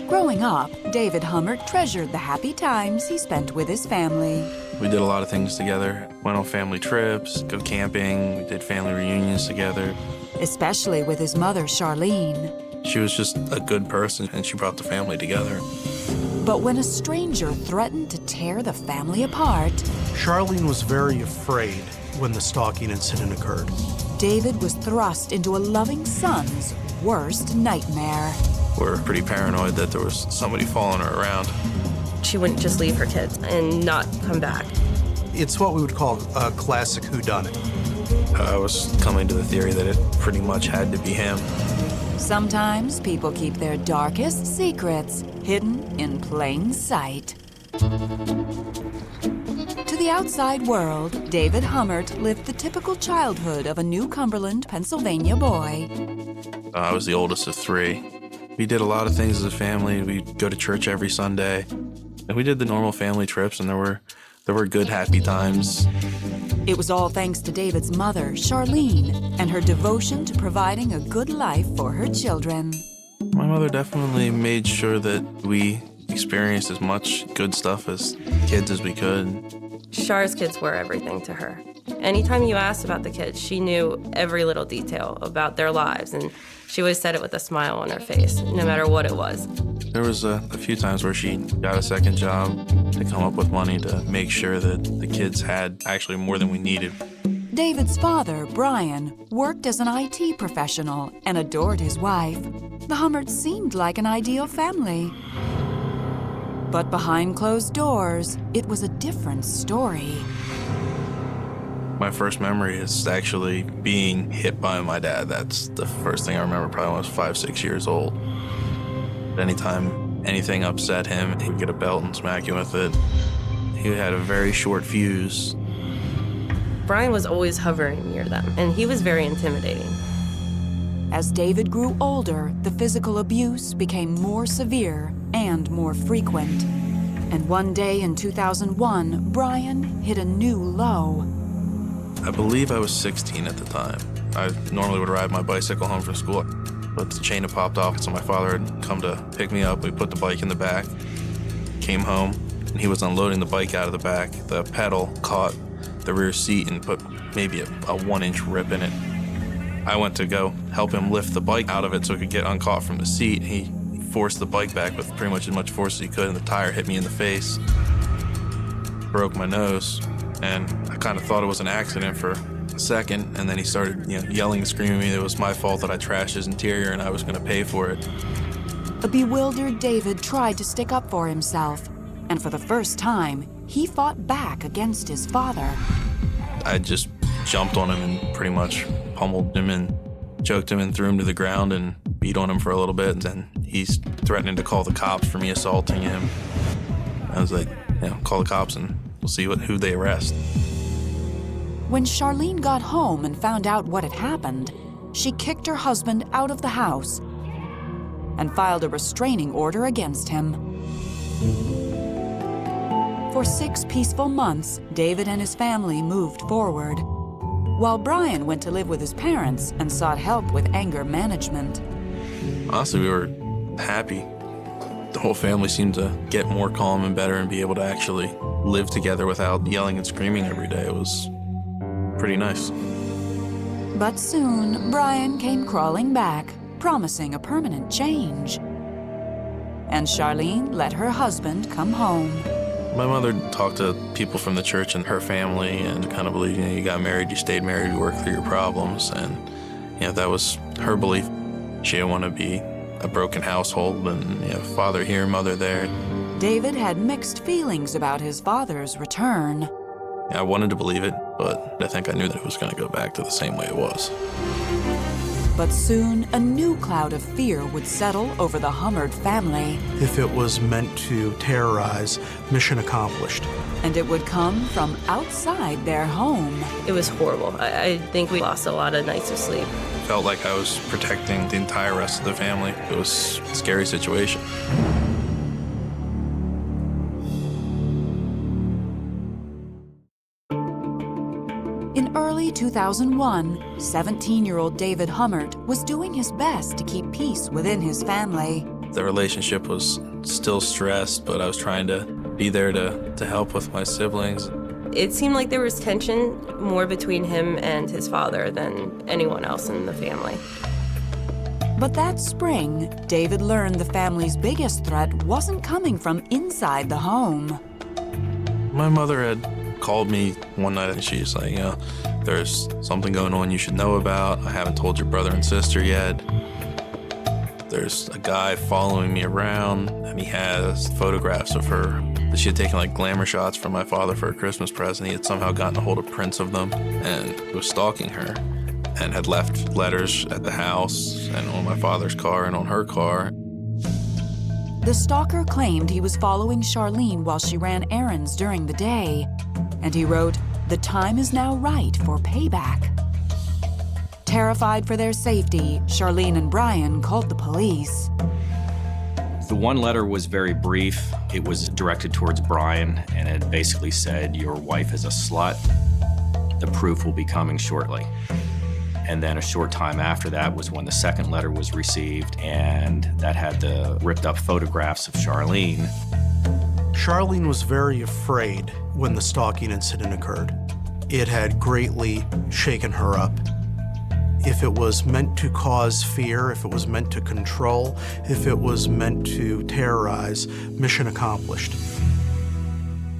Growing up, David Hummert treasured the happy times he spent with his family. We did a lot of things together. Went on family trips, go camping, we did family reunions together. Especially with his mother, Charlene. She was just a good person, and she brought the family together. But when a stranger threatened to tear the family apart, Charlene was very afraid when the stalking incident occurred. David was thrust into a loving son's worst nightmare. We're pretty paranoid that there was somebody following her around. She wouldn't just leave her kids and not come back. It's what we would call a classic whodunit. I was coming to the theory that it pretty much had to be him. Sometimes people keep their darkest secrets hidden in plain sight. To the outside world, David Hummert lived the typical childhood of a New Cumberland, Pennsylvania boy. I was the oldest of three. We did a lot of things as a family. We'd go to church every Sunday. And we did the normal family trips, and there were good, happy times. It was all thanks to David's mother, Charlene, and her devotion to providing a good life for her children. My mother definitely made sure that we experienced as much good stuff as kids as we could. Char's kids were everything to her. Anytime you asked about the kids, she knew every little detail about their lives, and she always said it with a smile on her face, no matter what it was. There was a few times where she got a second job to come up with money to make sure that the kids had actually more than we needed. David's father, Brian, worked as an IT professional and adored his wife. The Hummerts seemed like an ideal family. But behind closed doors, it was a different story. My first memory is actually being hit by my dad. That's the first thing I remember, probably when I was 5, 6 years old. Anytime anything upset him, he would get a belt and smack you with it. He had a very short fuse. Brian was always hovering near them, and he was very intimidating. As David grew older, the physical abuse became more severe and more frequent. And one day in 2001, Brian hit a new low. I believe I was 16 at the time. I normally would ride my bicycle home from school, but the chain had popped off, so my father had come to pick me up. We put the bike in the back, came home, and he was unloading the bike out of the back. The pedal caught the rear seat and put maybe a 1-inch rip in it. I went to go help him lift the bike out of it so it could get uncaught from the seat. He forced the bike back with pretty much as much force as he could, and the tire hit me in the face. Broke my nose, and I kind of thought it was an accident for a second, and then he started yelling and screaming at me that it was my fault that I trashed his interior and I was going to pay for it. A bewildered David tried to stick up for himself, and for the first time, he fought back against his father. I just jumped on him and pretty much pummeled him and choked him and threw him to the ground and beat on him for a little bit. And then he's threatening to call the cops for me assaulting him. I was like, call the cops and we'll see who they arrest. When Charlene got home and found out what had happened, she kicked her husband out of the house and filed a restraining order against him. For 6 peaceful months, David and his family moved forward, while Brian went to live with his parents and sought help with anger management. Honestly, we were happy. The whole family seemed to get more calm and better and be able to actually live together without yelling and screaming every day. It was pretty nice. But soon, Brian came crawling back, promising a permanent change. And Charlene let her husband come home. My mother talked to people from the church and her family and kind of believed, you got married, you stayed married, you worked through your problems. And, that was her belief. She didn't want to be a broken household and, father here, mother there. David had mixed feelings about his father's return. I wanted to believe it, but I think I knew that it was going to go back to the same way it was. But soon, a new cloud of fear would settle over the Hummert family. If it was meant to terrorize, mission accomplished. And it would come from outside their home. It was horrible. I think we lost a lot of nights of sleep. Felt like I was protecting the entire rest of the family. It was a scary situation. In early 2001, 17-year-old David Hummert was doing his best to keep peace within his family. The relationship was still stressed, but I was trying to be there to help with my siblings. It seemed like there was tension more between him and his father than anyone else in the family. But that spring, David learned the family's biggest threat wasn't coming from inside the home. My mother had called me one night and she's like, you know, there's something going on you should know about. I haven't told your brother and sister yet. There's a guy following me around and he has photographs of her. She had taken like glamour shots from my father for a Christmas present. He had somehow gotten a hold of prints of them and was stalking her and had left letters at the house and on my father's car and on her car. The stalker claimed he was following Charlene while she ran errands during the day, and he wrote, "The time is now right for payback." Terrified for their safety, Charlene and Brian called the police. The one letter was very brief. It was directed towards Brian, and it basically said, "Your wife is a slut. The proof will be coming shortly." And then a short time after that was when the second letter was received, and that had the ripped up photographs of Charlene. Charlene was very afraid when the stalking incident occurred. It had greatly shaken her up. If it was meant to cause fear, if it was meant to control, if it was meant to terrorize, mission accomplished.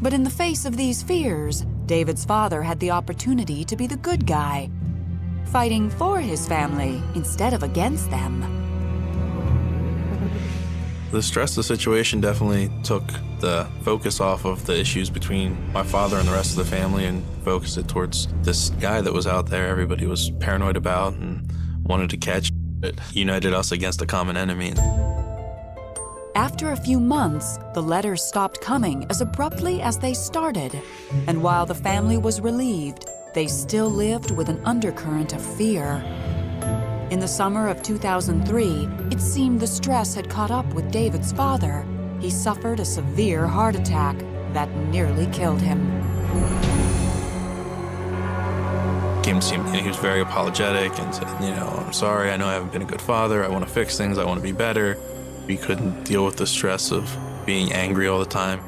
But in the face of these fears, David's father had the opportunity to be the good guy, fighting for his family instead of against them. The stress of the situation definitely took the focus off of the issues between my father and the rest of the family and focused it towards this guy that was out there everybody was paranoid about and wanted to catch. It united us against a common enemy. After a few months, the letters stopped coming as abruptly as they started, and while the family was relieved, they still lived with an undercurrent of fear. In the summer of 2003, it seemed the stress had caught up with David's father. He suffered a severe heart attack that nearly killed him. Came to see him, and he was very apologetic and said, you know, I'm sorry, I know I haven't been a good father, I want to fix things, I want to be better. We couldn't deal with the stress of being angry all the time.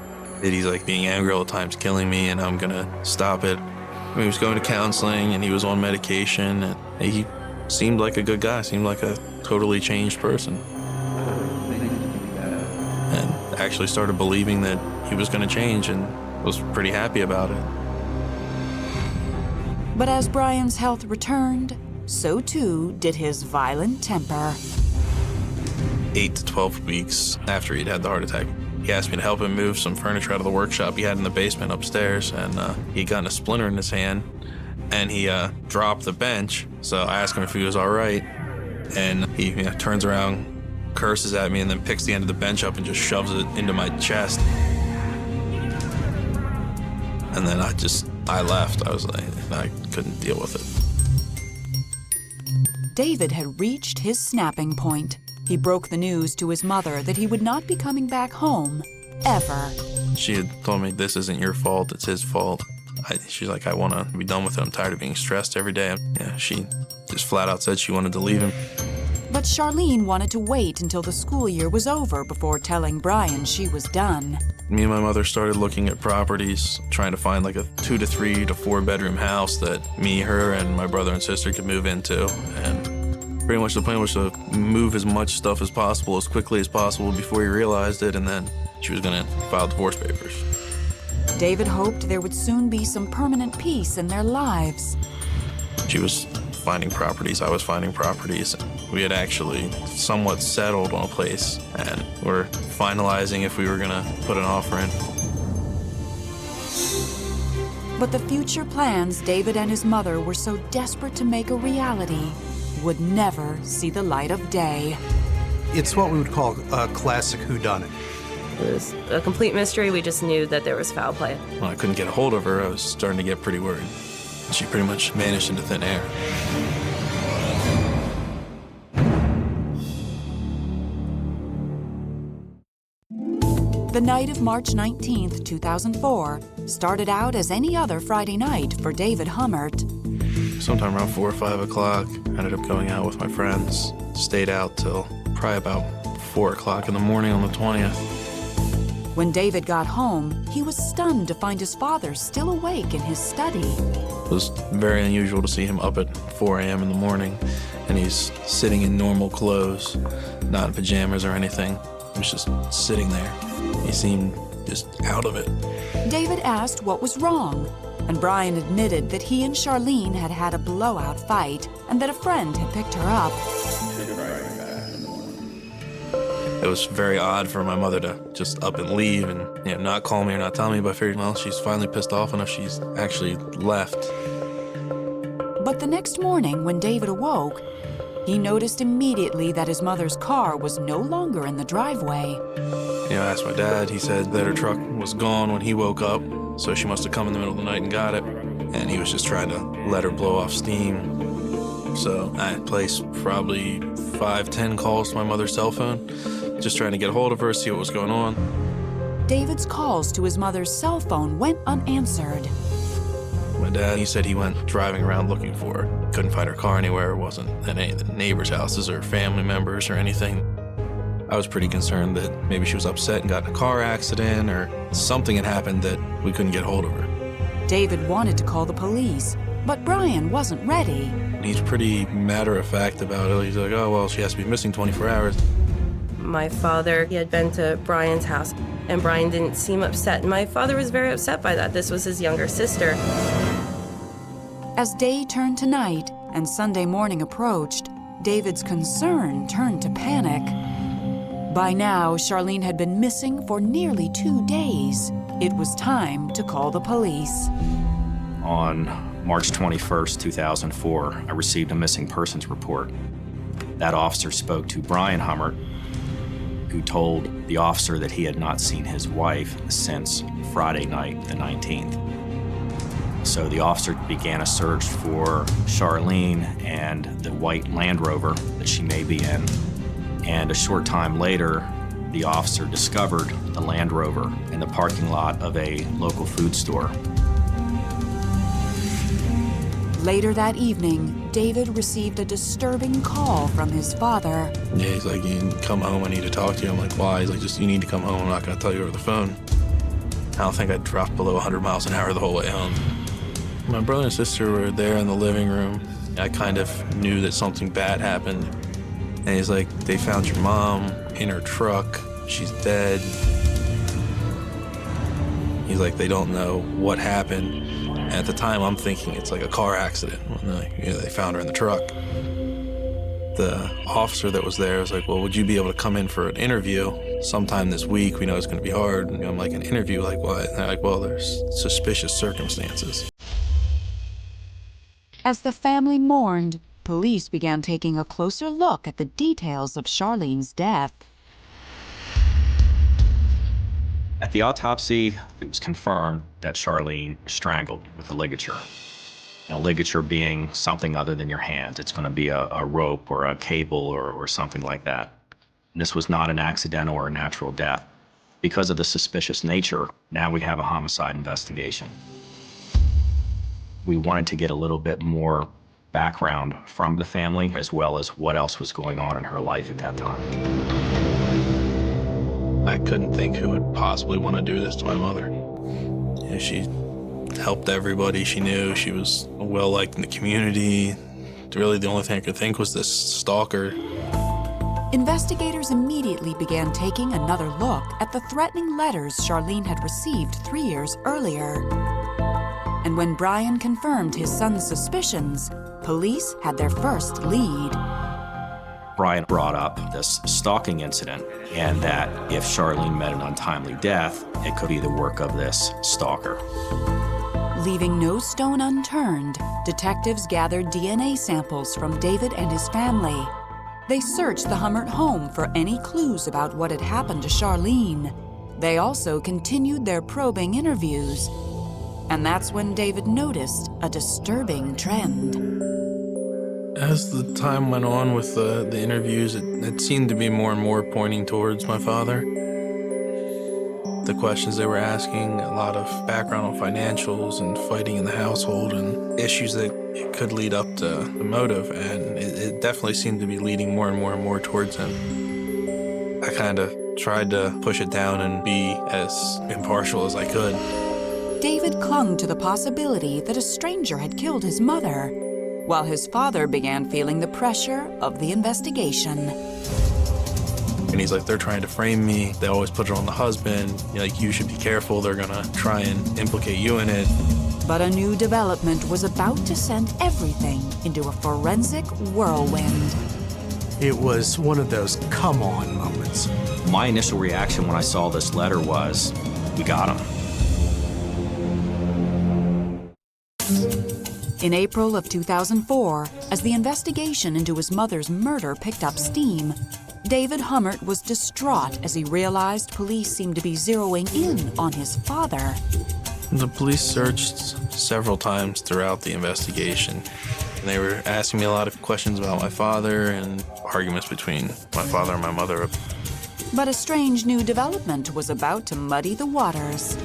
He's like, being angry all the time is killing me and I'm gonna stop it. He was going to counseling and he was on medication and he seemed like a good guy, seemed like a totally changed person. And actually started believing that he was going to change and was pretty happy about it. But as Brian's health returned, so too did his violent temper. 8 to 12 weeks after he'd had the heart attack, he asked me to help him move some furniture out of the workshop he had in the basement upstairs, and he'd gotten a splinter in his hand, and he dropped the bench. So I asked him if he was all right, and he turns around, curses at me, and then picks the end of the bench up and just shoves it into my chest. And then I left. I was like, I couldn't deal with it. David had reached his snapping point. He broke the news to his mother that he would not be coming back home, ever. She had told me, this isn't your fault, it's his fault. She's like, I want to be done with it. I'm tired of being stressed every day. Yeah, she just flat out said she wanted to leave him. But Charlene wanted to wait until the school year was over before telling Brian she was done. Me and my mother started looking at properties, trying to find like a 2 to 3 to 4 bedroom house that me, her, and my brother and sister could move into. And pretty much the plan was to move as much stuff as possible, as quickly as possible before he realized it, and then she was going to file divorce papers. David hoped there would soon be some permanent peace in their lives. She was finding properties, I was finding properties. We had actually somewhat settled on a place, and we're finalizing if we were going to put an offer in. But the future plans David and his mother were so desperate to make a reality would never see the light of day. It's what we would call a classic whodunit. It was a complete mystery. We just knew that there was foul play. When I couldn't get a hold of her, I was starting to get pretty worried. She pretty much vanished into thin air. The night of March 19th, 2004, started out as any other Friday night for David Hummert. Sometime around 4 or 5 o'clock, I ended up going out with my friends. Stayed out till probably about 4 o'clock in the morning on the 20th. When David got home, he was stunned to find his father still awake in his study. It was very unusual to see him up at 4 a.m. in the morning, and he's sitting in normal clothes, not in pajamas or anything. He was just sitting there. He seemed just out of it. David asked what was wrong, and Brian admitted that he and Charlene had had a blowout fight and that a friend had picked her up. It was very odd for my mother to just up and leave and not call me or not tell me, but I figured, well, she's finally pissed off enough, she's actually left. But the next morning, when David awoke, he noticed immediately that his mother's car was no longer in the driveway. I asked my dad, he said that her truck was gone when he woke up, so she must have come in the middle of the night and got it, and he was just trying to let her blow off steam. So I placed probably 5-10 calls to my mother's cell phone, just trying to get a hold of her, see what was going on. David's calls to his mother's cell phone went unanswered. My dad, he said he went driving around looking for her. Couldn't find her car anywhere. It wasn't at any of the neighbors' houses or family members or anything. I was pretty concerned that maybe she was upset and got in a car accident or something had happened that we couldn't get hold of her. David wanted to call the police, but Brian wasn't ready. He's pretty matter-of-fact about it. He's like, oh, well, she has to be missing 24 hours. My father, he had been to Brian's house, and Brian didn't seem upset. My father was very upset by that. This was his younger sister. As day turned to night and Sunday morning approached, David's concern turned to panic. By now, Charlene had been missing for nearly 2 days. It was time to call the police. On March 21st, 2004, I received a missing persons report. That officer spoke to Brian Hummert, who told the officer that he had not seen his wife since Friday night, the 19th. So the officer began a search for Charlene and the white Land Rover that she may be in. And a short time later, the officer discovered the Land Rover in the parking lot of a local food store. Later that evening, David received a disturbing call from his father. Yeah, he's like, you need to come home, I need to talk to you. I'm like, why? He's like, just, you need to come home, I'm not gonna tell you over the phone. I don't think I dropped below 100 miles an hour the whole way home. My brother and sister were there in the living room. I kind of knew that something bad happened. And he's like, they found your mom in her truck, she's dead. He's like, they don't know what happened. And at the time, I'm thinking it's like a car accident. They found her in the truck. The officer that was there was like, well, would you be able to come in for an interview sometime this week? We know it's going to be hard. And I'm like, an interview? Like what? And they're like, well, there's suspicious circumstances. As the family mourned, police began taking a closer look at the details of Charlene's death. At the autopsy, it was confirmed that Charlene strangled with a ligature. A ligature being something other than your hands. It's going to be a rope or a cable or something like that. And this was not an accidental or a natural death. Because of the suspicious nature, now we have a homicide investigation. We wanted to get a little bit more background from the family, as well as what else was going on in her life at that time. I couldn't think who would possibly want to do this to my mother. Yeah, she helped everybody she knew. She was well-liked in the community. Really, the only thing I could think was this stalker. Investigators immediately began taking another look at the threatening letters Charlene had received 3 years earlier. And when Brian confirmed his son's suspicions, police had their first lead. Brian brought up this stalking incident and that if Charlene met an untimely death, it could be the work of this stalker. Leaving no stone unturned, detectives gathered DNA samples from David and his family. They searched the Hummert home for any clues about what had happened to Charlene. They also continued their probing interviews. And that's when David noticed a disturbing trend. As the time went on with the interviews, it seemed to be more and more pointing towards my father. The questions they were asking, a lot of background on financials and fighting in the household and issues that could lead up to the motive, and it definitely seemed to be leading more and more and more towards him. I kind of tried to push it down and be as impartial as I could. David clung to the possibility that a stranger had killed his mother, while his father began feeling the pressure of the investigation. And he's like, they're trying to frame me. They always put it on the husband. Like, you should be careful. They're gonna try and implicate you in it. But a new development was about to send everything into a forensic whirlwind. It was one of those come on moments. My initial reaction when I saw this letter was, we got him. In April of 2004, as the investigation into his mother's murder picked up steam, David Hummert was distraught as he realized police seemed to be zeroing in on his father. The police searched several times throughout the investigation. And they were asking me a lot of questions about my father and arguments between my father and my mother. But a strange new development was about to muddy the waters.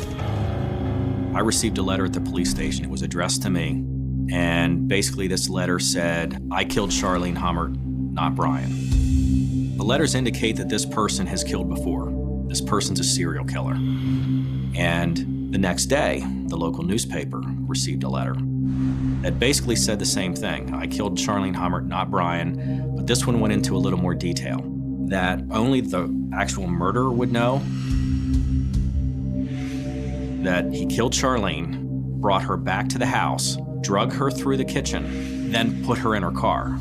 I received a letter at the police station. It was addressed to me. And basically this letter said, I killed Charlene Hummert, not Brian. The letters indicate that this person has killed before. This person's a serial killer. And the next day, the local newspaper received a letter that basically said the same thing. I killed Charlene Hummert, not Brian, but this one went into a little more detail, that only the actual murderer would know that he killed Charlene, brought her back to the house, drug her through the kitchen, then put her in her car.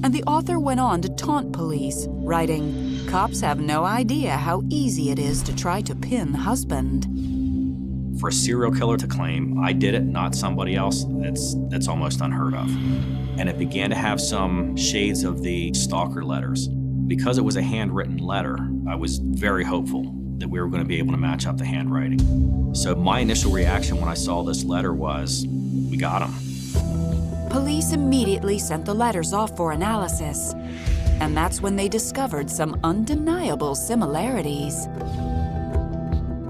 And the author went on to taunt police, writing, "Cops have no idea how easy it is to try to pin husband." For a serial killer to claim, I did it, not somebody else, that's almost unheard of. And it began to have some shades of the stalker letters. Because it was a handwritten letter, I was very hopeful that we were going to be able to match up the handwriting. So my initial reaction when I saw this letter was, we got him. Police immediately sent the letters off for analysis, and that's when they discovered some undeniable similarities.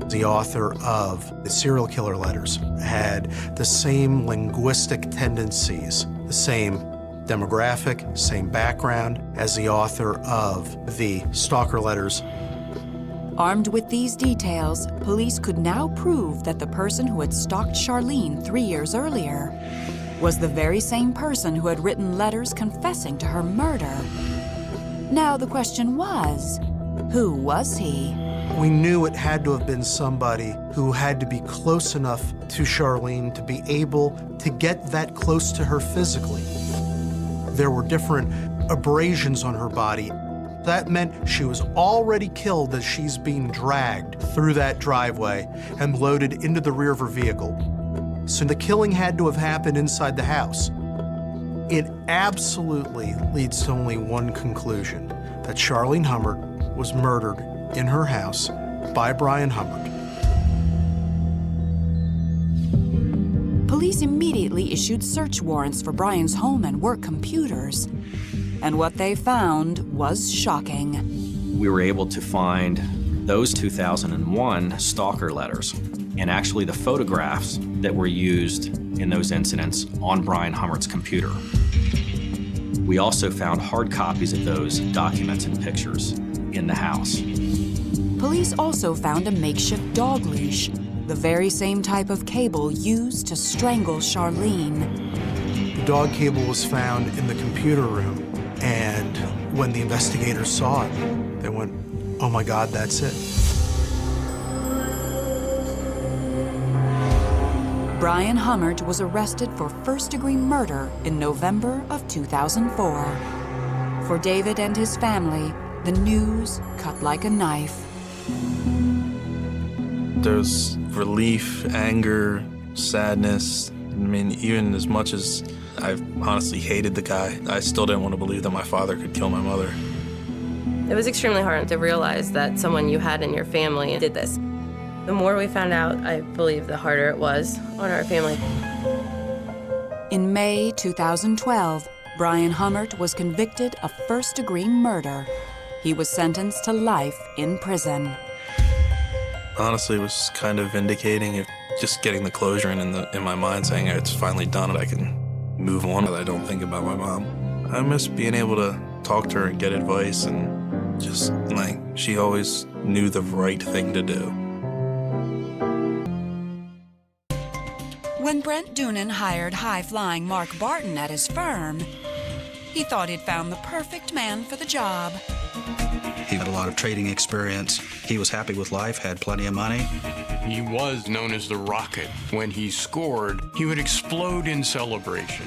The author of the serial killer letters had the same linguistic tendencies, the same demographic, same background as the author of the stalker letters. Armed with these details, police could now prove that the person who had stalked Charlene 3 years earlier was the very same person who had written letters confessing to her murder. Now the question was, who was he? We knew it had to have been somebody who had to be close enough to Charlene to be able to get that close to her physically. There were different abrasions on her body. That meant she was already killed as she's being dragged through that driveway and loaded into the rear of her vehicle. So the killing had to have happened inside the house. It absolutely leads to only one conclusion, that Charlene Hummert was murdered in her house by Brian Hummert. Police immediately issued search warrants for Brian's home and work computers. And what they found was shocking. We were able to find those 2001 stalker letters and actually the photographs that were used in those incidents on Brian Hummert's computer. We also found hard copies of those documents and pictures in the house. Police also found a makeshift dog leash, the very same type of cable used to strangle Charlene. The dog cable was found in the computer room, and when the investigators saw it, they went, "Oh my God, that's it." Brian Hummert was arrested for first-degree murder in November of 2004. For David and his family, the news cut like a knife. There's relief, anger, sadness. I mean, even as much as I honestly hated the guy, I still didn't want to believe that my father could kill my mother. It was extremely hard to realize that someone you had in your family did this. The more we found out, I believe, the harder it was on our family. In May 2012, Brian Hummert was convicted of first-degree murder. He was sentenced to life in prison. Honestly, it was kind of vindicating, of just getting the closure in my mind, saying it's finally done and I can move on. I don't think about my mom. I miss being able to talk to her and get advice and just like She always knew the right thing to do. When Brent Doonan hired high-flying Mark Barton at his firm, he thought he'd found the perfect man for the job. He had a lot of trading experience. He was happy with life, had plenty of money. He was known as the Rocket. When he scored, he would explode in celebration.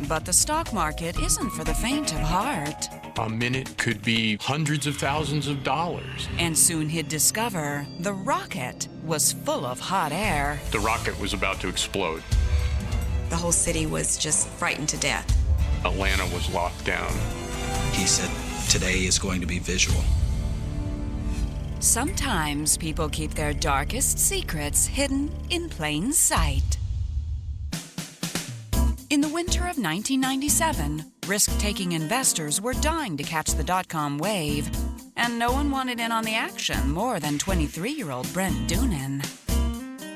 But the stock market isn't for the faint of heart. A minute could be hundreds of thousands of dollars. And soon he'd discover the rocket was full of hot air. The rocket was about to explode. The whole city was just frightened to death. Atlanta was locked down. He said, today is going to be visual. Sometimes people keep their darkest secrets hidden in plain sight. In the winter of 1997, risk-taking investors were dying to catch the dot-com wave, and no one wanted in on the action more than 23-year-old Brent Doonan.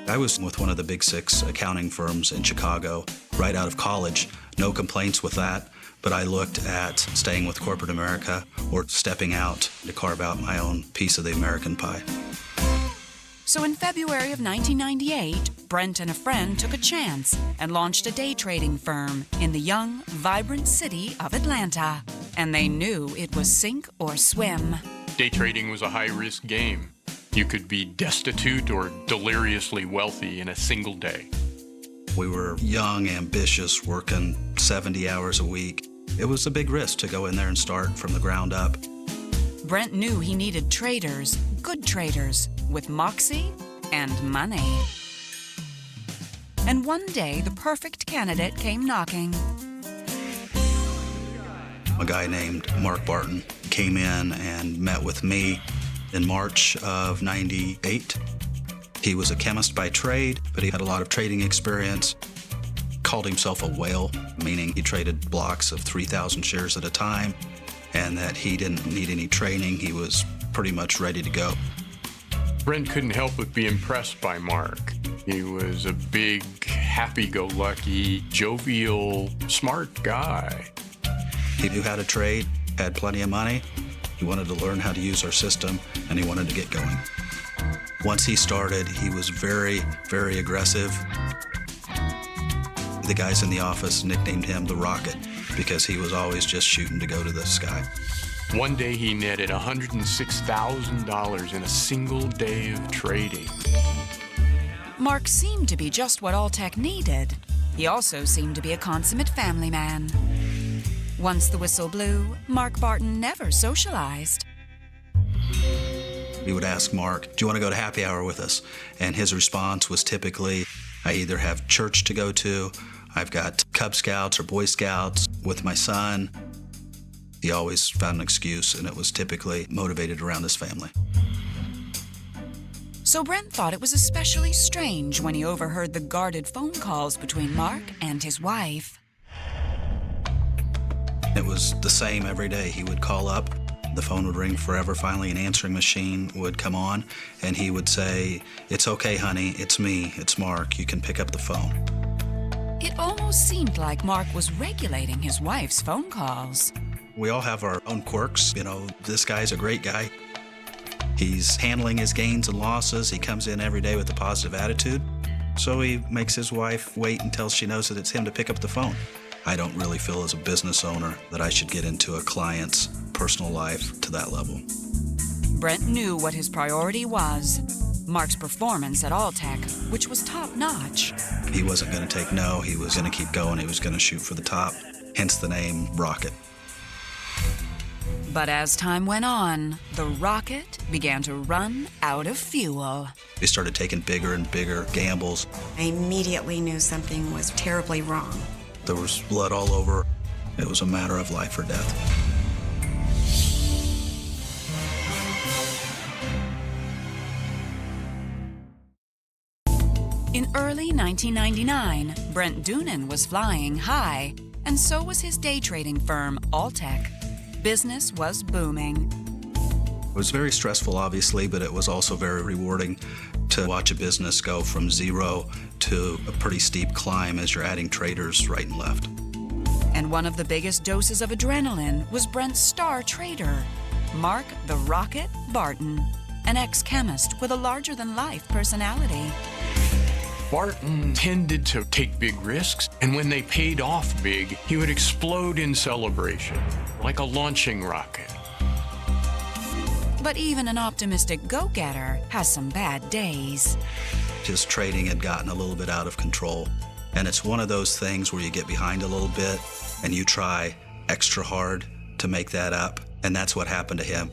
I was with one of the big six accounting firms in Chicago right out of college. No complaints with that, but I looked at staying with corporate America or stepping out to carve out my own piece of the American pie. So in February of 1998, Brent and a friend took a chance and launched a day trading firm in the young, vibrant city of Atlanta. And they knew it was sink or swim. Day trading was a high-risk game. You could be destitute or deliriously wealthy in a single day. We were young, ambitious, working 70 hours a week. It was a big risk to go in there and start from the ground up. Brent knew he needed traders, good traders, with moxie and money. And one day, the perfect candidate came knocking. A guy named Mark Barton came in and met with me in March of '98. He was a chemist by trade, but he had a lot of trading experience. Called himself a whale, meaning he traded blocks of 3,000 shares at a time, and that he didn't need any training. He was pretty much ready to go. Brent couldn't help but be impressed by Mark. He was a big, happy-go-lucky, jovial, smart guy. He knew how to trade, had plenty of money. He wanted to learn how to use our system, and he wanted to get going. Once he started, he was very, very aggressive. The guys in the office nicknamed him the Rocket because he was always just shooting to go to the sky. One day he netted $106,000 in a single day of trading. Mark seemed to be just what Alltech needed. He also seemed to be a consummate family man. Once the whistle blew, Mark Barton never socialized. We would ask Mark, do you want to go to happy hour with us? And his response was typically, I either have church to go to, I've got Cub Scouts or Boy Scouts with my son. He always found an excuse, and it was typically motivated around his family. So Brent thought it was especially strange when he overheard the guarded phone calls between Mark and his wife. It was the same every day. He would call up, the phone would ring forever. Finally, an answering machine would come on, and he would say, it's okay, honey, it's me, it's Mark, you can pick up the phone. It almost seemed like Mark was regulating his wife's phone calls. We all have our own quirks. You know, this guy's a great guy. He's handling his gains and losses. He comes in every day with a positive attitude. So he makes his wife wait until she knows that it's him to pick up the phone. I don't really feel as a business owner that I should get into a client's personal life to that level. Brent knew what his priority was. Mark's performance at Alltech, which was top-notch. He wasn't going to take no. He was going to keep going. He was going to shoot for the top, hence the name Rocket. But as time went on, the rocket began to run out of fuel. He started taking bigger and bigger gambles. I immediately knew something was terribly wrong. There was blood all over. It was a matter of life or death. In early 1999, Brent Doonan was flying high, and so was his day trading firm, Alltech. Business was booming. It was very stressful, obviously, but it was also very rewarding to watch a business go from zero to a pretty steep climb as you're adding traders right and left. And one of the biggest doses of adrenaline was Brent's star trader, Mark the Rocket Barton, an ex-chemist with a larger-than-life personality. Barton tended to take big risks, and when they paid off big, he would explode in celebration, like a launching rocket. But even an optimistic go-getter has some bad days. His trading had gotten a little bit out of control, and it's one of those things where you get behind a little bit and you try extra hard to make that up, and that's what happened to him.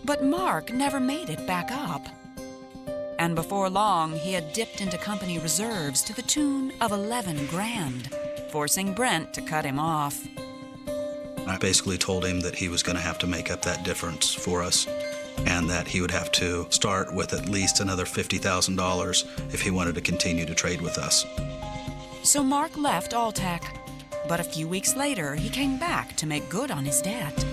But Mark never made it back up. And before long, he had dipped into company reserves to the tune of 11 grand, forcing Brent to cut him off. I basically told him that he was going to have to make up that difference for us, and that he would have to start with at least another $50,000 if he wanted to continue to trade with us. So Mark left Alltech, but a few weeks later, he came back to make good on his debt.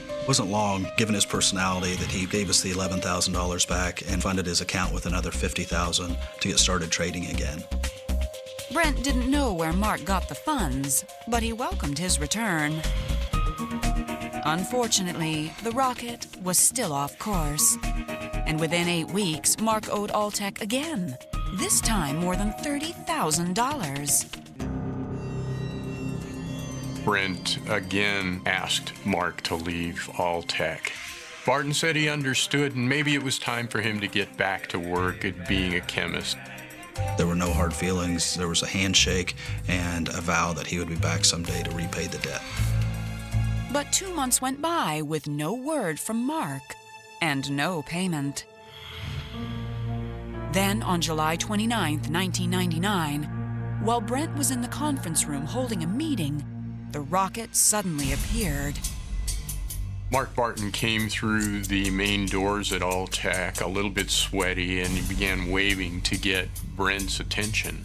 It wasn't long, given his personality, that he gave us the $11,000 back and funded his account with another $50,000 to get started trading again. Brent didn't know where Mark got the funds, but he welcomed his return. Unfortunately, the rocket was still off course. And within 8 weeks, Mark owed Alltech again, this time more than $30,000. Brent again asked Mark to leave Alltech. Barton said he understood, and maybe it was time for him to get back to work at being a chemist. There were no hard feelings. There was a handshake and a vow that he would be back someday to repay the debt. But 2 months went by with no word from Mark and no payment. Then on July 29th, 1999, while Brent was in the conference room holding a meeting, the rocket suddenly appeared. Mark Barton came through the main doors at Alltech, a little bit sweaty, and he began waving to get Brent's attention.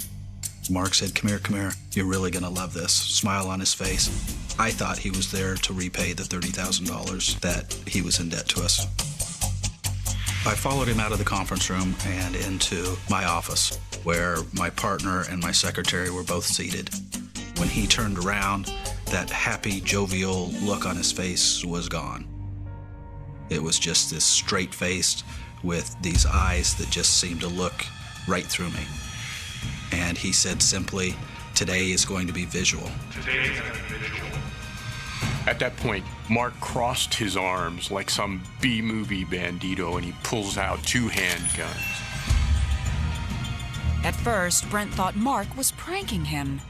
Mark said, "Come here, come here. You're really going to love this." Smile on his face. I thought he was there to repay the $30,000 that he was in debt to us. I followed him out of the conference room and into my office, where my partner and my secretary were both seated. When he turned around, that happy, jovial look on his face was gone. It was just this straight-faced with these eyes that just seemed to look right through me. And he said simply, "Today is going to be visual." At that point, Mark crossed his arms like some B-movie bandito, and he pulls out 2 handguns. At first, Brent thought Mark was pranking him.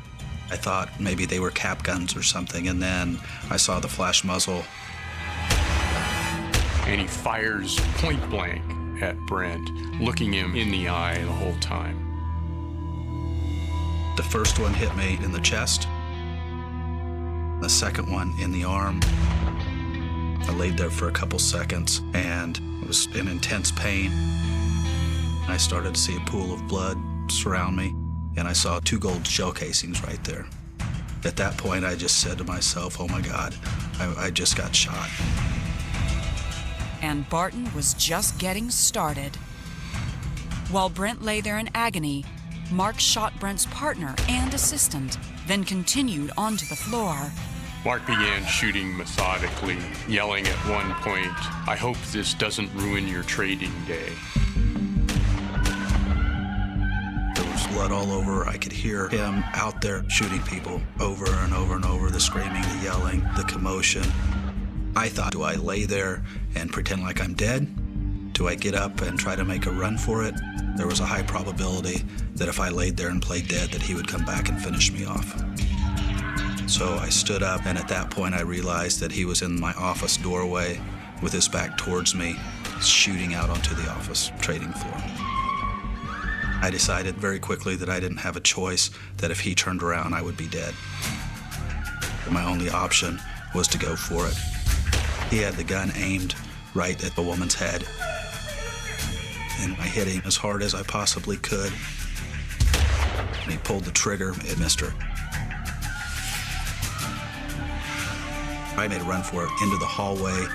I thought maybe they were cap guns or something, and then I saw the flash muzzle. And he fires point blank at Brent, looking him in the eye the whole time. The first one hit me in the chest, the second one in the arm. I laid there for a couple seconds and was in intense pain. I started to see a pool of blood surround me, and I saw 2 gold shell casings right there. At that point, I just said to myself, "Oh my God, I just got shot." And Barton was just getting started. While Brent lay there in agony, Mark shot Brent's partner and assistant, then continued onto the floor. Mark began shooting methodically, yelling at one point, "I hope this doesn't ruin your trading day." There was blood all over. I could hear him out there shooting people over and over and over, the screaming, the yelling, the commotion. I thought, do I lay there and pretend like I'm dead? Do I get up and try to make a run for it? There was a high probability that if I laid there and played dead, that he would come back and finish me off. So I stood up, and at that point I realized that he was in my office doorway with his back towards me, shooting out onto the office trading floor. I decided very quickly that I didn't have a choice, that if he turned around, I would be dead. My only option was to go for it. He had the gun aimed right at the woman's head, and I hit him as hard as I possibly could. And he pulled the trigger. It missed her. I made a run for it into the hallway,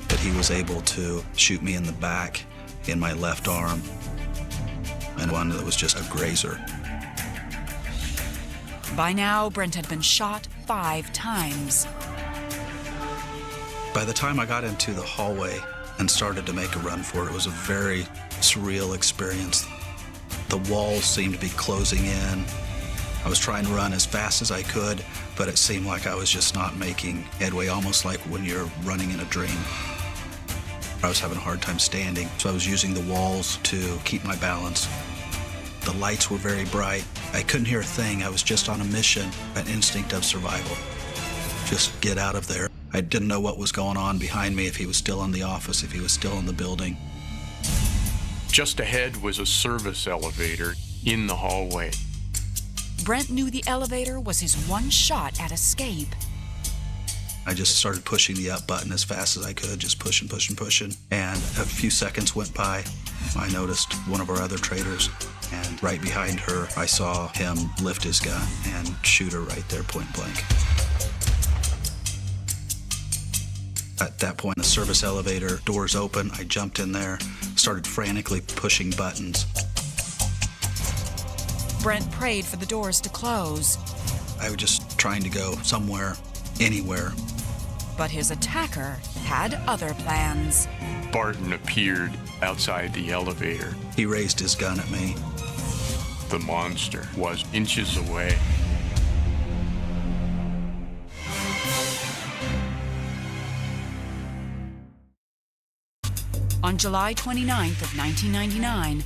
but he was able to shoot me in the back, in my left arm, and one that was just a grazer. By now, Brent had been shot 5 times. By the time I got into the hallway and started to make a run for it, it was a very surreal experience. The walls seemed to be closing in. I was trying to run as fast as I could, but it seemed like I was just not making headway, almost like when you're running in a dream. I was having a hard time standing, so I was using the walls to keep my balance. The lights were very bright. I couldn't hear a thing. I was just on a mission, an instinct of survival. Just get out of there. I didn't know what was going on behind me, if he was still in the office, if he was still in the building. Just ahead was a service elevator in the hallway. Brent knew the elevator was his one shot at escape. I just started pushing the up button as fast as I could, just pushing. And a few seconds went by. I noticed one of our other traders, and right behind her, I saw him lift his gun and shoot her right there, point blank. At that point, the service elevator doors open. I jumped in there, started frantically pushing buttons. Brent prayed for the doors to close. I was just trying to go somewhere, anywhere. But his attacker had other plans. Barton appeared outside the elevator. He raised his gun at me. The monster was inches away. On July 29th of 1999,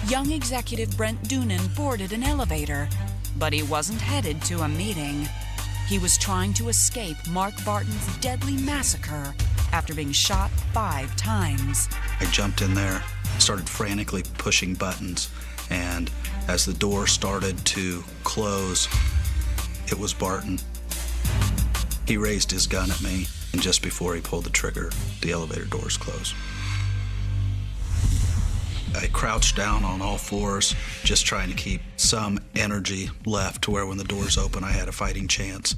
young executive Brent Doonan boarded an elevator, but he wasn't headed to a meeting. He was trying to escape Mark Barton's deadly massacre after being shot 5 times. I jumped in there, started frantically pushing buttons, and as the door started to close, it was Barton. He raised his gun at me, and just before he pulled the trigger, the elevator doors closed. I crouched down on all fours, just trying to keep some energy left to where when the doors open, I had a fighting chance.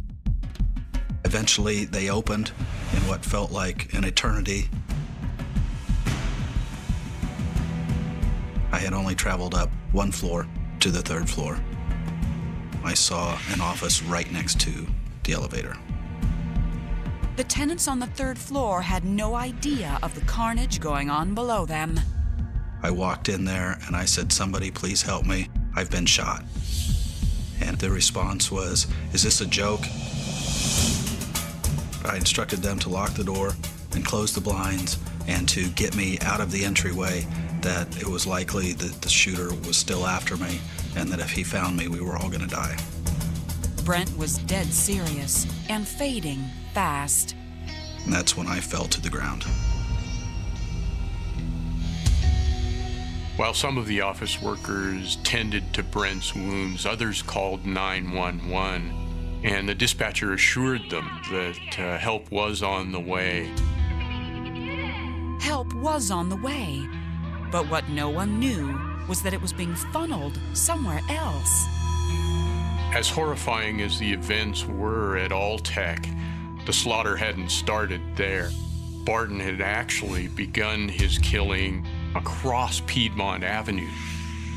Eventually, they opened in what felt like an eternity. I had only traveled up 1 floor to the 3rd floor. I saw an office right next to the elevator. The tenants on the 3rd floor had no idea of the carnage going on below them. I walked in there and I said, "Somebody please help me. I've been shot." And the response was, "Is this a joke?" I instructed them to lock the door and close the blinds and to get me out of the entryway, that it was likely that the shooter was still after me and that if he found me, we were all going to die. Brent was dead serious and fading fast. And that's when I fell to the ground. While some of the office workers tended to Brent's wounds, others called 911, and the dispatcher assured them that help was on the way. Help was on the way, but what no one knew was that it was being funneled somewhere else. As horrifying as the events were at Alltech, the slaughter hadn't started there. Barton had actually begun his killing across Piedmont Avenue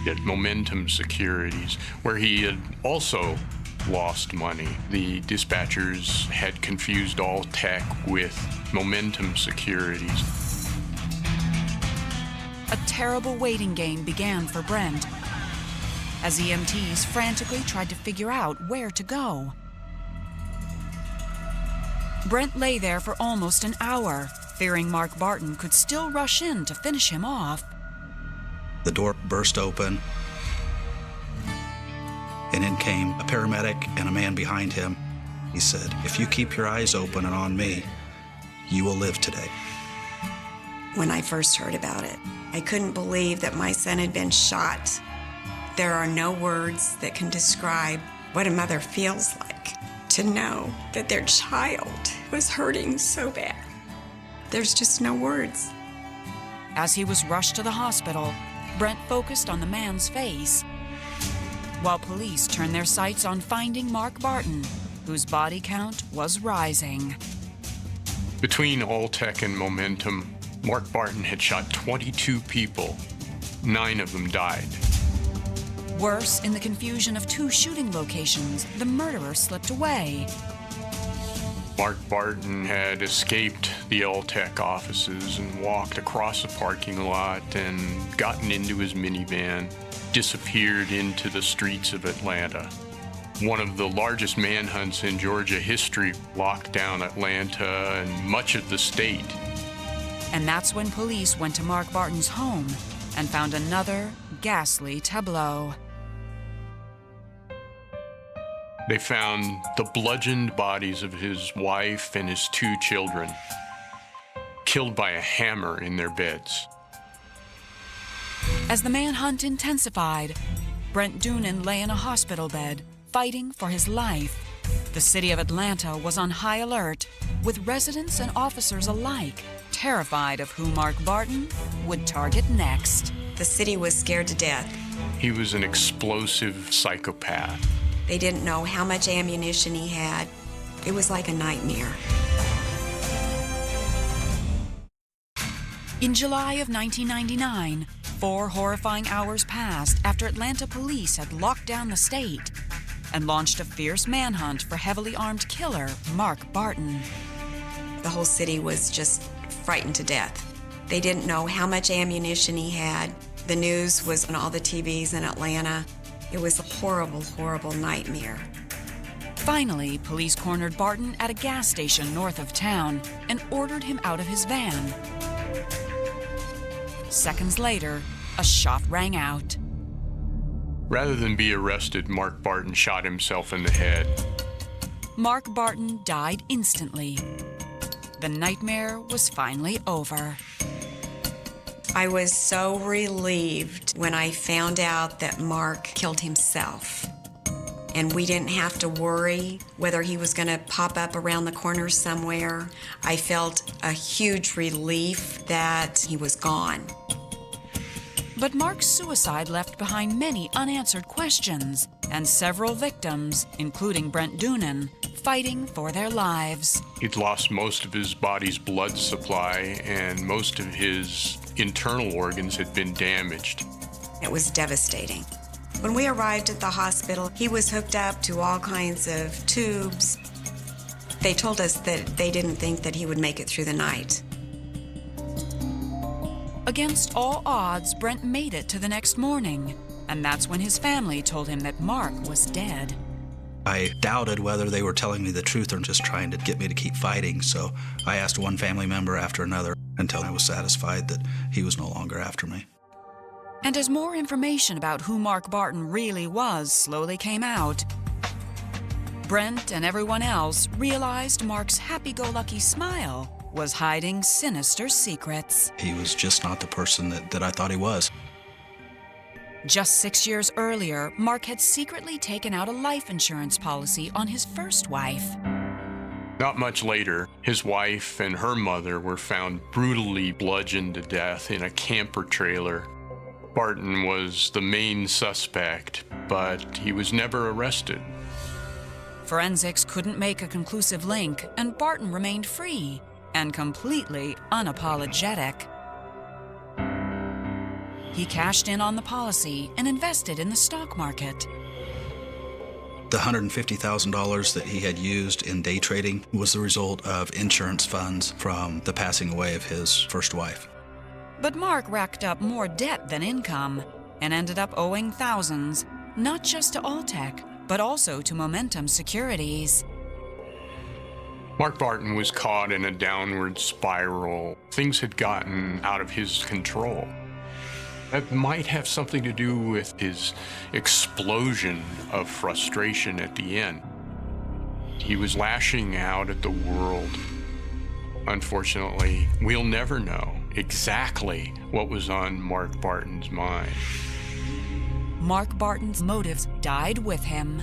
at Momentum Securities, where he had also lost money. The dispatchers had confused Alltech with Momentum Securities. A terrible waiting game began for Brent as EMTs frantically tried to figure out where to go. Brent lay there for almost an hour, fearing Mark Barton could still rush in to finish him off. The door burst open, and in came a paramedic and a man behind him. He said, "If you keep your eyes open and on me, you will live today." When I first heard about it, I couldn't believe that my son had been shot. There are no words that can describe what a mother feels like to know that their child was hurting so bad. There's just no words. As he was rushed to the hospital, Brent focused on the man's face, while police turned their sights on finding Mark Barton, whose body count was rising. Between Alltech and Momentum, Mark Barton had shot 22 people. 9 of them died. Worse, in the confusion of 2 shooting locations, the murderer slipped away. Mark Barton had escaped the LTEC offices and walked across the parking lot and gotten into his minivan, disappeared into the streets of Atlanta. One of the largest manhunts in Georgia history locked down Atlanta and much of the state. And that's when police went to Mark Barton's home and found another ghastly tableau. They found the bludgeoned bodies of his wife and his 2 children, killed by a hammer in their beds. As the manhunt intensified, Brent Doonan lay in a hospital bed, fighting for his life. The city of Atlanta was on high alert, with residents and officers alike terrified of who Mark Barton would target next. The city was scared to death. He was an explosive psychopath. They didn't know how much ammunition he had. It was like a nightmare. In July of 1999, 4 horrifying hours passed after Atlanta police had locked down the state and launched a fierce manhunt for heavily armed killer Mark Barton. The whole city was just frightened to death. They didn't know how much ammunition he had. The news was on all the TVs in Atlanta. It was a horrible, horrible nightmare. Finally, police cornered Barton at a gas station north of town and ordered him out of his van. Seconds later, a shot rang out. Rather than be arrested, Mark Barton shot himself in the head. Mark Barton died instantly. The nightmare was finally over. I was so relieved when I found out that Mark killed himself. And we didn't have to worry whether he was going to pop up around the corner somewhere. I felt a huge relief that he was gone. But Mark's suicide left behind many unanswered questions and several victims, including Brent Doonan, fighting for their lives. He'd lost most of his body's blood supply, and most of his internal organs had been damaged. It was devastating. When we arrived at the hospital, he was hooked up to all kinds of tubes. They told us that they didn't think that he would make it through the night. Against all odds, Brent made it to the next morning, and that's when his family told him that Mark was dead. I doubted whether they were telling me the truth or just trying to get me to keep fighting, so I asked one family member after another until I was satisfied that he was no longer after me. And as more information about who Mark Barton really was slowly came out, Brent and everyone else realized Mark's happy-go-lucky smile was hiding sinister secrets. He was just not the person that I thought he was. Just 6 years earlier, Mark had secretly taken out a life insurance policy on his first wife. Not much later, his wife and her mother were found brutally bludgeoned to death in a camper trailer. Barton was the main suspect, but he was never arrested. Forensics couldn't make a conclusive link, and Barton remained free and completely unapologetic. He cashed in on the policy and invested in the stock market. The $150,000 that he had used in day trading was the result of insurance funds from the passing away of his first wife. But Mark racked up more debt than income and ended up owing thousands, not just to Alltech, but also to Momentum Securities. Mark Barton was caught in a downward spiral. Things had gotten out of his control. That might have something to do with his explosion of frustration at the end. He was lashing out at the world. Unfortunately, we'll never know exactly what was on Mark Barton's mind. Mark Barton's motives died with him.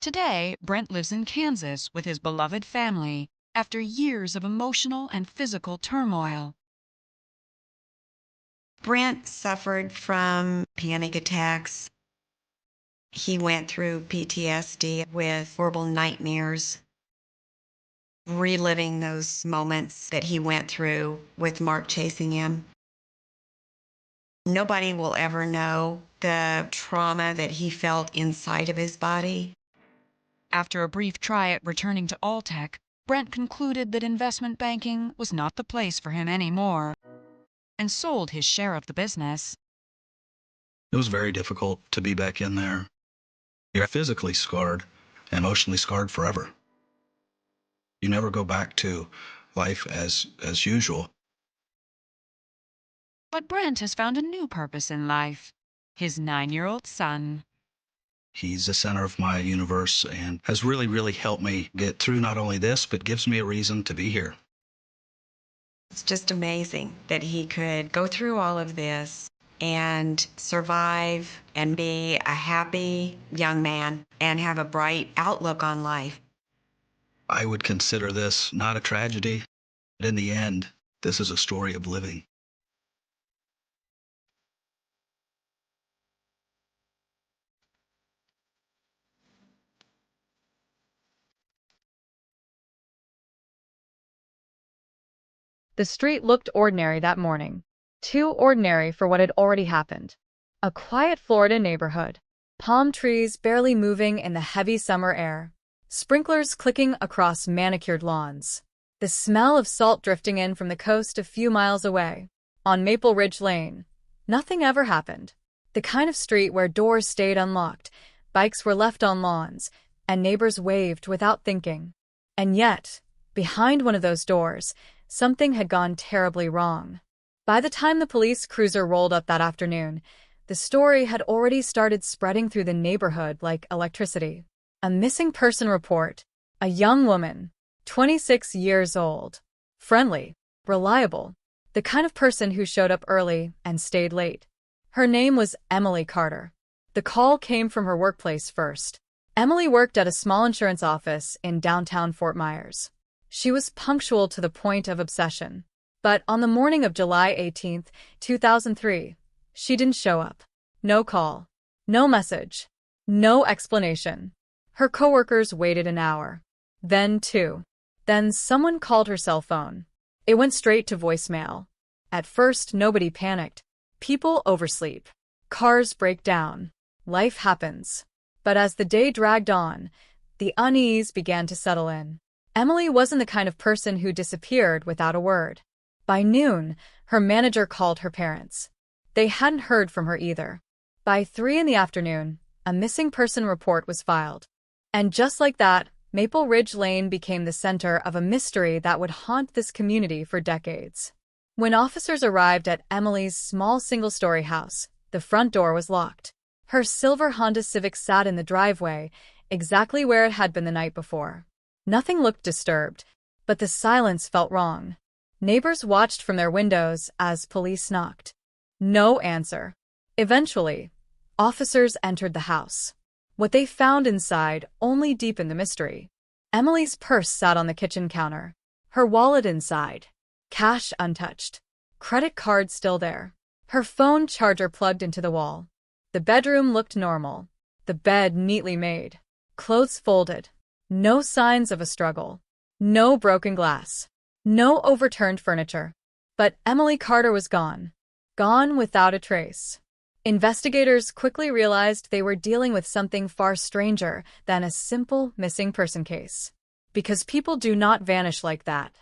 Today, Brent lives in Kansas with his beloved family after years of emotional and physical turmoil. Brent suffered from panic attacks. He went through PTSD with horrible nightmares, reliving those moments that he went through with Mark chasing him. Nobody will ever know the trauma that he felt inside of his body. After a brief try at returning to Alltech, Brent concluded that investment banking was not the place for him anymore and sold his share of the business. It was very difficult to be back in there. You're physically scarred, emotionally scarred forever. You never go back to life as usual. But Brent has found a new purpose in life. His 9-year-old son. He's the center of my universe and has really, really helped me get through not only this, but gives me a reason to be here. It's just amazing that he could go through all of this and survive and be a happy young man and have a bright outlook on life. I would consider this not a tragedy, but in the end, this is a story of living. The street looked ordinary that morning. Too ordinary for what had already happened. A quiet Florida neighborhood. Palm trees barely moving in the heavy summer air. Sprinklers clicking across manicured lawns. The smell of salt drifting in from the coast a few miles away. On Maple Ridge Lane. Nothing ever happened. The kind of street where doors stayed unlocked, bikes were left on lawns, and neighbors waved without thinking. And yet, behind one of those doors, something had gone terribly wrong. By the time the police cruiser rolled up that afternoon, the story had already started spreading through the neighborhood like electricity. A missing person report. A young woman, 26 years old. Friendly, reliable. The kind of person who showed up early and stayed late. Her name was Emily Carter. The call came from her workplace first. Emily worked at a small insurance office in downtown Fort Myers. She was punctual to the point of obsession. But on the morning of July 18, 2003, she didn't show up. No call. No message. No explanation. Her coworkers waited an hour. Then 2. Then someone called her cell phone. It went straight to voicemail. At first, nobody panicked. People oversleep. Cars break down. Life happens. But as the day dragged on, the unease began to settle in. Emily wasn't the kind of person who disappeared without a word. By noon, her manager called her parents. They hadn't heard from her either. By 3 in the afternoon, a missing person report was filed. And just like that, Maple Ridge Lane became the center of a mystery that would haunt this community for decades. When officers arrived at Emily's small single-story house, the front door was locked. Her silver Honda Civic sat in the driveway, exactly where it had been the night before. Nothing looked disturbed, but the silence felt wrong. Neighbors watched from their windows as police knocked. No answer. Eventually, officers entered the house. What they found inside only deepened the mystery. Emily's purse sat on the kitchen counter. Her wallet inside. Cash untouched. Credit card still there. Her phone charger plugged into the wall. The bedroom looked normal. The bed neatly made. Clothes folded. No signs of a struggle. No broken glass. No overturned furniture. But Emily Carter was gone. Gone without a trace. Investigators quickly realized they were dealing with something far stranger than a simple missing person case. Because people do not vanish like that.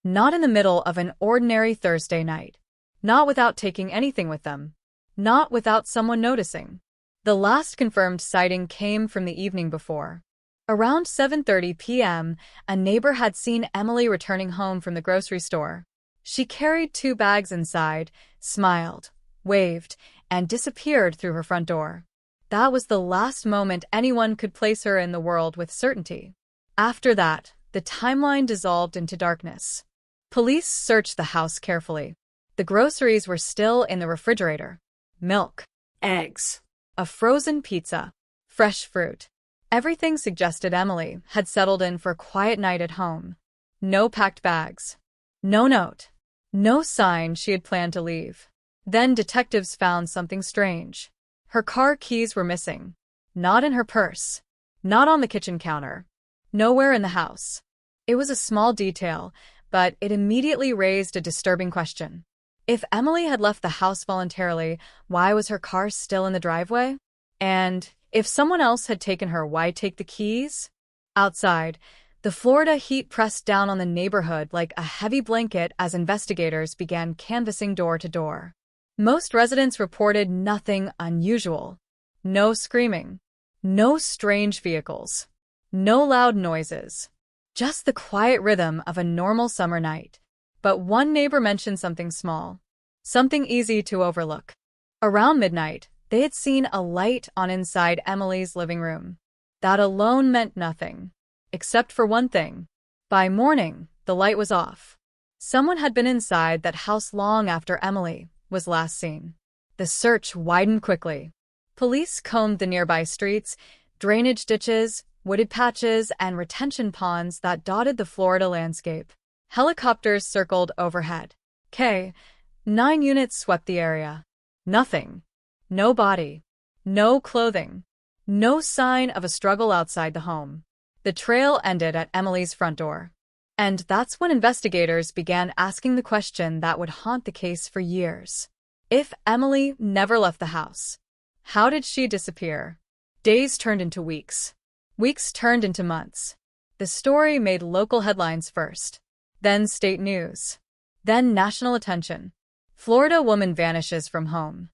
Not in the middle of an ordinary Thursday night. Not without taking anything with them. Not without someone noticing. The last confirmed sighting came from the evening before. Around 7:30 p.m., a neighbor had seen Emily returning home from the grocery store. She carried 2 bags inside, smiled, waved, and disappeared through her front door. That was the last moment anyone could place her in the world with certainty. After that, the timeline dissolved into darkness. Police searched the house carefully. The groceries were still in the refrigerator. Milk, eggs, a frozen pizza, fresh fruit. Everything suggested Emily had settled in for a quiet night at home. No packed bags. No note. No sign she had planned to leave. Then detectives found something strange. Her car keys were missing. Not in her purse. Not on the kitchen counter. Nowhere in the house. It was a small detail, but it immediately raised a disturbing question. If Emily had left the house voluntarily, why was her car still in the driveway? And if someone else had taken her, why take the keys? Outside, the Florida heat pressed down on the neighborhood like a heavy blanket as investigators began canvassing door to door. Most residents reported nothing unusual. No screaming. No strange vehicles. No loud noises. Just the quiet rhythm of a normal summer night. But one neighbor mentioned something small. Something easy to overlook. Around midnight, they had seen a light on inside Emily's living room. That alone meant nothing. Except for one thing. By morning, the light was off. Someone had been inside that house long after Emily was last seen. The search widened quickly. Police combed the nearby streets, drainage ditches, wooded patches, and retention ponds that dotted the Florida landscape. Helicopters circled overhead. K-9 units swept the area. Nothing. No body. No clothing. No sign of a struggle outside the home. The trail ended at Emily's front door. And that's when investigators began asking the question that would haunt the case for years. If Emily never left the house, how did she disappear? Days turned into weeks. Weeks turned into months. The story made local headlines first, then state news, then national attention. Florida woman vanishes from home.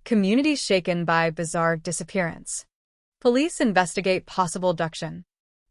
Community shaken by bizarre disappearance. Police investigate possible abduction.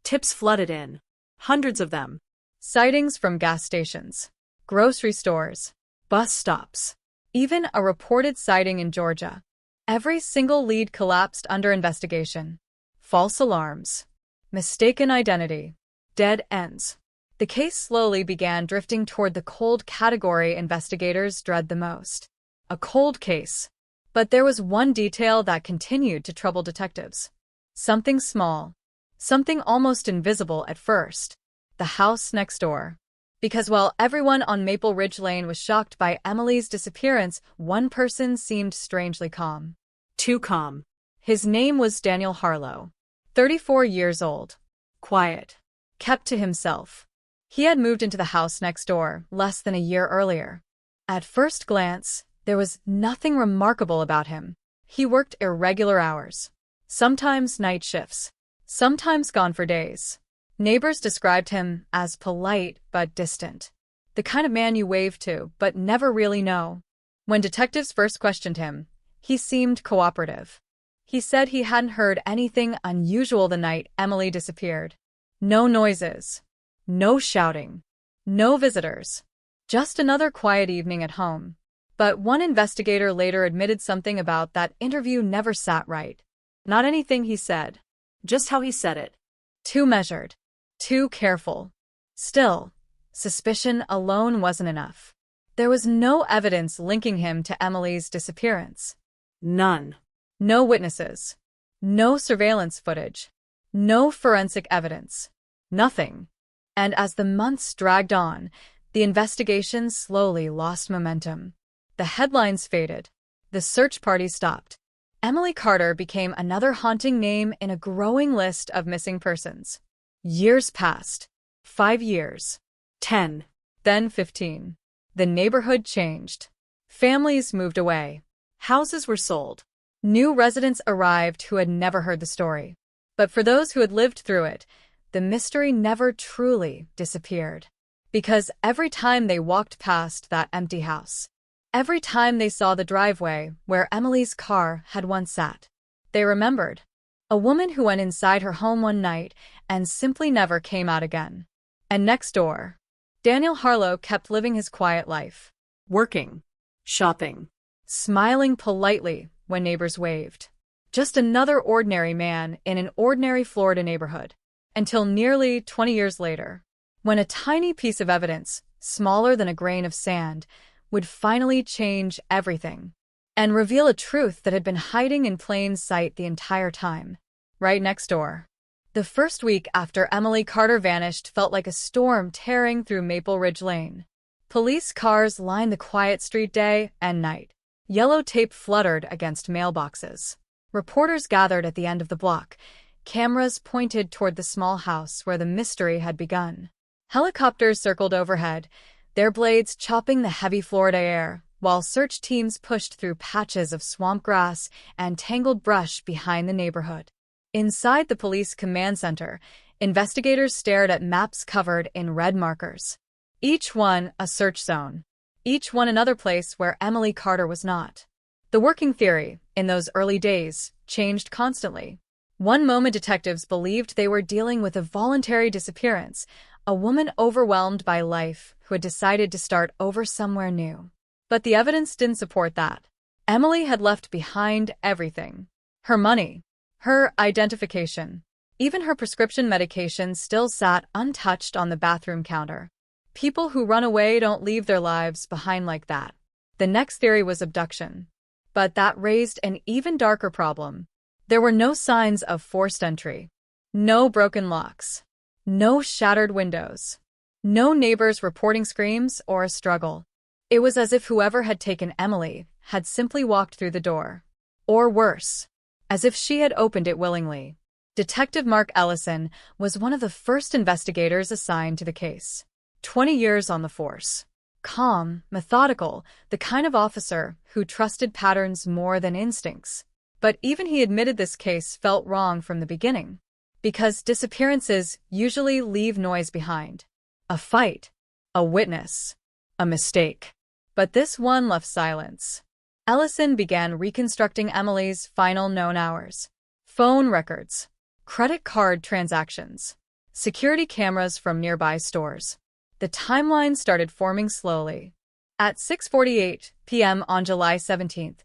Tips flooded in. Hundreds of them. Sightings from gas stations, grocery stores, bus stops. Even a reported sighting in Georgia. Every single lead collapsed under investigation. False alarms. Mistaken identity. Dead ends. The case slowly began drifting toward the cold category investigators dread the most. A cold case. But there was one detail that continued to trouble detectives. Something small. Something almost invisible at first. The house next door. Because while everyone on Maple Ridge Lane was shocked by Emily's disappearance, one person seemed strangely calm. Too calm. His name was Daniel Harlow. 34 years old. Quiet. Kept to himself. He had moved into the house next door less than a year earlier. At first glance, there was nothing remarkable about him. He worked irregular hours. Sometimes night shifts. Sometimes gone for days. Neighbors described him as polite but distant. The kind of man you wave to but never really know. When detectives first questioned him, he seemed cooperative. He said he hadn't heard anything unusual the night Emily disappeared. No noises. No shouting. No visitors. Just another quiet evening at home. But one investigator later admitted something about that interview never sat right. Not anything he said. Just how he said it. Too measured. Too careful. Still, suspicion alone wasn't enough. There was no evidence linking him to Emily's disappearance. None. No witnesses. No surveillance footage. No forensic evidence. Nothing. And as the months dragged on, the investigation slowly lost momentum. The headlines faded. The search party stopped. Emily Carter became another haunting name in a growing list of missing persons. Years passed. 5 years. 10. Then 15. The neighborhood changed. Families moved away. Houses were sold. New residents arrived who had never heard the story. But for those who had lived through it, the mystery never truly disappeared. Because every time they walked past that empty house, every time they saw the driveway where Emily's car had once sat, they remembered. A woman who went inside her home one night and simply never came out again. And next door, Daniel Harlow kept living his quiet life. Working. Shopping. Smiling politely when neighbors waved. Just another ordinary man in an ordinary Florida neighborhood. Until nearly 20 years later, when a tiny piece of evidence, smaller than a grain of sand, would finally change everything and reveal a truth that had been hiding in plain sight the entire time. Right next door. The first week after Emily Carter vanished felt like a storm tearing through Maple Ridge Lane. Police cars lined the quiet street day and night. Yellow tape fluttered against mailboxes. Reporters gathered at the end of the block. Cameras pointed toward the small house where the mystery had begun. Helicopters circled overhead, their blades chopping the heavy Florida air, while search teams pushed through patches of swamp grass and tangled brush behind the neighborhood. Inside the police command center, investigators stared at maps covered in red markers. Each one a search zone. Each one another place where Emily Carter was not. The working theory, in those early days, changed constantly. One moment detectives believed they were dealing with a voluntary disappearance, a woman overwhelmed by life who had decided to start over somewhere new. But the evidence didn't support that. Emily had left behind everything. Her money, her identification, even her prescription medication still sat untouched on the bathroom counter. People who run away don't leave their lives behind like that. The next theory was abduction. But that raised an even darker problem. There were no signs of forced entry. No broken locks. No shattered windows. No neighbors reporting screams or a struggle. It was as if whoever had taken Emily had simply walked through the door. Or worse, as if she had opened it willingly. Detective Mark Ellison was one of the first investigators assigned to the case. 20 years on the force. Calm, methodical, the kind of officer who trusted patterns more than instincts. But even he admitted this case felt wrong from the beginning. Because disappearances usually leave noise behind. A fight, a witness, a mistake. But this one left silence. Ellison began reconstructing Emily's final known hours. Phone records, credit card transactions, security cameras from nearby stores. The timeline started forming slowly. At 6:48 p.m. on July 17th,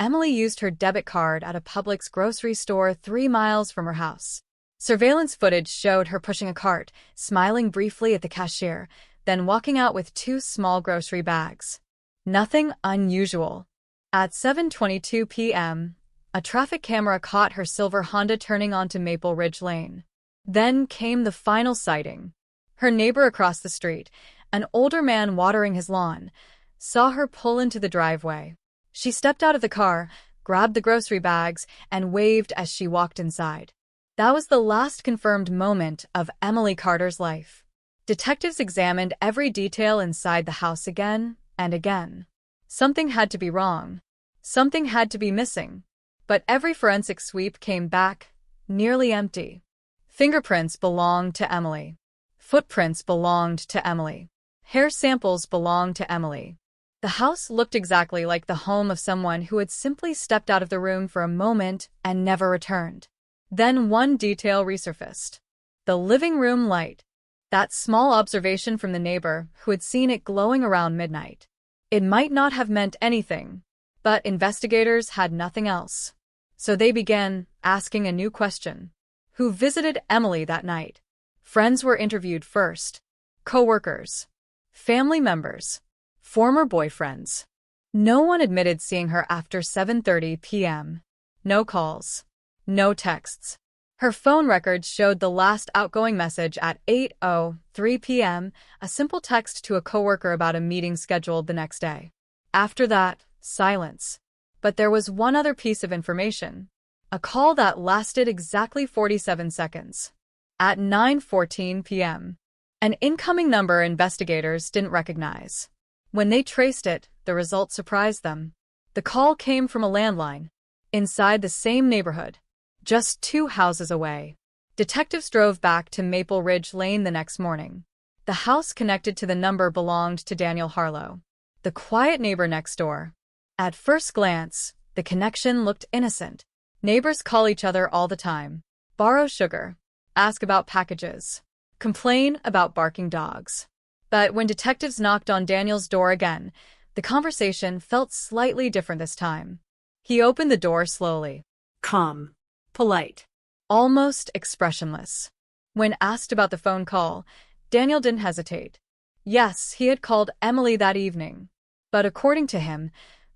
Emily used her debit card at a Publix grocery store 3 miles from her house. Surveillance footage showed her pushing a cart, smiling briefly at the cashier, then walking out with 2 small grocery bags. Nothing unusual. At 7:22 p.m., a traffic camera caught her silver Honda turning onto Maple Ridge Lane. Then came the final sighting. Her neighbor across the street, an older man watering his lawn, saw her pull into the driveway. She stepped out of the car, grabbed the grocery bags, and waved as she walked inside. That was the last confirmed moment of Emily Carter's life. Detectives examined every detail inside the house again and again. Something had to be wrong. Something had to be missing. But every forensic sweep came back nearly empty. Fingerprints belonged to Emily. Footprints belonged to Emily. Hair samples belonged to Emily. The house looked exactly like the home of someone who had simply stepped out of the room for a moment and never returned. Then one detail resurfaced. The living room light. That small observation from the neighbor who had seen it glowing around midnight. It might not have meant anything, but investigators had nothing else. So they began asking a new question. Who visited Emily that night? Friends were interviewed first. Co-workers. Family members. Former boyfriends. No one admitted seeing her after 7:30 p.m. No calls. No texts. Her phone records showed the last outgoing message at 8:03 p.m., a simple text to a coworker about a meeting scheduled the next day. After that, silence. But there was one other piece of information. A call that lasted exactly 47 seconds. At 9:14 p.m. An incoming number investigators didn't recognize. When they traced it, the result surprised them. The call came from a landline. Inside the same neighborhood. Just 2 houses away. Detectives drove back to Maple Ridge Lane the next morning. The house connected to the number belonged to Daniel Harlow, the quiet neighbor next door. At first glance, the connection looked innocent. Neighbors call each other all the time. Borrow sugar. Ask about packages. Complain about barking dogs. But when detectives knocked on Daniel's door again, the conversation felt slightly different this time. He opened the door slowly. Calm. Polite. Almost expressionless. When asked about the phone call, Daniel didn't hesitate. Yes, he had called Emily that evening. But according to him,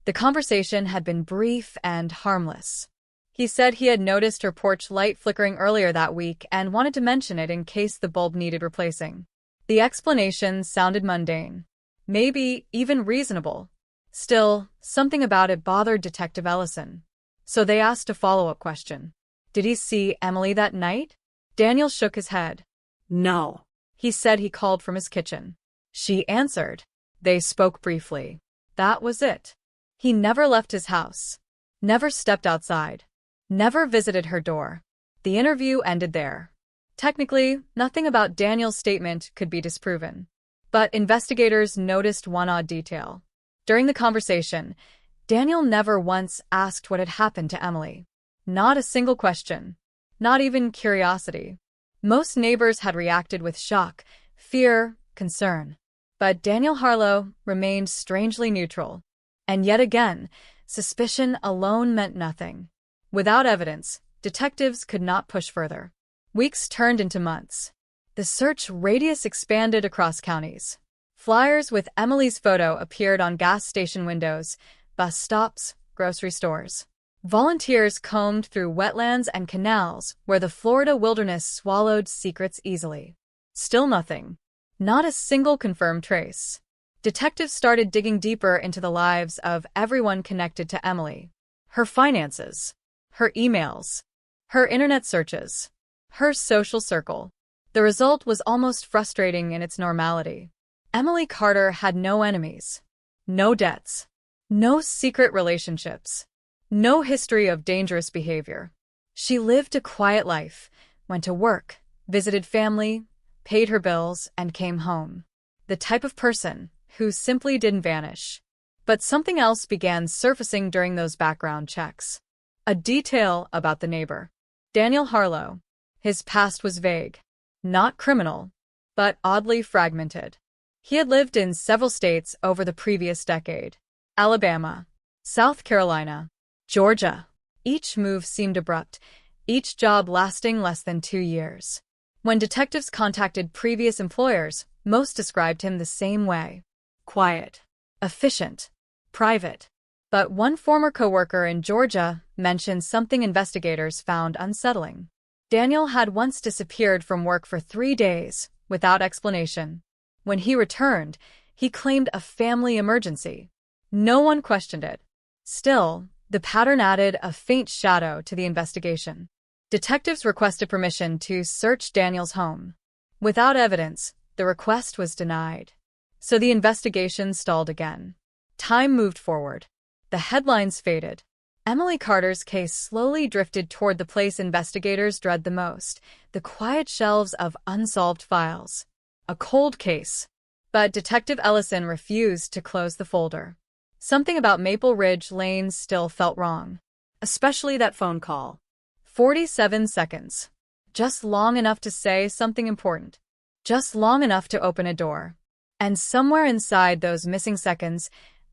the conversation had been brief and harmless. He said he had noticed her porch light flickering earlier that week and wanted to mention it in case the bulb needed replacing. The explanation sounded mundane, maybe even reasonable. Still, something about it bothered Detective Ellison. So they asked a follow-up question. Did he see Emily that night? Daniel shook his head. No. He said he called from his kitchen. She answered. They spoke briefly. That was it. He never left his house, never stepped outside, never visited her door. The interview ended there. Technically, nothing about Daniel's statement could be disproven. But investigators noticed one odd detail. During the conversation, Daniel never once asked what had happened to Emily. Not a single question. Not even curiosity. Most neighbors had reacted with shock, fear, concern. But Daniel Harlow remained strangely neutral. And yet again, suspicion alone meant nothing. Without evidence, detectives could not push further. Weeks turned into months. The search radius expanded across counties. Flyers with Emily's photo appeared on gas station windows, bus stops, grocery stores. Volunteers combed through wetlands and canals where the Florida wilderness swallowed secrets easily. Still nothing. Not a single confirmed trace. Detectives started digging deeper into the lives of everyone connected to Emily. Her finances, her emails, her internet searches, her social circle. The result was almost frustrating in its normality. Emily Carter had no enemies, no debts, no secret relationships, no history of dangerous behavior. She lived a quiet life, went to work, visited family, paid her bills, and came home. The type of person who simply didn't vanish. But something else began surfacing during those background checks. A detail about the neighbor, Daniel Harlow. His past was vague, not criminal, but oddly fragmented. He had lived in several states over the previous decade: Alabama, South Carolina, Georgia. Each move seemed abrupt, each job lasting less than 2 years. When detectives contacted previous employers, most described him the same way: quiet, efficient, private. But one former coworker in Georgia mentioned something investigators found unsettling. Daniel had once disappeared from work for 3 days, without explanation. When he returned, he claimed a family emergency. No one questioned it. Still, the pattern added a faint shadow to the investigation. Detectives requested permission to search Daniel's home. Without evidence, the request was denied. So the investigation stalled again. Time moved forward. The headlines faded. Emily Carter's case slowly drifted toward the place investigators dread the most: the quiet shelves of unsolved files. A cold case. But Detective Ellison refused to close the folder. Something about Maple Ridge Lane still felt wrong. Especially that phone call. 47 seconds. Just long enough to say something important. Just long enough to open a door. And somewhere inside those missing seconds,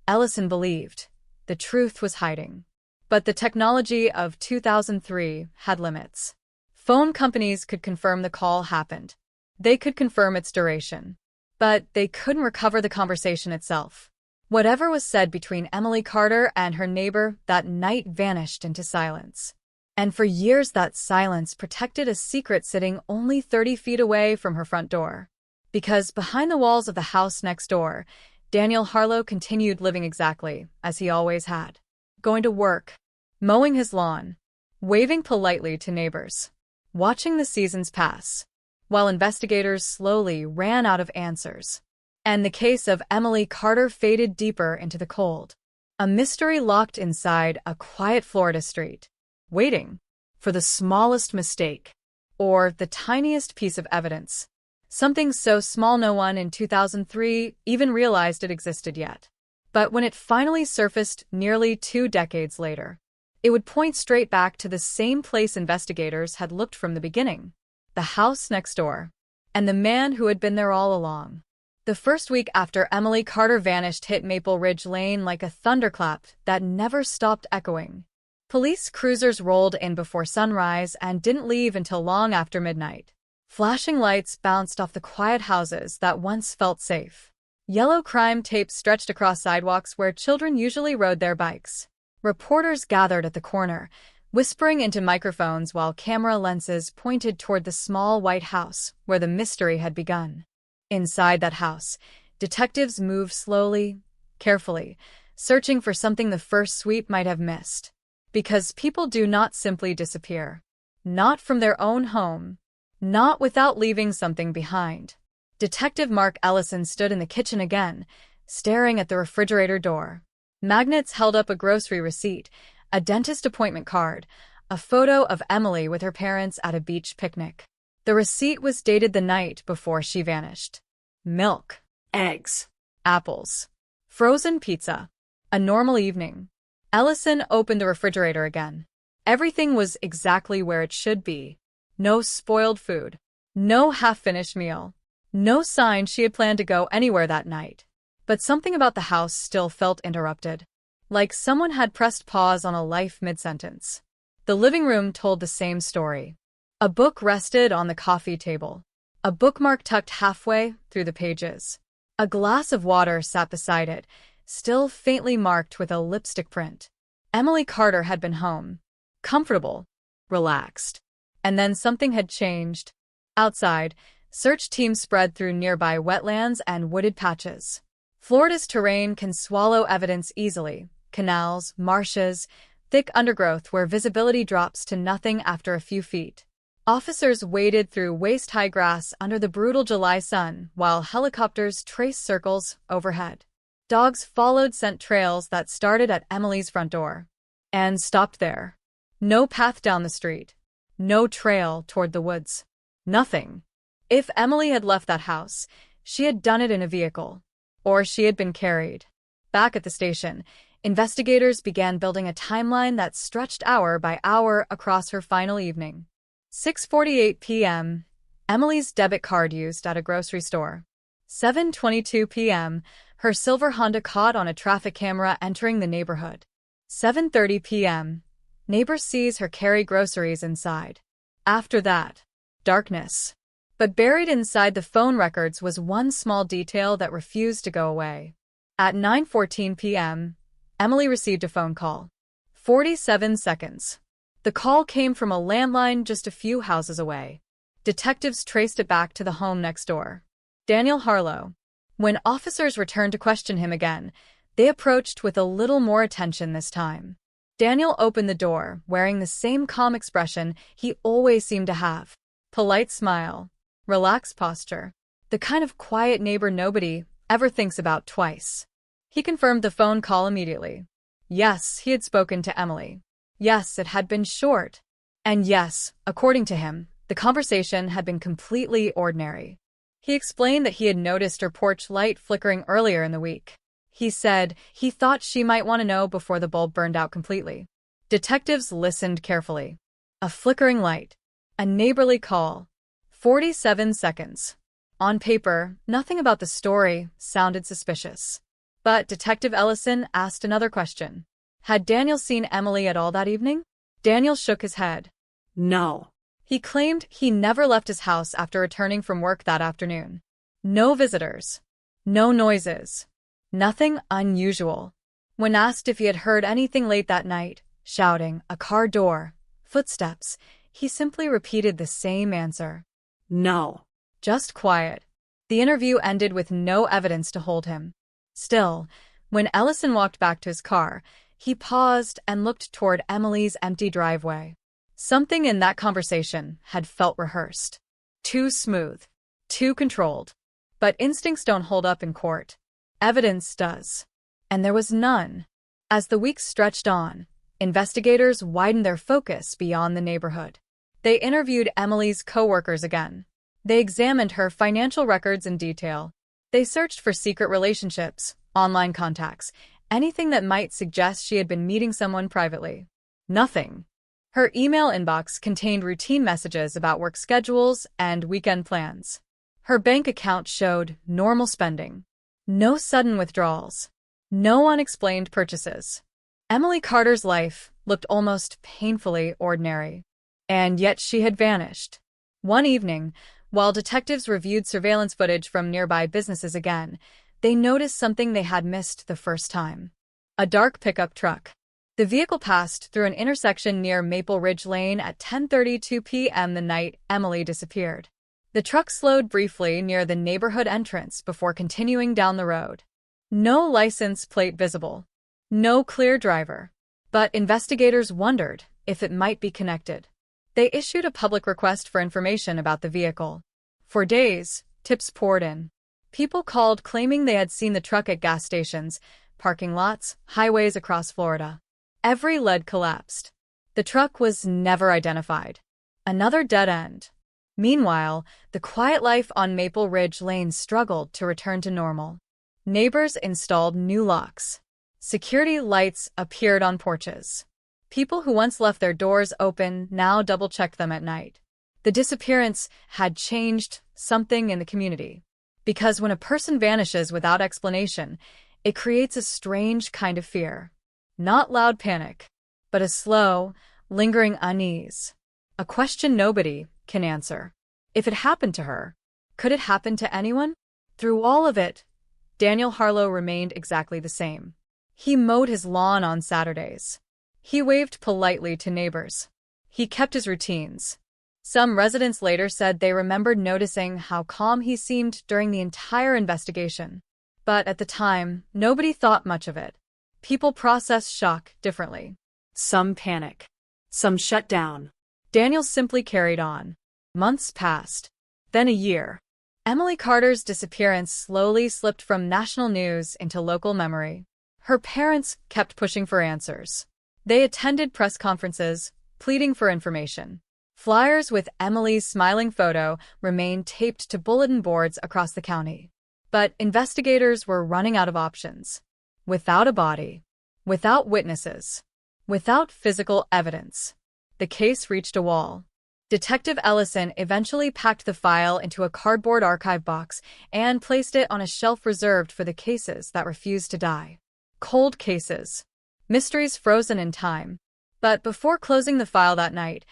Ellison believed the truth was hiding. But the technology of 2003 had limits. Phone companies could confirm the call happened. They could confirm its duration. But they couldn't recover the conversation itself. Whatever was said between Emily Carter and her neighbor that night vanished into silence. And for years that silence protected a secret sitting only 30 feet away from her front door. Because behind the walls of the house next door, Daniel Harlow continued living exactly as he always had. Going to work, mowing his lawn, waving politely to neighbors, watching the seasons pass, while investigators slowly ran out of answers. And the case of Emily Carter faded deeper into the cold. A mystery locked inside a quiet Florida street, waiting for the smallest mistake or the tiniest piece of evidence. Something so small no one in 2003 even realized it existed yet. But when it finally surfaced nearly 2 decades later, it would point straight back to the same place investigators had looked from the beginning: the house next door, and the man who had been there all along. The first week after Emily Carter vanished hit Maple Ridge Lane like a thunderclap that never stopped echoing. Police cruisers rolled in before sunrise and didn't leave until long after midnight. Flashing lights bounced off the quiet houses that once felt safe. Yellow crime tape stretched across sidewalks where children usually rode their bikes. Reporters gathered at the corner, whispering into microphones while camera lenses pointed toward the small white house where the mystery had begun. Inside that house, detectives moved slowly, carefully, searching for something the first sweep might have missed. Because people do not simply disappear. Not from their own home. Not without leaving something behind. Detective Mark Ellison stood in the kitchen again, staring at the refrigerator door. Magnets held up a grocery receipt, a dentist appointment card, a photo of Emily with her parents at a beach picnic. The receipt was dated the night before she vanished. Milk, Eggs. apples, frozen pizza. A normal evening. Ellison opened the refrigerator again. Everything was exactly where it should be. No spoiled food. No half-finished meal. No sign she had planned to go anywhere that night. But something about the house still felt interrupted. Like someone had pressed pause on a life mid-sentence. The living room told the same story. A book rested on the coffee table. A bookmark tucked halfway through the pages. A glass of water sat beside it, still faintly marked with a lipstick print. Emily Carter had been home. Comfortable. Relaxed. And then something had changed. Outside, search teams spread through nearby wetlands and wooded patches. Florida's terrain can swallow evidence easily. Canals, marshes, thick undergrowth where visibility drops to nothing after a few feet. Officers waded through waist-high grass under the brutal July sun, while helicopters traced circles overhead. Dogs followed scent trails that started at Emily's front door and stopped there. No path down the street. No trail toward the woods. Nothing. If Emily had left that house, she had done it in a vehicle. Or she had been carried. Back at the station, investigators began building a timeline that stretched hour by hour across her final evening. 6:48 p.m. Emily's debit card used at a grocery store. 7:22 p.m. Her silver Honda caught on a traffic camera entering the neighborhood. 7:30 p.m. Neighbor sees her carry groceries inside. After that, darkness. But buried inside the phone records was one small detail that refused to go away. At 9:14 p.m., Emily received a phone call. 47 seconds. The call came from a landline just a few houses away. Detectives traced it back to the home next door. Daniel Harlow. When officers returned to question him again, they approached with a little more attention this time. Daniel opened the door, wearing the same calm expression he always seemed to have. Polite smile. Relaxed posture. The kind of quiet neighbor nobody ever thinks about twice. He confirmed the phone call immediately. Yes, he had spoken to Emily. Yes, it had been short. And yes, according to him, the conversation had been completely ordinary. He explained that he had noticed her porch light flickering earlier in the week. He said he thought she might want to know before the bulb burned out completely. Detectives listened carefully. A flickering light. A neighborly call. 47 seconds. On paper, nothing about the story sounded suspicious. But Detective Ellison asked another question. Had Daniel seen Emily at all that evening? Daniel shook his head. No. He claimed he never left his house after returning from work that afternoon. No visitors. No noises. Nothing unusual. When asked if he had heard anything late that night, shouting, a car door, footsteps, he simply repeated the same answer. No. Just quiet. The interview ended with no evidence to hold him. Still, when Ellison walked back to his car, he paused and looked toward Emily's empty driveway. Something in that conversation had felt rehearsed. Too smooth. Too controlled. But instincts don't hold up in court. Evidence does. And there was none. As the weeks stretched on, investigators widened their focus beyond the neighborhood. They interviewed Emily's co-workers again. They examined her financial records in detail. They searched for secret relationships, online contacts, anything that might suggest she had been meeting someone privately. Nothing. Her email inbox contained routine messages about work schedules and weekend plans. Her bank account showed normal spending. No sudden withdrawals. No unexplained purchases. Emily Carter's life looked almost painfully ordinary. And yet she had vanished. One evening, while detectives reviewed surveillance footage from nearby businesses again, they noticed something they had missed the first time. A dark pickup truck. The vehicle passed through an intersection near Maple Ridge Lane at 10:32 p.m. the night Emily disappeared. The truck slowed briefly near the neighborhood entrance before continuing down the road. No license plate visible. No clear driver. But investigators wondered if it might be connected. They issued a public request for information about the vehicle. For days, tips poured in. People called claiming they had seen the truck at gas stations, parking lots, highways across Florida. Every lead collapsed. The truck was never identified. Another dead end. Meanwhile, the quiet life on Maple Ridge Lane struggled to return to normal. Neighbors installed new locks. Security lights appeared on porches. People who once left their doors open now double-checked them at night. The disappearance had changed something in the community. Because when a person vanishes without explanation, it creates a strange kind of fear. Not loud panic, but a slow, lingering unease. A question nobody can answer. If it happened to her, could it happen to anyone? Through all of it, Daniel Harlow remained exactly the same. He mowed his lawn on Saturdays. He waved politely to neighbors. He kept his routines. Some residents later said they remembered noticing how calm he seemed during the entire investigation. But at the time, nobody thought much of it. People process shock differently. Some panic. Some shut down. Daniel simply carried on. Months passed. Then a year. Emily Carter's disappearance slowly slipped from national news into local memory. Her parents kept pushing for answers. They attended press conferences, pleading for information. Flyers with Emily's smiling photo remained taped to bulletin boards across the county. But investigators were running out of options. Without a body, without witnesses, without physical evidence, the case reached a wall. Detective Ellison eventually packed the file into a cardboard archive box and placed it on a shelf reserved for the cases that refused to die. Cold cases. Mysteries frozen in time. But before closing the file that night,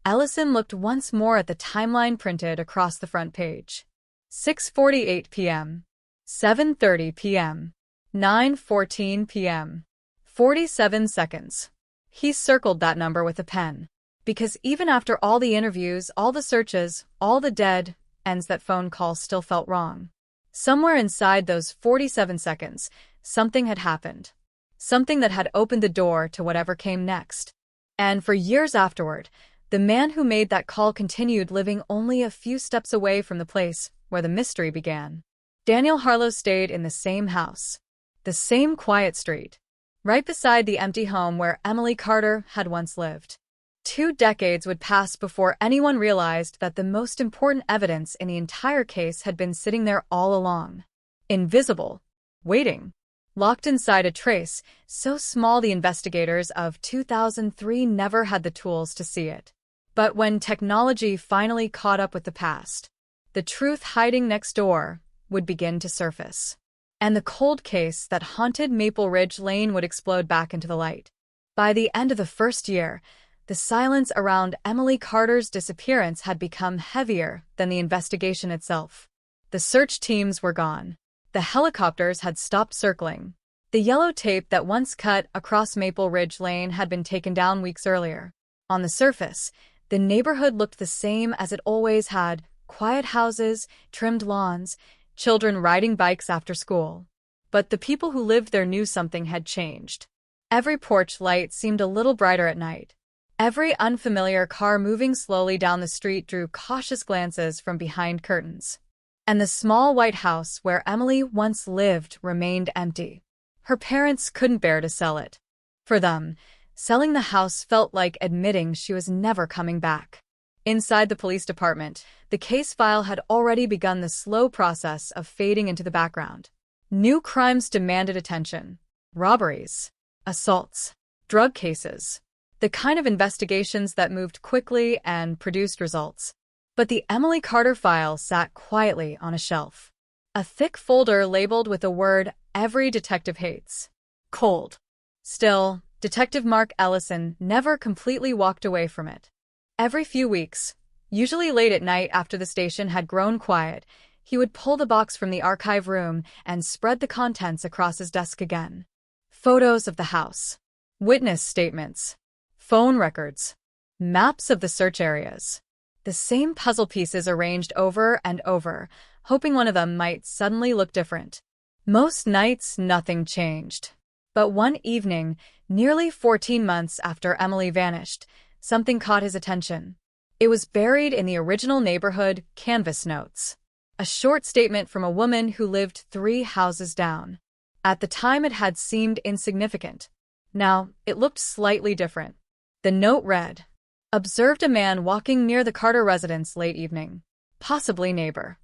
Ellison looked once more at the timeline printed across the front page. 6:48 p.m. 7:30 p.m. 9:14 p.m. 47 seconds. He circled that number with a pen. Because even after all the interviews, all the searches, all the dead ends, that phone call still felt wrong. Somewhere inside those 47 seconds, something had happened. Something that had opened the door to whatever came next. And for years afterward, the man who made that call continued living only a few steps away from the place where the mystery began. Daniel Harlow stayed in the same house, the same quiet street, right beside the empty home where Emily Carter had once lived. 2 decades would pass before anyone realized that the most important evidence in the entire case had been sitting there all along. Invisible, waiting, locked inside a trace so small the investigators of 2003 never had the tools to see it. But when technology finally caught up with the past, the truth hiding next door would begin to surface. And the cold case that haunted Maple Ridge Lane would explode back into the light. By the end of the first year, the silence around Emily Carter's disappearance had become heavier than the investigation itself. The search teams were gone. The helicopters had stopped circling. The yellow tape that once cut across Maple Ridge Lane had been taken down weeks earlier. On the surface, the neighborhood looked the same as it always had: quiet houses, trimmed lawns, children riding bikes after school. But the people who lived there knew something had changed. Every porch light seemed a little brighter at night. Every unfamiliar car moving slowly down the street drew cautious glances from behind curtains. And the small white house where Emily once lived remained empty. Her parents couldn't bear to sell it. For them, selling the house felt like admitting she was never coming back. Inside the police department, the case file had already begun the slow process of fading into the background. New crimes demanded attention. Robberies, assaults, drug cases. The kind of investigations that moved quickly and produced results. But the Emily Carter file sat quietly on a shelf. A thick folder labeled with the word every detective hates. Cold. Still, Detective Mark Ellison never completely walked away from it. Every few weeks, usually late at night after the station had grown quiet, he would pull the box from the archive room and spread the contents across his desk again. Photos of the house, witness statements, phone records, maps of the search areas. The same puzzle pieces arranged over and over, hoping one of them might suddenly look different. Most nights, nothing changed. But one evening, nearly 14 months after Emily vanished, something caught his attention. It was buried in the original neighborhood canvas notes. A short statement from a woman who lived 3 houses down. At the time, it had seemed insignificant. Now, it looked slightly different. The note read, "Observed a man walking near the Carter residence late evening. Possibly neighbor."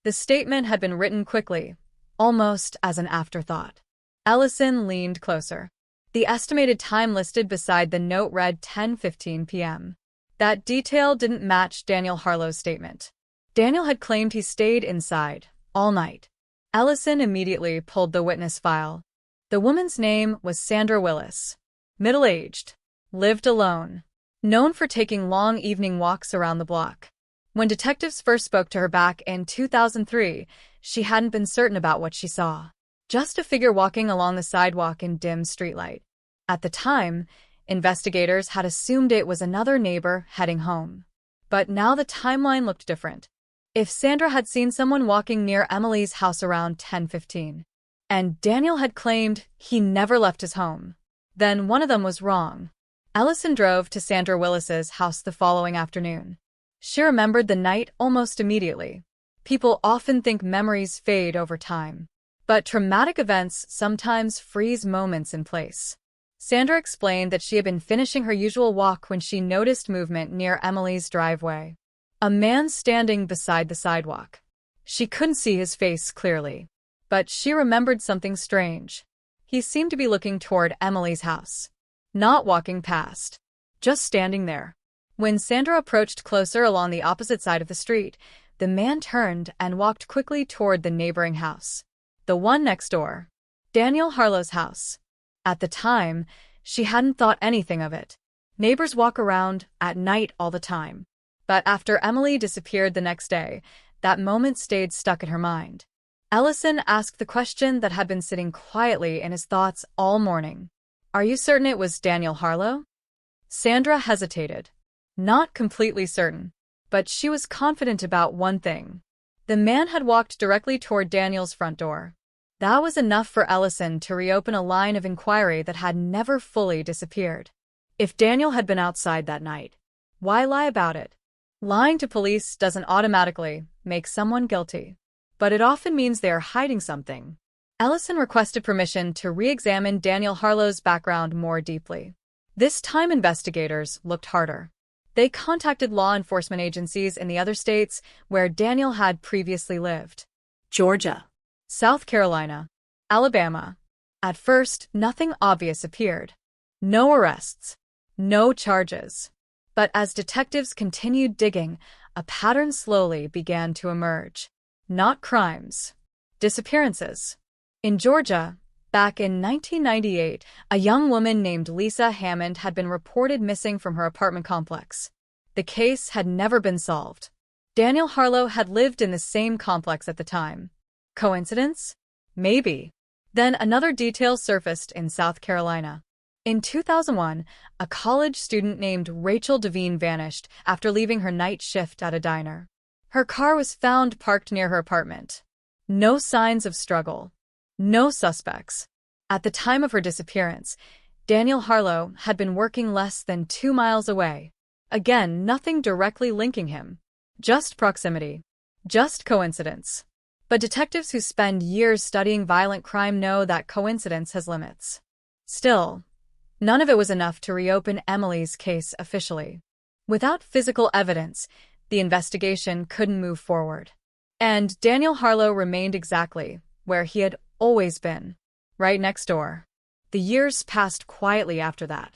The statement had been written quickly, almost as an afterthought. Ellison leaned closer. The estimated time listed beside the note read 10:15 p.m. That detail didn't match Daniel Harlow's statement. Daniel had claimed he stayed inside all night. Ellison immediately pulled the witness file. The woman's name was Sandra Willis. Middle-aged. Lived alone. Known for taking long evening walks around the block. When detectives first spoke to her back in 2003, she hadn't been certain about what she saw. Just a figure walking along the sidewalk in dim streetlight. At the time, investigators had assumed it was another neighbor heading home. But now the timeline looked different. If Sandra had seen someone walking near Emily's house around 10:15, and Daniel had claimed he never left his home, then one of them was wrong. Ellison drove to Sandra Willis's house the following afternoon. She remembered the night almost immediately. People often think memories fade over time, but traumatic events sometimes freeze moments in place. Sandra explained that she had been finishing her usual walk when she noticed movement near Emily's driveway. A man standing beside the sidewalk. She couldn't see his face clearly, but she remembered something strange. He seemed to be looking toward Emily's house. Not walking past. Just standing there. When Sandra approached closer along the opposite side of the street, the man turned and walked quickly toward the neighboring house. The one next door. Daniel Harlow's house. At the time, she hadn't thought anything of it. Neighbors walk around at night all the time. But after Emily disappeared the next day, that moment stayed stuck in her mind. Ellison asked the question that had been sitting quietly in his thoughts all morning. "Are you certain it was Daniel Harlow?" Sandra hesitated. Not completely certain, but she was confident about one thing. The man had walked directly toward Daniel's front door. That was enough for Ellison to reopen a line of inquiry that had never fully disappeared. If Daniel had been outside that night, why lie about it? Lying to police doesn't automatically make someone guilty, but it often means they are hiding something. Ellison requested permission to re-examine Daniel Harlow's background more deeply. This time investigators looked harder. They contacted law enforcement agencies in the other states where Daniel had previously lived. Georgia, South Carolina, Alabama. At first, nothing obvious appeared. No arrests. No charges. But as detectives continued digging, a pattern slowly began to emerge. Not crimes. Disappearances. In Georgia, back in 1998, a young woman named Lisa Hammond had been reported missing from her apartment complex. The case had never been solved. Daniel Harlow had lived in the same complex at the time. Coincidence? Maybe. Then another detail surfaced in South Carolina. In 2001, a college student named Rachel Devine vanished after leaving her night shift at a diner. Her car was found parked near her apartment. No signs of struggle. No suspects. At the time of her disappearance, Daniel Harlow had been working less than 2 miles away. Again, nothing directly linking him. Just proximity. Just coincidence. But detectives who spend years studying violent crime know that coincidence has limits. Still, none of it was enough to reopen Emily's case officially. Without physical evidence, the investigation couldn't move forward. And Daniel Harlow remained exactly where he had always been, right next door. The years passed quietly after that.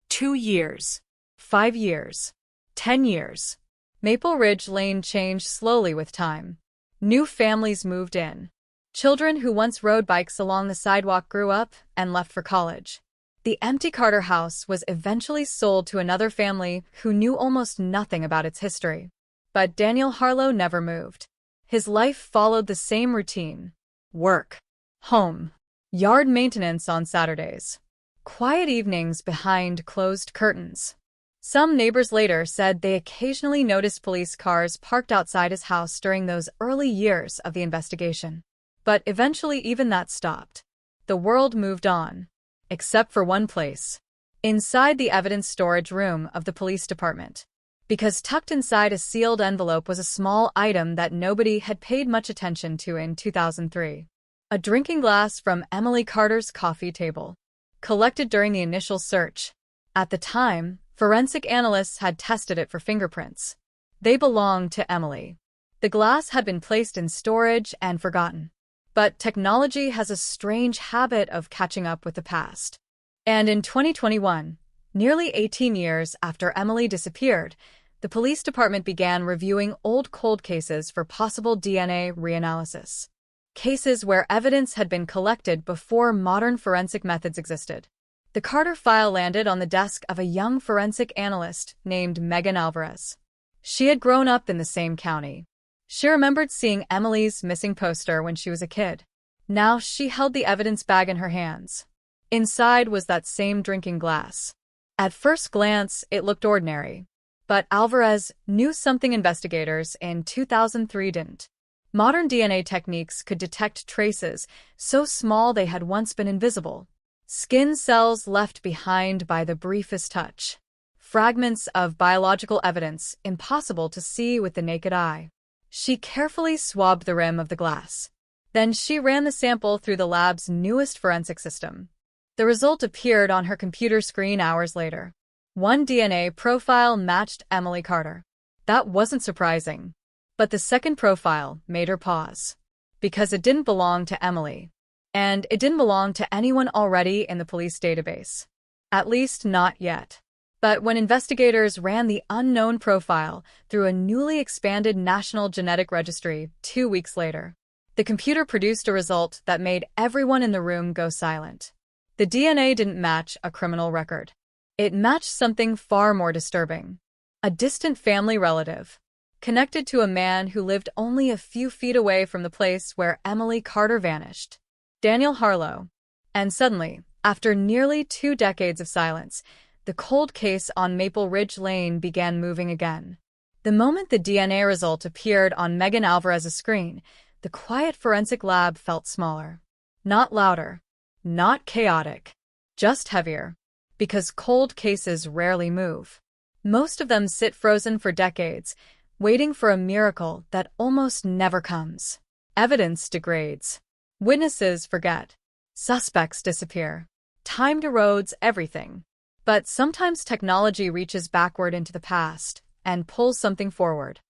2 years. 5 years. 10 years. Maple Ridge Lane changed slowly with time. New families moved in. Children who once rode bikes along the sidewalk grew up and left for college. The empty Carter house was eventually sold to another family who knew almost nothing about its history. But Daniel Harlow never moved. His life followed the same routine. Work. Home. Yard maintenance on Saturdays. Quiet evenings behind closed curtains. Some neighbors later said they occasionally noticed police cars parked outside his house during those early years of the investigation. But eventually even that stopped. The world moved on. Except for one place. Inside the evidence storage room of the police department. because tucked inside a sealed envelope was a small item that nobody had paid much attention to in 2003. A drinking glass from Emily Carter's coffee table, collected during the initial search. At the time, forensic analysts had tested it for fingerprints. They belonged to Emily. The glass had been placed in storage and forgotten. But technology has a strange habit of catching up with the past. And in 2021, nearly 18 years after Emily disappeared, the police department began reviewing old cold cases for possible DNA reanalysis. Cases where evidence had been collected before modern forensic methods existed. The Carter file landed on the desk of a young forensic analyst named Megan Alvarez. She had grown up in the same county. She remembered seeing Emily's missing poster when she was a kid. Now she held the evidence bag in her hands. Inside was that same drinking glass. At first glance, it looked ordinary. But Alvarez knew something investigators in 2003 didn't. Modern DNA techniques could detect traces so small they had once been invisible. Skin cells left behind by the briefest touch. Fragments of biological evidence impossible to see with the naked eye. She carefully swabbed the rim of the glass. Then she ran the sample through the lab's newest forensic system. The result appeared on her computer screen hours later. One DNA profile matched Emily Carter. That wasn't surprising. But the second profile made her pause. Because it didn't belong to Emily. And it didn't belong to anyone already in the police database. At least not yet. But when investigators ran the unknown profile through a newly expanded National Genetic Registry 2 weeks later, the computer produced a result that made everyone in the room go silent. The DNA didn't match a criminal record. It matched something far more disturbing. A distant family relative, connected to a man who lived only a few feet away from the place where Emily Carter vanished. Daniel Harlow. And suddenly, after nearly 2 decades of silence, the cold case on Maple Ridge Lane began moving again. The moment the DNA result appeared on Megan Alvarez's screen, the quiet forensic lab felt smaller. Not louder, not chaotic, just heavier. Because cold cases rarely move. Most of them sit frozen for decades, waiting for a miracle that almost never comes. Evidence degrades. Witnesses forget. Suspects disappear. Time erodes everything. But sometimes technology reaches backward into the past and pulls something forward.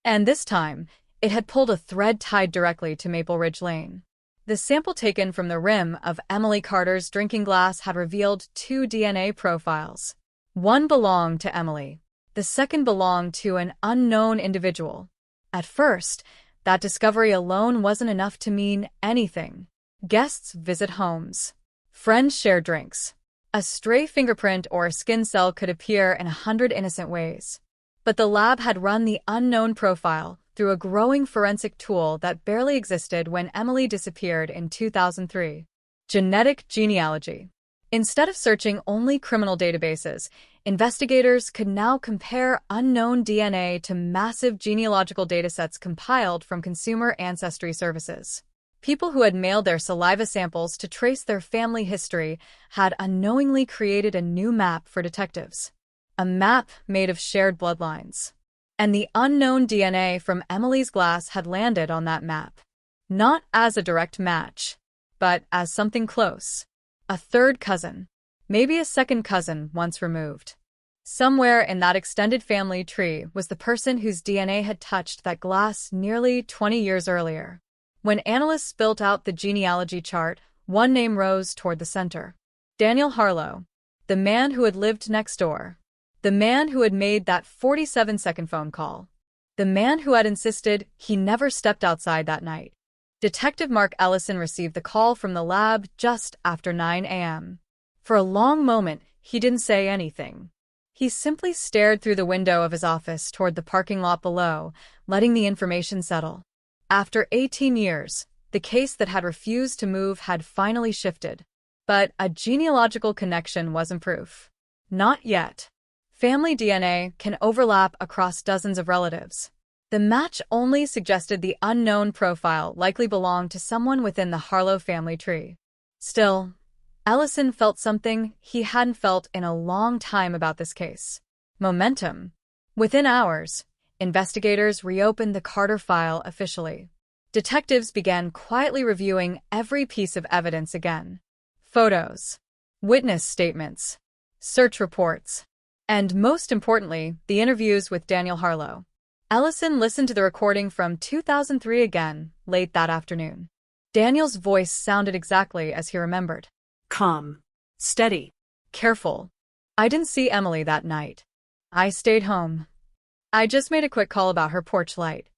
And this time, it had pulled a thread tied directly to Maple Ridge Lane. The sample taken from the rim of Emily Carter's drinking glass had revealed 2 DNA profiles. One belonged to Emily. The second belonged to an unknown individual. At first, that discovery alone wasn't enough to mean anything. Guests visit homes. Friends share drinks. A stray fingerprint or skin cell could appear in 100 innocent ways. But the lab had run the unknown profile through a growing forensic tool that barely existed when Emily disappeared in 2003. Genetic genealogy. Instead of searching only criminal databases, investigators could now compare unknown DNA to massive genealogical datasets compiled from consumer ancestry services. People who had mailed their saliva samples to trace their family history had unknowingly created a new map for detectives. A map made of shared bloodlines. And the unknown DNA from Emily's glass had landed on that map. Not as a direct match, but as something close. A third cousin. Maybe a second cousin once removed. Somewhere in that extended family tree was the person whose DNA had touched that glass nearly 20 years earlier. When analysts built out the genealogy chart, one name rose toward the center. Daniel Harlow. The man who had lived next door. The man who had made that 47-second phone call. The man who had insisted he never stepped outside that night. Detective Mark Ellison received the call from the lab just after 9 a.m. For a long moment, he didn't say anything. He simply stared through the window of his office toward the parking lot below, letting the information settle. After 18 years, the case that had refused to move had finally shifted. But a genealogical connection wasn't proof. Not yet. Family DNA can overlap across dozens of relatives. The match only suggested the unknown profile likely belonged to someone within the Harlow family tree. Still, Ellison felt something he hadn't felt in a long time about this case. Momentum. Within hours, investigators reopened the Carter file officially. Detectives began quietly reviewing every piece of evidence again. Photos, witness statements, search reports, and most importantly, the interviews with Daniel Harlow. Ellison listened to the recording from 2003 again, late that afternoon. Daniel's voice sounded exactly as he remembered. Calm. Steady. Careful. I didn't see Emily that night. I stayed home. I just made a quick call about her porch light.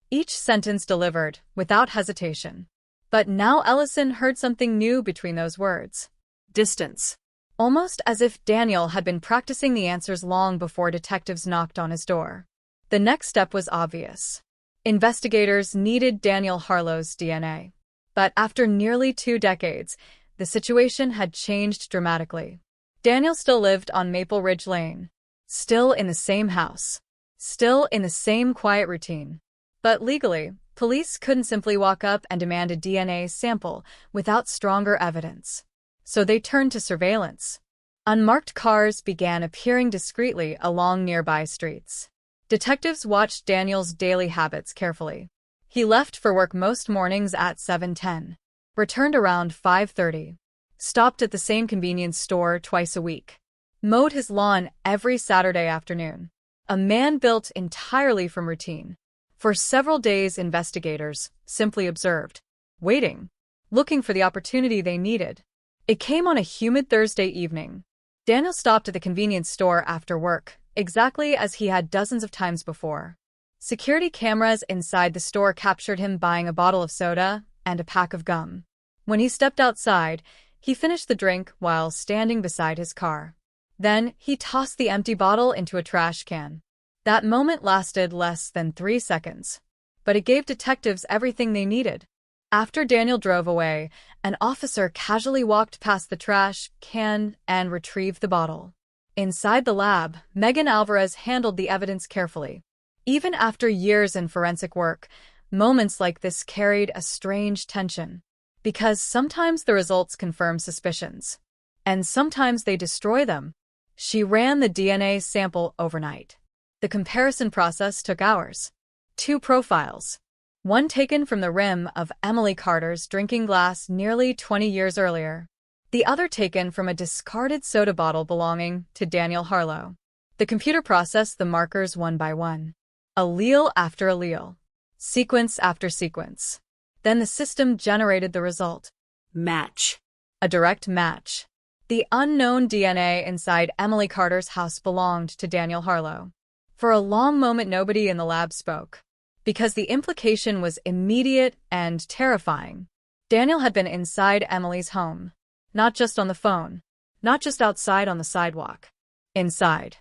Each sentence delivered, without hesitation. But now Ellison heard something new between those words. Distance. Almost as if Daniel had been practicing the answers long before detectives knocked on his door. The next step was obvious. Investigators needed Daniel Harlow's DNA. But after nearly 2 decades, the situation had changed dramatically. Daniel still lived on Maple Ridge Lane. Still in the same house. Still in the same quiet routine. But legally, police couldn't simply walk up and demand a DNA sample without stronger evidence. So they turned to surveillance. Unmarked cars began appearing discreetly along nearby streets. Detectives watched Daniel's daily habits carefully. He left for work most mornings at 7:10, returned around 5:30, stopped at the same convenience store twice a week, mowed his lawn every Saturday afternoon. A man built entirely from routine. For several days, investigators simply observed, waiting, looking for the opportunity they needed. It came on a humid Thursday evening. Daniel stopped at the convenience store after work, exactly as he had dozens of times before. Security cameras inside the store captured him buying a bottle of soda and a pack of gum. When he stepped outside, he finished the drink while standing beside his car. Then he tossed the empty bottle into a trash can. That moment lasted less than 3 seconds, but it gave detectives everything they needed. After Daniel drove away, an officer casually walked past the trash can and retrieved the bottle. Inside the lab, Megan Alvarez handled the evidence carefully. Even after years in forensic work, moments like this carried a strange tension. Because sometimes the results confirm suspicions, and sometimes they destroy them. She ran the DNA sample overnight. The comparison process took hours. 2 profiles. One taken from the rim of Emily Carter's drinking glass nearly 20 years earlier. The other taken from a discarded soda bottle belonging to Daniel Harlow. The computer processed the markers one by one. Allele after allele. Sequence after sequence. Then the system generated the result. Match. A direct match. The unknown DNA inside Emily Carter's house belonged to Daniel Harlow. For a long moment, nobody in the lab spoke. Because the implication was immediate and terrifying. Daniel had been inside Emily's home. Not just on the phone. Not just outside on the sidewalk. Inside.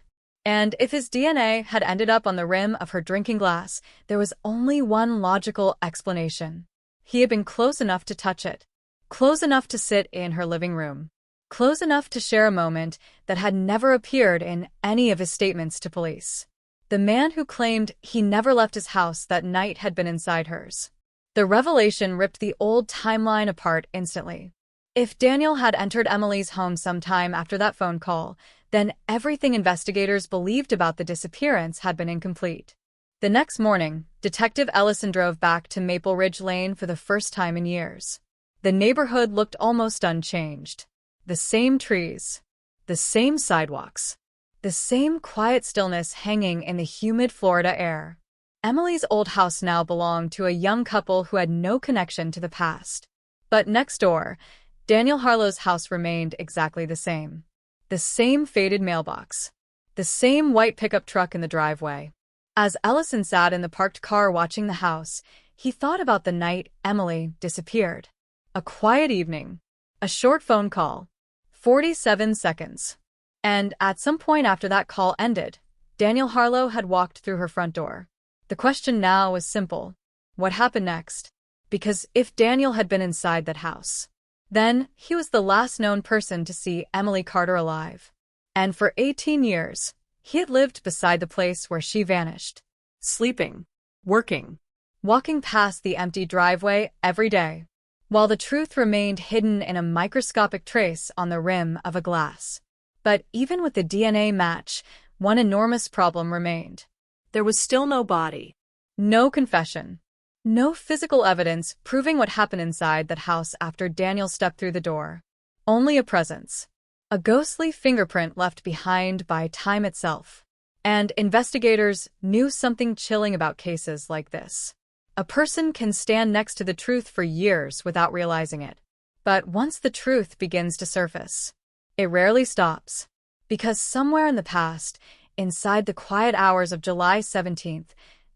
And if his DNA had ended up on the rim of her drinking glass, there was only one logical explanation. He had been close enough to touch it. Close enough to sit in her living room. Close enough to share a moment that had never appeared in any of his statements to police. The man who claimed he never left his house that night had been inside hers. The revelation ripped the old timeline apart instantly. If Daniel had entered Emily's home sometime after that phone call, then everything investigators believed about the disappearance had been incomplete. The next morning, Detective Ellison drove back to Maple Ridge Lane for the first time in years. The neighborhood looked almost unchanged. The same trees. The same sidewalks. The same quiet stillness hanging in the humid Florida air. Emily's old house now belonged to a young couple who had no connection to the past. But next door, Daniel Harlow's house remained exactly the same. The same faded mailbox. The same white pickup truck in the driveway. As Ellison sat in the parked car watching the house, he thought about the night Emily disappeared. A quiet evening. A short phone call. 47 seconds. And at some point after that call ended, Daniel Harlow had walked through her front door. The question now was simple. What happened next? Because if Daniel had been inside that house, then he was the last known person to see Emily Carter alive. And for 18 years, he had lived beside the place where she vanished. Sleeping. Working. Walking past the empty driveway every day, while the truth remained hidden in a microscopic trace on the rim of a glass. But even with the DNA match, one enormous problem remained. There was still no body. No confession. No physical evidence proving what happened inside that house after Daniel stepped through the door. Only a presence. A ghostly fingerprint left behind by time itself. And investigators knew something chilling about cases like this. A person can stand next to the truth for years without realizing it. But once the truth begins to surface, it rarely stops. Because somewhere in the past, inside the quiet hours of July 17th,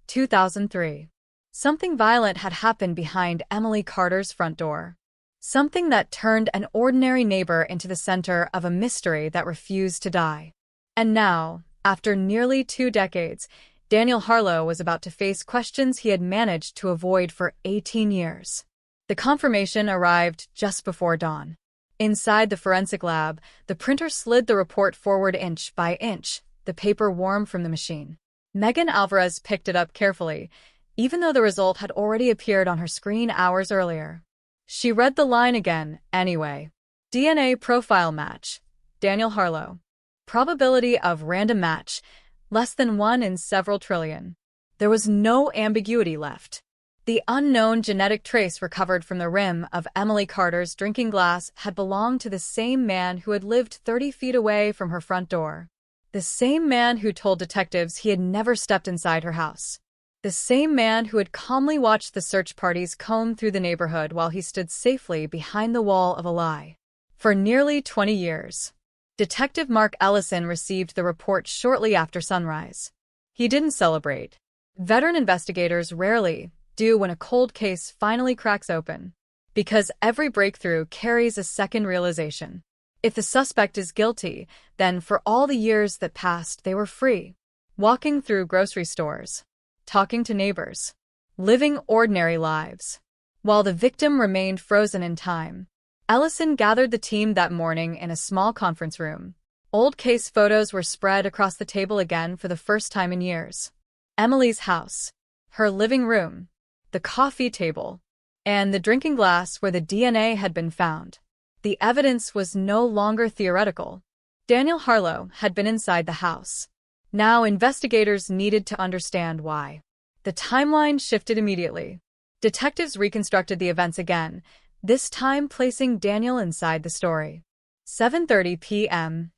2003, something violent had happened behind Emily Carter's front door. Something that turned an ordinary neighbor into the center of a mystery that refused to die. And now, after nearly 2 decades, Daniel Harlow was about to face questions he had managed to avoid for 18 years. The confirmation arrived just before dawn. Inside the forensic lab, the printer slid the report forward inch by inch, the paper warm from the machine. Megan Alvarez picked it up carefully, even though the result had already appeared on her screen hours earlier. She read the line again, anyway. DNA profile match. Daniel Harlow. Probability of random match. Less than 1 in several trillion. There was no ambiguity left. The unknown genetic trace recovered from the rim of Emily Carter's drinking glass had belonged to the same man who had lived 30 feet away from her front door. The same man who told detectives he had never stepped inside her house. The same man who had calmly watched the search parties comb through the neighborhood while he stood safely behind the wall of a lie. For nearly 20 years. Detective Mark Ellison received the report shortly after sunrise. He didn't celebrate. Veteran investigators rarely do when a cold case finally cracks open. Because every breakthrough carries a second realization. If the suspect is guilty, then for all the years that passed they were free. Walking through grocery stores. Talking to neighbors. Living ordinary lives. While the victim remained frozen in time. Ellison gathered the team that morning in a small conference room. Old case photos were spread across the table again for the first time in years. Emily's house. Her living room. The coffee table. And the drinking glass where the DNA had been found. The evidence was no longer theoretical. Daniel Harlow had been inside the house. Now investigators needed to understand why. The timeline shifted immediately. Detectives reconstructed the events again, this time placing Daniel inside the story. 7:30 p.m.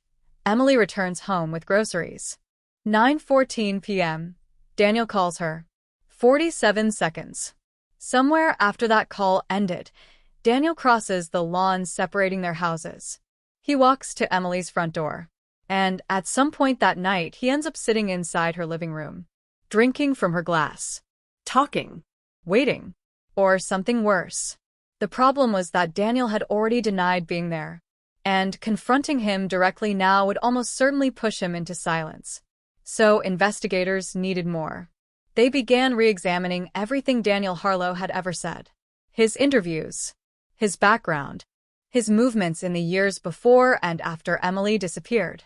Emily returns home with groceries. 9:14 p.m. Daniel calls her. 47 seconds. Somewhere after that call ended, Daniel crosses the lawn separating their houses. He walks to Emily's front door. And at some point that night, he ends up sitting inside her living room, drinking from her glass. Talking. Waiting. Or something worse. The problem was that Daniel had already denied being there. And confronting him directly now would almost certainly push him into silence. So investigators needed more. They began re-examining everything Daniel Harlow had ever said. His interviews. His background. His movements in the years before and after Emily disappeared.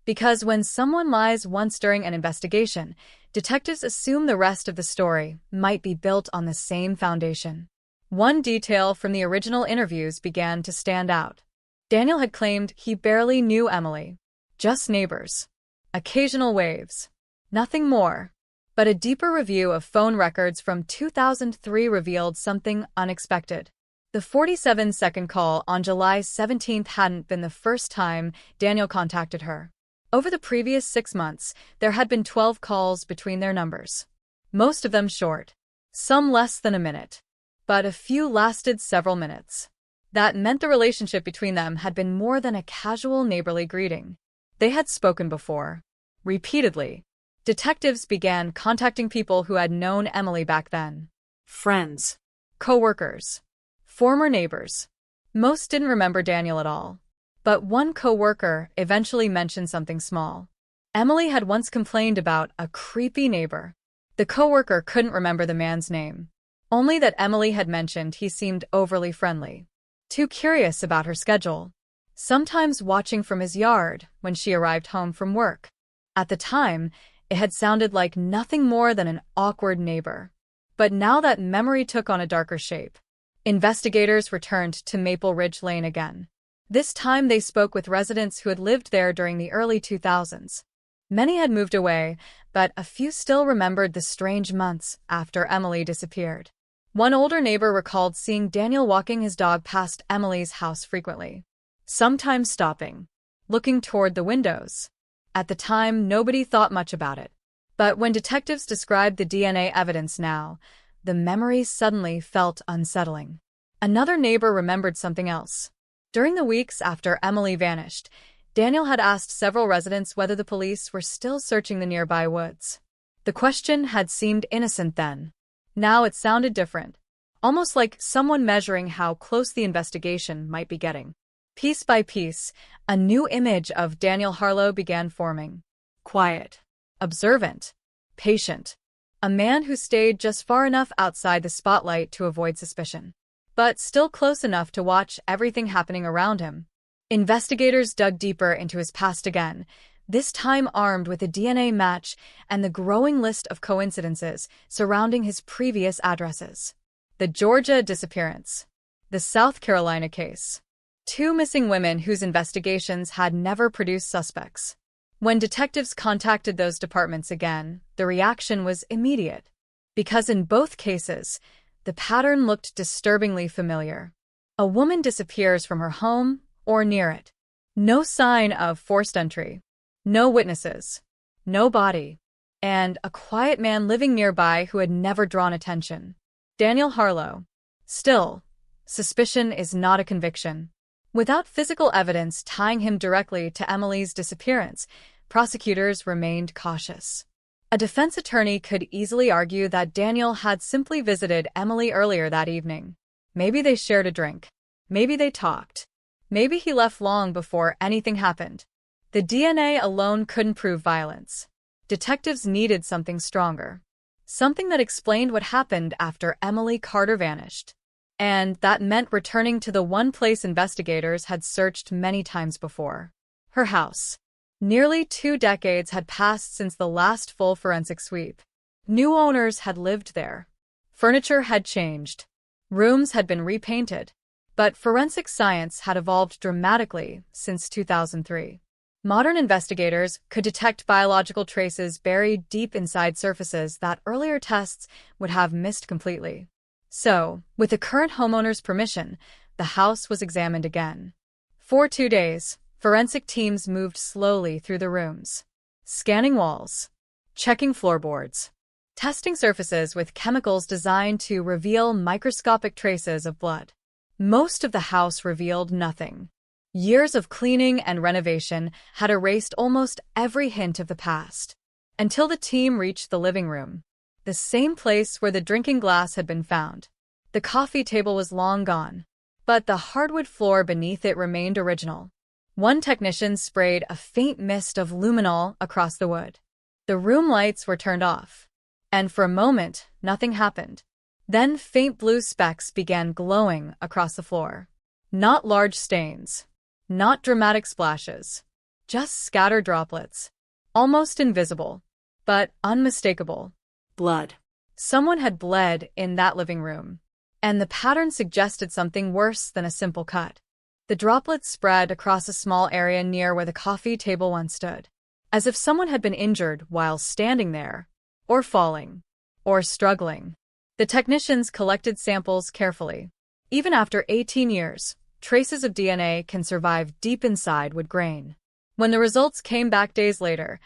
Because when someone lies once during an investigation, detectives assume the rest of the story might be built on the same foundation. One detail from the original interviews began to stand out. Daniel had claimed he barely knew Emily. Just neighbors. Occasional waves. Nothing more. But a deeper review of phone records from 2003 revealed something unexpected. The 47-second call on July 17th hadn't been the first time Daniel contacted her. Over the previous 6 months, there had been 12 calls between their numbers. Most of them short. Some less than a minute. But a few lasted several minutes. That meant the relationship between them had been more than a casual neighborly greeting. They had spoken before. Repeatedly. Detectives began contacting people who had known Emily back then. Friends. Co-workers. Former neighbors. Most didn't remember Daniel at all. But one co-worker eventually mentioned something small. Emily had once complained about a creepy neighbor. The co-worker couldn't remember the man's name. Only that Emily had mentioned he seemed overly friendly. Too curious about her schedule. Sometimes watching from his yard when she arrived home from work. At the time, it had sounded like nothing more than an awkward neighbor. But now that memory took on a darker shape. Investigators returned to Maple Ridge Lane again. This time they spoke with residents who had lived there during the early 2000s. Many had moved away, but a few still remembered the strange months after Emily disappeared. One older neighbor recalled seeing Daniel walking his dog past Emily's house frequently, sometimes stopping, looking toward the windows. At the time, nobody thought much about it. But when detectives described the DNA evidence now, the memory suddenly felt unsettling. Another neighbor remembered something else. During the weeks after Emily vanished, Daniel had asked several residents whether the police were still searching the nearby woods. The question had seemed innocent then. Now it sounded different, almost like someone measuring how close the investigation might be getting. Piece by piece, a new image of Daniel Harlow began forming. Quiet, observant, patient. A man who stayed just far enough outside the spotlight to avoid suspicion, but still close enough to watch everything happening around him. Investigators dug deeper into his past again, this time armed with a DNA match and the growing list of coincidences surrounding his previous addresses. The Georgia disappearance. The South Carolina case. 2 missing women whose investigations had never produced suspects. When detectives contacted those departments again, the reaction was immediate. Because in both cases, the pattern looked disturbingly familiar. A woman disappears from her home or near it. No sign of forced entry. No witnesses. No body. And a quiet man living nearby who had never drawn attention. Daniel Harlow. Still, suspicion is not a conviction. Without physical evidence tying him directly to Emily's disappearance, prosecutors remained cautious. A defense attorney could easily argue that Daniel had simply visited Emily earlier that evening. Maybe they shared a drink. Maybe they talked. Maybe he left long before anything happened. The DNA alone couldn't prove violence. Detectives needed something stronger. Something that explained what happened after Emily Carter vanished. And that meant returning to the one place investigators had searched many times before. Her house. Nearly 2 decades had passed since the last full forensic sweep. New owners had lived there. Furniture had changed. Rooms had been repainted. But forensic science had evolved dramatically since 2003. Modern investigators could detect biological traces buried deep inside surfaces that earlier tests would have missed completely. So, with the current homeowner's permission, the house was examined again. For 2 days, forensic teams moved slowly through the rooms, scanning walls, checking floorboards, testing surfaces with chemicals designed to reveal microscopic traces of blood. Most of the house revealed nothing. Years of cleaning and renovation had erased almost every hint of the past. Until the team reached the living room. The same place where the drinking glass had been found. The coffee table was long gone, but the hardwood floor beneath it remained original. One technician sprayed a faint mist of luminol across the wood. The room lights were turned off, and for a moment, nothing happened. Then faint blue specks began glowing across the floor. Not large stains, not dramatic splashes, just scattered droplets, almost invisible, but unmistakable. Blood. Someone had bled in that living room, and the pattern suggested something worse than a simple cut. The droplets spread across a small area near where the coffee table once stood, as if someone had been injured while standing there, or falling, or struggling. The technicians collected samples carefully. Even after 18 years, traces of DNA can survive deep inside wood grain. When the results came back days later,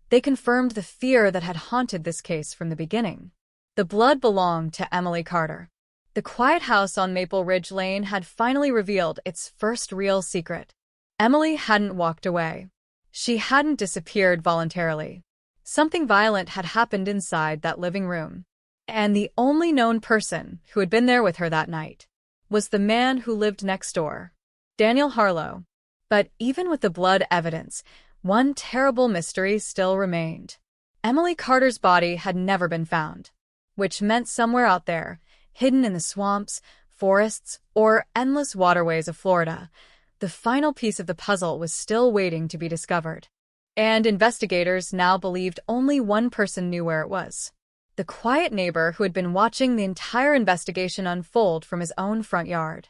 they confirmed the fear that had haunted this case from the beginning. The blood belonged to Emily Carter. The quiet house on Maple Ridge Lane had finally revealed its first real secret. Emily hadn't walked away. She hadn't disappeared voluntarily. Something violent had happened inside that living room. And the only known person who had been there with her that night was the man who lived next door, Daniel Harlow. But even with the blood evidence, one terrible mystery still remained. Emily Carter's body had never been found, which meant somewhere out there, hidden in the swamps, forests, or endless waterways of Florida, the final piece of the puzzle was still waiting to be discovered. And investigators now believed only one person knew where it was. The quiet neighbor who had been watching the entire investigation unfold from his own front yard.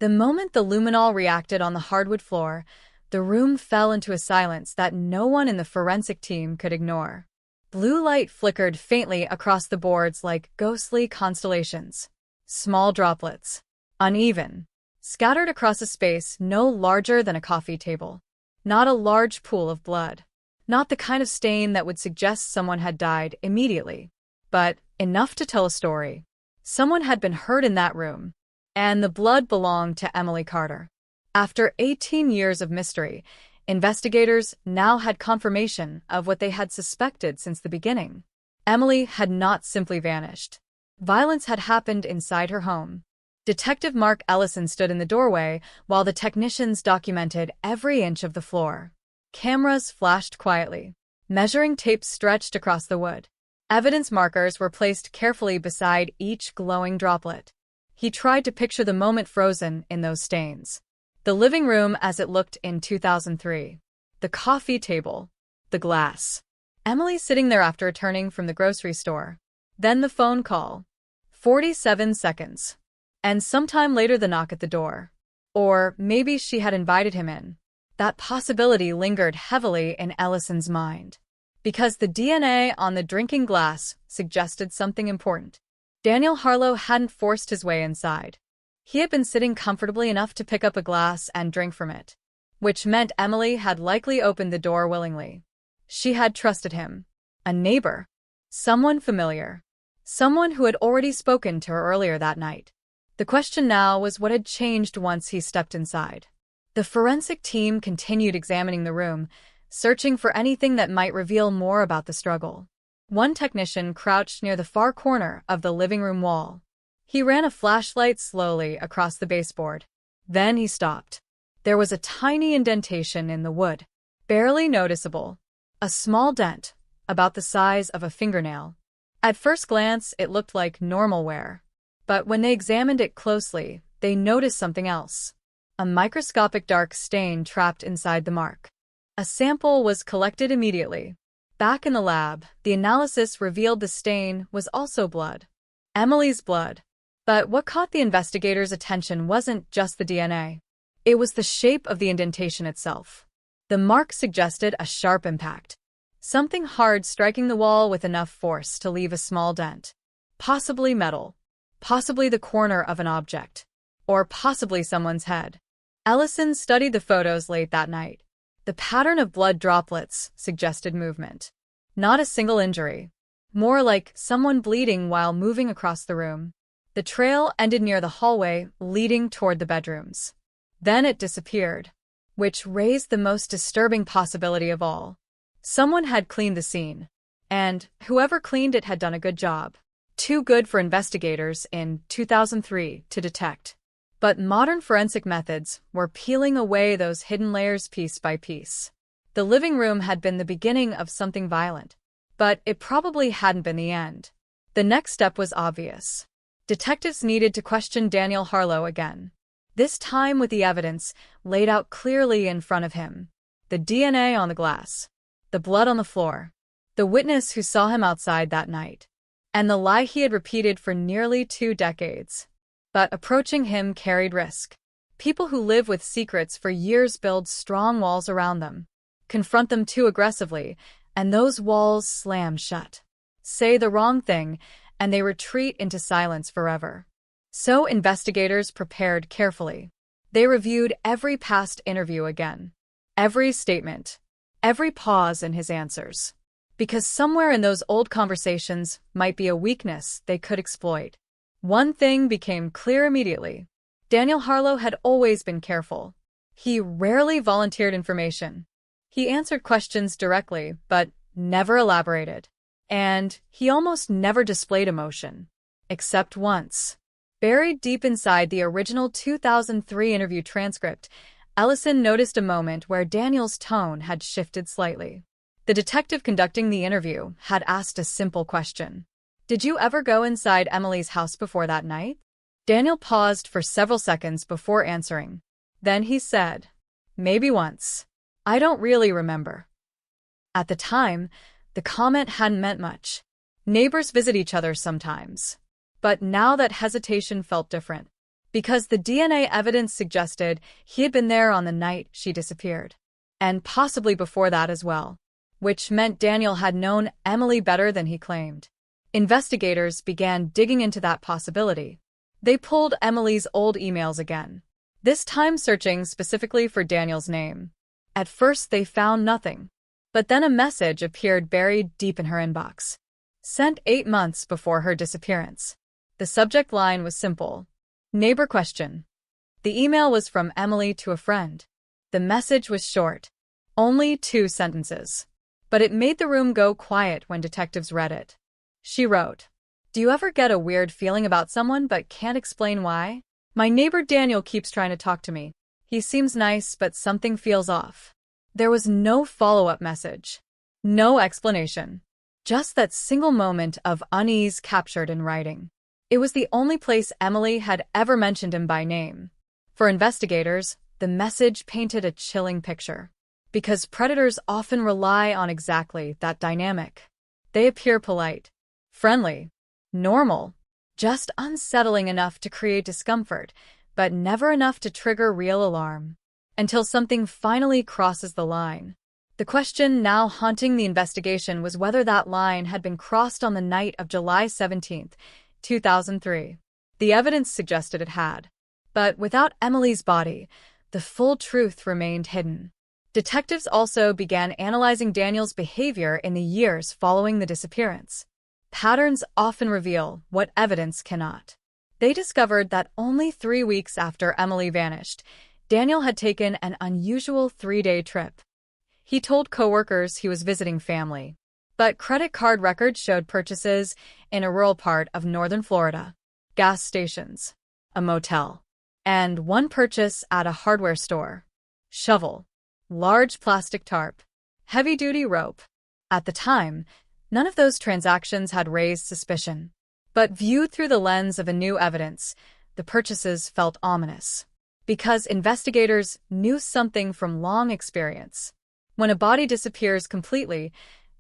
The moment the luminol reacted on the hardwood floor, The room fell into a silence that no one in the forensic team could ignore. Blue light flickered faintly across the boards like ghostly constellations. Small droplets, uneven, scattered across a space no larger than a coffee table. Not a large pool of blood. Not the kind of stain that would suggest someone had died immediately. But enough to tell a story. Someone had been hurt in that room, and the blood belonged to Emily Carter. After 18 years of mystery, investigators now had confirmation of what they had suspected since the beginning. Emily had not simply vanished. Violence had happened inside her home. Detective Mark Ellison stood in the doorway while the technicians documented every inch of the floor. Cameras flashed quietly. Measuring tape stretched across the wood. Evidence markers were placed carefully beside each glowing droplet. He tried to picture the moment frozen in those stains. The living room as it looked in 2003. The coffee table. The glass. Emily sitting there after returning from the grocery store. Then the phone call. 47 seconds. And sometime later the knock at the door. Or maybe she had invited him in. That possibility lingered heavily in Ellison's mind. Because the DNA on the drinking glass suggested something important. Daniel Harlow hadn't forced his way inside. He had been sitting comfortably enough to pick up a glass and drink from it, which meant Emily had likely opened the door willingly. She had trusted him. A neighbor. Someone familiar. Someone who had already spoken to her earlier that night. The question now was what had changed once he stepped inside. The forensic team continued examining the room, searching for anything that might reveal more about the struggle. One technician crouched near the far corner of the living room wall. He ran a flashlight slowly across the baseboard. Then he stopped. There was a tiny indentation in the wood, barely noticeable. A small dent, about the size of a fingernail. At first glance, it looked like normal wear. But when they examined it closely, they noticed something else. A microscopic dark stain trapped inside the mark. A sample was collected immediately. Back in the lab, the analysis revealed the stain was also blood. Emily's blood. But what caught the investigators' attention wasn't just the DNA. It was the shape of the indentation itself. The mark suggested a sharp impact. Something hard striking the wall with enough force to leave a small dent. Possibly metal. Possibly the corner of an object. Or possibly someone's head. Ellison studied the photos late that night. The pattern of blood droplets suggested movement. Not a single injury. More like someone bleeding while moving across the room. The trail ended near the hallway leading toward the bedrooms. Then it disappeared, which raised the most disturbing possibility of all. Someone had cleaned the scene, and whoever cleaned it had done a good job. Too good for investigators in 2003 to detect. But modern forensic methods were peeling away those hidden layers piece by piece. The living room had been the beginning of something violent, but it probably hadn't been the end. The next step was obvious. Detectives needed to question Daniel Harlow again. This time with the evidence laid out clearly in front of him. The DNA on the glass. The blood on the floor. The witness who saw him outside that night. And the lie he had repeated for nearly 2 decades. But approaching him carried risk. People who live with secrets for years build strong walls around them. Confront them too aggressively, and those walls slam shut. Say the wrong thing, and they retreat into silence forever. So investigators prepared carefully. They reviewed every past interview again. Every statement. Every pause in his answers. Because somewhere in those old conversations might be a weakness they could exploit. One thing became clear immediately. Daniel Harlow had always been careful. He rarely volunteered information. He answered questions directly, but never elaborated. And he almost never displayed emotion. Except once. Buried deep inside the original 2003 interview transcript, Ellison noticed a moment where Daniel's tone had shifted slightly. The detective conducting the interview had asked a simple question. "Did you ever go inside Emily's house before that night?" Daniel paused for several seconds before answering. Then he said, "Maybe once. I don't really remember." At the time, the comment hadn't meant much. Neighbors visit each other sometimes. But now that hesitation felt different. because the DNA evidence suggested he had been there on the night she disappeared, and possibly before that as well, which meant Daniel had known Emily better than he claimed. Investigators began digging into that possibility. They pulled Emily's old emails again, this time searching specifically for Daniel's name. At first, they found nothing, but then a message appeared buried deep in her inbox, sent 8 months before her disappearance. The subject line was simple: neighbor question. The email was from Emily to a friend. The message was short, only 2 sentences, but it made the room go quiet when detectives read it. She wrote, "Do you ever get a weird feeling about someone but can't explain why? My neighbor Daniel keeps trying to talk to me. He seems nice, but something feels off." There was no follow-up message, no explanation, just that single moment of unease captured in writing. It was the only place Emily had ever mentioned him by name. For investigators, the message painted a chilling picture, because predators often rely on exactly that dynamic. They appear polite, friendly, normal, just unsettling enough to create discomfort, but never enough to trigger real alarm, until something finally crosses the line. The question now haunting the investigation was whether that line had been crossed on the night of July 17, 2003. The evidence suggested it had, but without Emily's body, the full truth remained hidden. Detectives also began analyzing Daniel's behavior in the years following the disappearance. Patterns often reveal what evidence cannot. They discovered that only 3 weeks after Emily vanished, Daniel had taken an unusual 3-day trip. He told coworkers he was visiting family, but credit card records showed purchases in a rural part of northern Florida, gas stations, a motel, and one purchase at a hardware store: shovel, large plastic tarp, heavy-duty rope. At the time, none of those transactions had raised suspicion, but viewed through the lens of a new evidence, the purchases felt ominous, because investigators knew something from long experience. When a body disappears completely,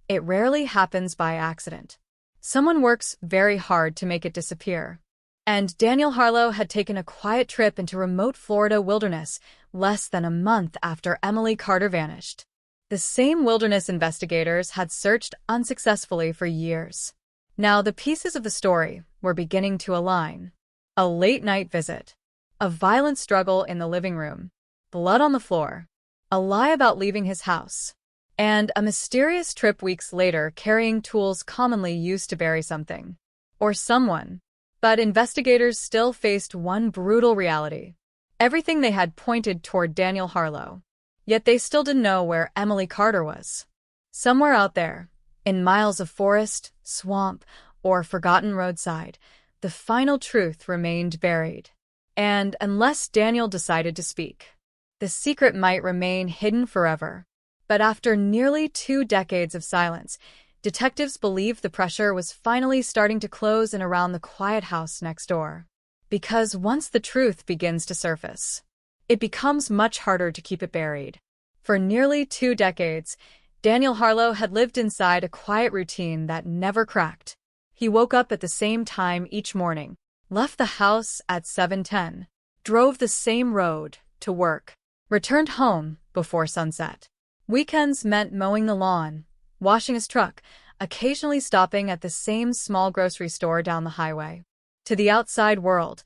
it rarely happens by accident. Someone works very hard to make it disappear. And Daniel Harlow had taken a quiet trip into remote Florida wilderness less than a month after Emily Carter vanished. The same wilderness investigators had searched unsuccessfully for years. Now the pieces of the story were beginning to align. A late-night visit, a violent struggle in the living room, blood on the floor, a lie about leaving his house, and a mysterious trip weeks later carrying tools commonly used to bury something or someone. But investigators still faced one brutal reality. Everything they had pointed toward Daniel Harlow. Yet they still didn't know where Emily Carter was. Somewhere out there, in miles of forest, swamp, or forgotten roadside, the final truth remained buried. And unless Daniel decided to speak, the secret might remain hidden forever. But after nearly 2 decades of silence, detectives believed the pressure was finally starting to close in around the quiet house next door. Because once the truth begins to surface, it becomes much harder to keep it buried. For nearly 2 decades, Daniel Harlow had lived inside a quiet routine that never cracked. He woke up at the same time each morning, left the house at 7:10, drove the same road to work, returned home before sunset. Weekends meant mowing the lawn, washing his truck, occasionally stopping at the same small grocery store down the highway. To the outside world,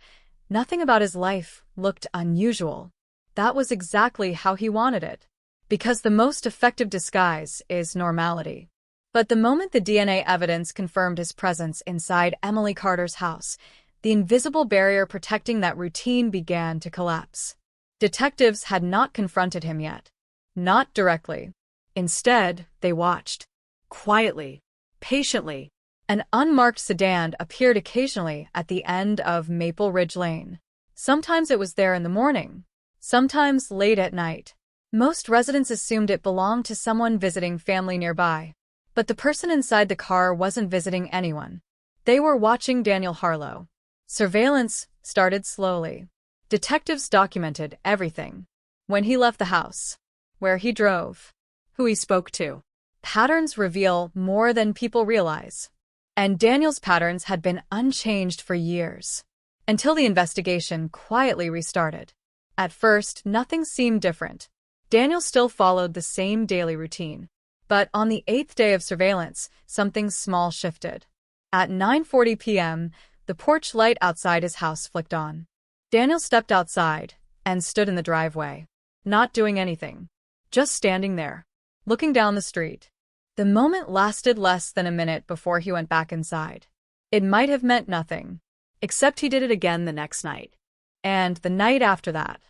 nothing about his life looked unusual. That was exactly how he wanted it, because the most effective disguise is normality. But the moment the DNA evidence confirmed his presence inside Emily Carter's house, the invisible barrier protecting that routine began to collapse. Detectives had not confronted him yet. Not directly. Instead, they watched. Quietly, patiently. An unmarked sedan appeared occasionally at the end of Maple Ridge Lane. Sometimes it was there in the morning, sometimes late at night. Most residents assumed it belonged to someone visiting family nearby. But the person inside the car wasn't visiting anyone. They were watching Daniel Harlow. Surveillance started slowly. Detectives documented everything. When he left the house, where he drove, who he spoke to. Patterns reveal more than people realize. And Daniel's patterns had been unchanged for years. until the investigation quietly restarted. At first, nothing seemed different. Daniel still followed the same daily routine. But on the 8th day of surveillance, something small shifted. At 9:40 p.m., the porch light outside his house flicked on. Daniel stepped outside and stood in the driveway, not doing anything, just standing there, looking down the street. The moment lasted less than a minute before he went back inside. It might have meant nothing, Except he did it again the next night. and the night after that.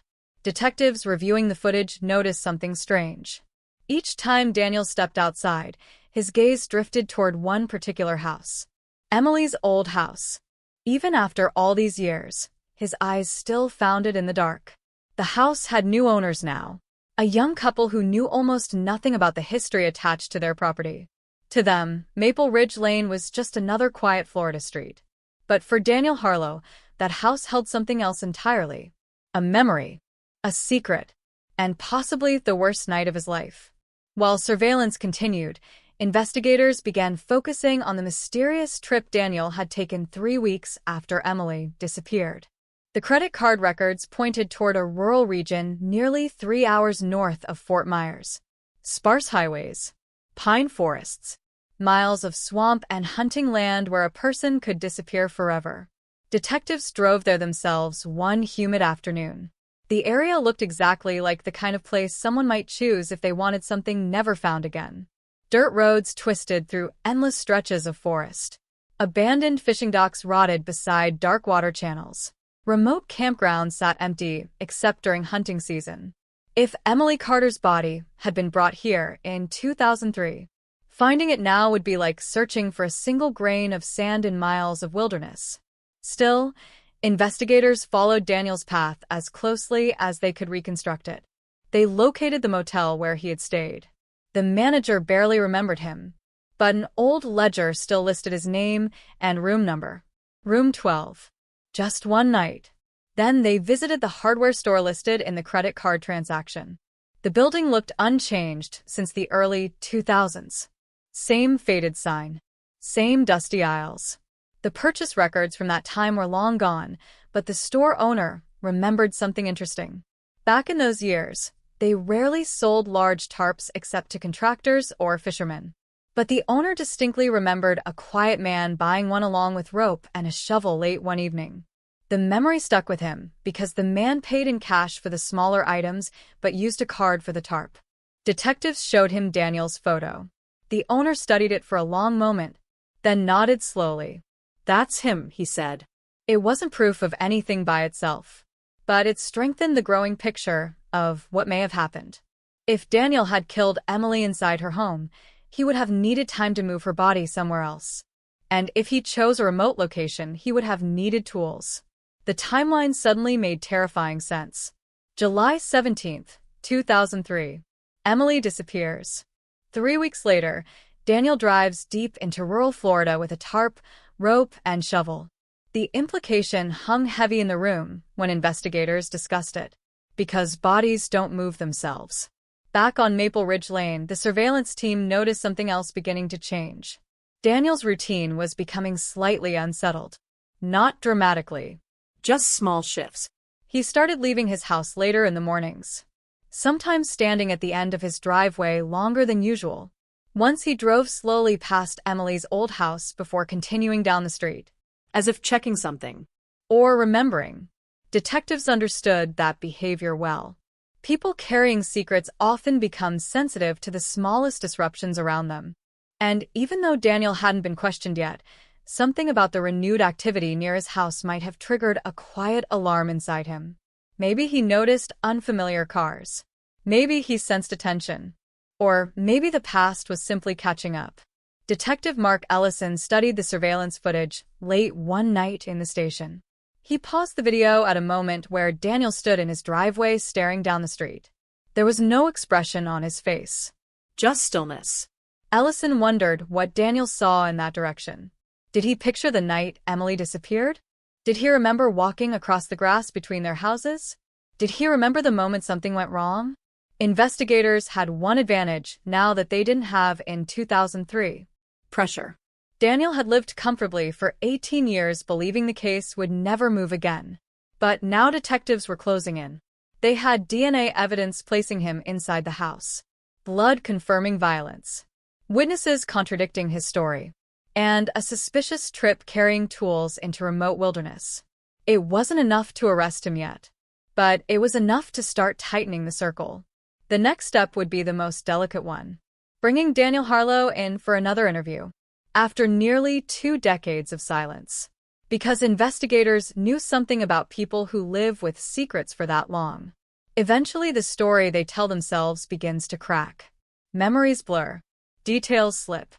Detectives reviewing the footage noticed something strange. Each time Daniel stepped outside, his gaze drifted toward one particular house. Emily's old house. Even after all these years, his eyes still found it in the dark. The house had new owners now, a young couple who knew almost nothing about the history attached to their property. To them, Maple Ridge Lane was just another quiet Florida street. But for Daniel Harlow, that house held something else entirely. A memory, a secret, and possibly the worst night of his life. While surveillance continued, investigators began focusing on the mysterious trip Daniel had taken 3 weeks after Emily disappeared. The credit card records pointed toward a rural region nearly 3 hours north of Fort Myers. Sparse highways, pine forests, miles of swamp and hunting land where a person could disappear forever. Detectives drove there themselves one humid afternoon. The area looked exactly like the kind of place someone might choose if they wanted something never found again. Dirt roads twisted through endless stretches of forest. Abandoned fishing docks rotted beside dark water channels. Remote campgrounds sat empty except during hunting season. If Emily Carter's body had been brought here in 2003, finding it now would be like searching for a single grain of sand in miles of wilderness. Still, investigators followed Daniel's path as closely as they could reconstruct it. They located the motel where he had stayed. The manager barely remembered him, but an old ledger still listed his name and room number. Room 12. Just one night. Then they visited the hardware store listed in the credit card transaction. The building looked unchanged since the early 2000s. Same faded sign. Same dusty aisles. The purchase records from that time were long gone, but the store owner remembered something interesting. Back in those years, they rarely sold large tarps except to contractors or fishermen. But the owner distinctly remembered a quiet man buying one along with rope and a shovel late one evening. The memory stuck with him because the man paid in cash for the smaller items but used a card for the tarp. Detectives showed him Daniel's photo. The owner studied it for a long moment, then nodded slowly. That's him, he said. It wasn't proof of anything by itself, but it strengthened the growing picture of what may have happened. If Daniel had killed Emily inside her home, he would have needed time to move her body somewhere else. And if he chose a remote location, he would have needed tools. The timeline suddenly made terrifying sense. July 17th, 2003. Emily disappears. 3 weeks later, Daniel drives deep into rural Florida with a tarp, rope, and shovel. The implication hung heavy in the room when investigators discussed it. Because bodies don't move themselves. Back on Maple Ridge Lane, the surveillance team noticed something else beginning to change. Daniel's routine was becoming slightly unsettled. Not dramatically. Just small shifts. He started leaving his house later in the mornings, sometimes standing at the end of his driveway longer than usual. Once he drove slowly past Emily's old house before continuing down the street. As if checking something. Or remembering. Detectives understood that behavior well. People carrying secrets often become sensitive to the smallest disruptions around them. And even though Daniel hadn't been questioned yet, something about the renewed activity near his house might have triggered a quiet alarm inside him. Maybe he noticed unfamiliar cars. Maybe he sensed attention. Or maybe the past was simply catching up. Detective Mark Ellison studied the surveillance footage late one night in the station. He paused the video at a moment where Daniel stood in his driveway staring down the street. There was no expression on his face. Just stillness. Ellison wondered what Daniel saw in that direction. Did he picture the night Emily disappeared? Did he remember walking across the grass between their houses? Did he remember the moment something went wrong? Investigators had one advantage now that they didn't have in 2003. Pressure. Daniel had lived comfortably for 18 years, believing the case would never move again. But now detectives were closing in. They had DNA evidence placing him inside the house, blood confirming violence, witnesses contradicting his story, and a suspicious trip carrying tools into remote wilderness. It wasn't enough to arrest him yet, but it was enough to start tightening the circle. The next step would be the most delicate one, bringing Daniel Harlow in for another interview, after nearly 2 decades of silence. Because investigators knew something about people who live with secrets for that long. Eventually, the story they tell themselves begins to crack. Memories blur, details slip,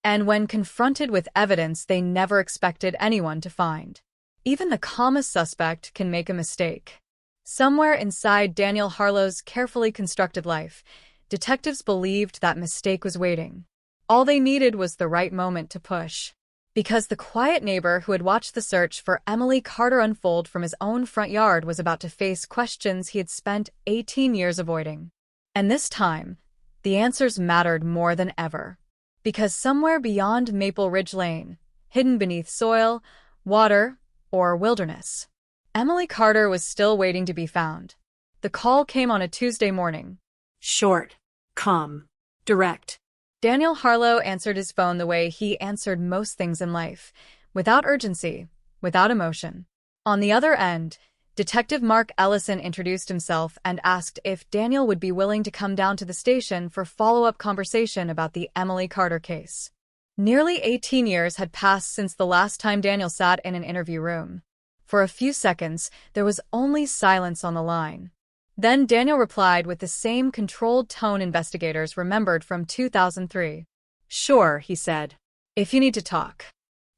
and when confronted with evidence they never expected anyone to find, even the calmest suspect can make a mistake. Somewhere inside Daniel Harlow's carefully constructed life, detectives believed that mistake was waiting. All they needed was the right moment to push. Because the quiet neighbor who had watched the search for Emily Carter unfold from his own front yard was about to face questions he had spent 18 years avoiding. And this time, the answers mattered more than ever. Because somewhere beyond Maple Ridge Lane, hidden beneath soil, water, or wilderness, Emily Carter was still waiting to be found. The call came on a Tuesday morning. Short, calm, direct. Daniel Harlow answered his phone the way he answered most things in life, without urgency, without emotion. On the other end, Detective Mark Ellison introduced himself and asked if Daniel would be willing to come down to the station for follow-up conversation about the Emily Carter case. Nearly 18 years had passed since the last time Daniel sat in an interview room. For a few seconds, there was only silence on the line. Then Daniel replied with the same controlled tone investigators remembered from 2003. Sure, he said. If you need to talk.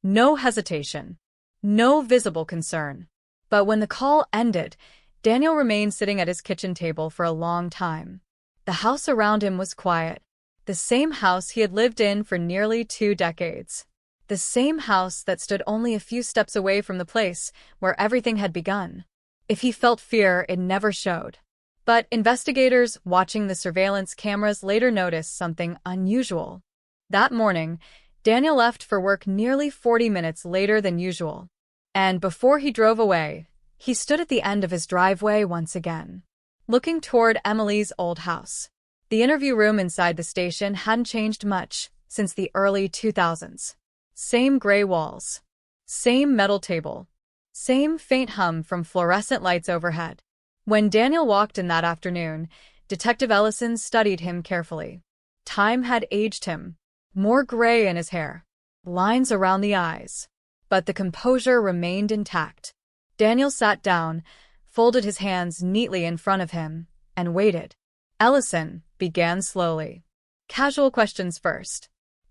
No hesitation. No visible concern. But when the call ended, Daniel remained sitting at his kitchen table for a long time. The house around him was quiet. The same house he had lived in for nearly 2 decades. The same house that stood only a few steps away from the place where everything had begun. If he felt fear, it never showed. But investigators watching the surveillance cameras later noticed something unusual. That morning, Daniel left for work nearly 40 minutes later than usual. And before he drove away, he stood at the end of his driveway once again, looking toward Emily's old house. The interview room inside the station hadn't changed much since the early 2000s. Same gray walls, same metal table, same faint hum from fluorescent lights overhead. When Daniel walked in that afternoon, Detective Ellison studied him carefully. Time had aged him, more gray in his hair, lines around the eyes. But the composure remained intact. Daniel sat down, folded his hands neatly in front of him, and waited. Ellison began slowly. Casual questions first.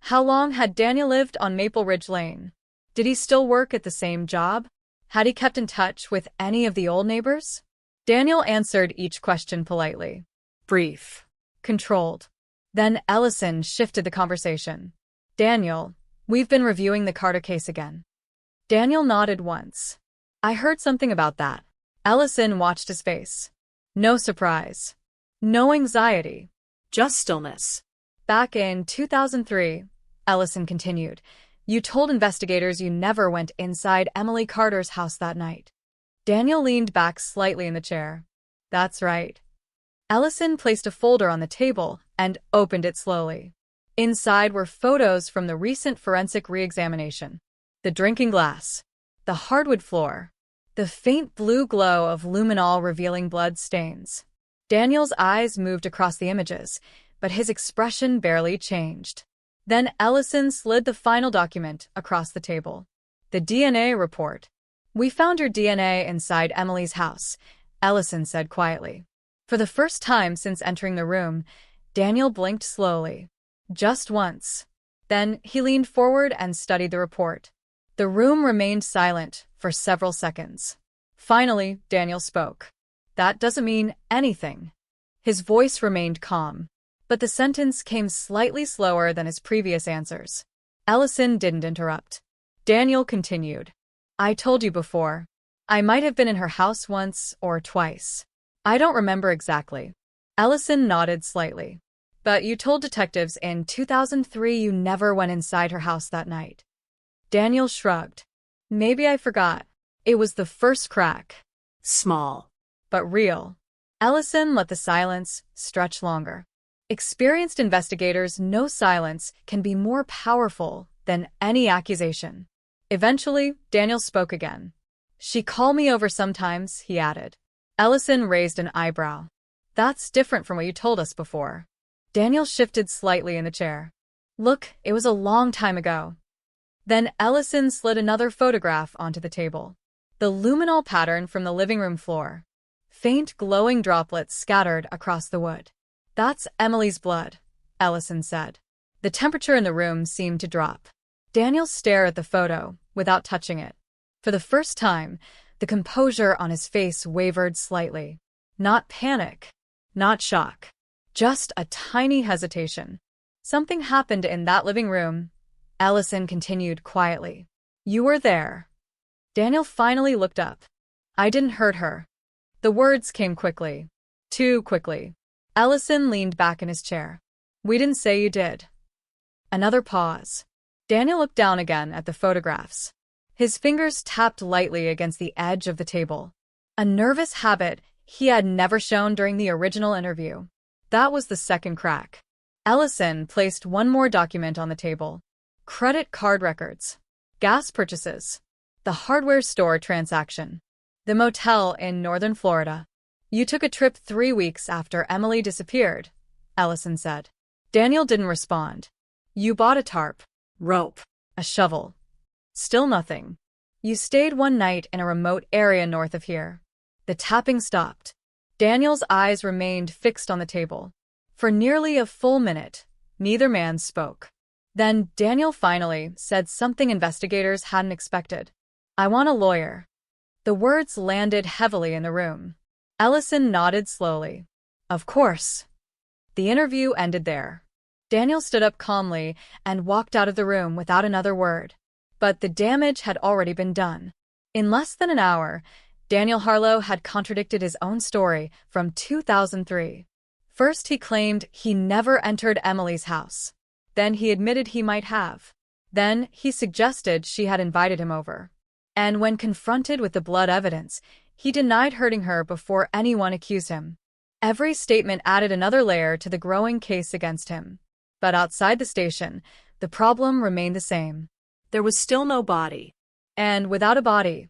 How long had Daniel lived on Maple Ridge Lane? Did he still work at the same job? Had he kept in touch with any of the old neighbors? Daniel answered each question politely. Brief. Controlled. Then Ellison shifted the conversation. Daniel, we've been reviewing the Carter case again. Daniel nodded once. I heard something about that. Ellison watched his face. No surprise. No anxiety. Just stillness. Back in 2003, Ellison continued, you told investigators you never went inside Emily Carter's house that night. Daniel leaned back slightly in the chair. That's right. Ellison placed a folder on the table and opened it slowly. Inside were photos from the recent forensic re-examination. The drinking glass, the hardwood floor, the faint blue glow of luminol revealing blood stains. Daniel's eyes moved across the images, but his expression barely changed. Then Ellison slid the final document across the table. The DNA report. We found your DNA inside Emily's house, Ellison said quietly. For the first time since entering the room, Daniel blinked slowly. Just once. Then he leaned forward and studied the report. The room remained silent for several seconds. Finally, Daniel spoke. That doesn't mean anything. His voice remained calm, but the sentence came slightly slower than his previous answers. Ellison didn't interrupt. Daniel continued. I told you before. I might have been in her house once or twice. I don't remember exactly. Ellison nodded slightly. But you told detectives in 2003 you never went inside her house that night. Daniel shrugged. Maybe I forgot. It was the first crack. Small. But real. Ellison let the silence stretch longer. Experienced investigators know silence can be more powerful than any accusation. Eventually, Daniel spoke again. She called me over sometimes, he added. Ellison raised an eyebrow. That's different from what you told us before. Daniel shifted slightly in the chair. Look, it was a long time ago. Then Ellison slid another photograph onto the table. The luminol pattern from the living room floor. Faint glowing droplets scattered across the wood. That's Emily's blood, Ellison said. The temperature in the room seemed to drop. Daniel stared at the photo without touching it. For the first time, the composure on his face wavered slightly. Not panic, not shock, just a tiny hesitation. Something happened in that living room, Ellison continued quietly. You were there. Daniel finally looked up. I didn't hurt her. The words came quickly. Too quickly. Ellison leaned back in his chair. We didn't say you did. Another pause. Daniel looked down again at the photographs. His fingers tapped lightly against the edge of the table. A nervous habit he had never shown during the original interview. That was the second crack. Ellison placed one more document on the table. Credit card records. Gas purchases. The hardware store transaction. The motel in northern Florida. You took a trip 3 weeks after Emily disappeared, Ellison said. Daniel didn't respond. You bought a tarp. Rope. A shovel. Still nothing. You stayed one night in a remote area north of here. The tapping stopped. Daniel's eyes remained fixed on the table. For nearly a full minute, neither man spoke. Then Daniel finally said something investigators hadn't expected. I want a lawyer. The words landed heavily in the room. Ellison nodded slowly. Of course. The interview ended there. Daniel stood up calmly and walked out of the room without another word. But the damage had already been done. In less than an hour, Daniel Harlow had contradicted his own story from 2003. First, he claimed he never entered Emily's house. Then he admitted he might have. Then he suggested she had invited him over. And when confronted with the blood evidence, he denied hurting her before anyone accused him. Every statement added another layer to the growing case against him. But outside the station, the problem remained the same. There was still no body. And without a body,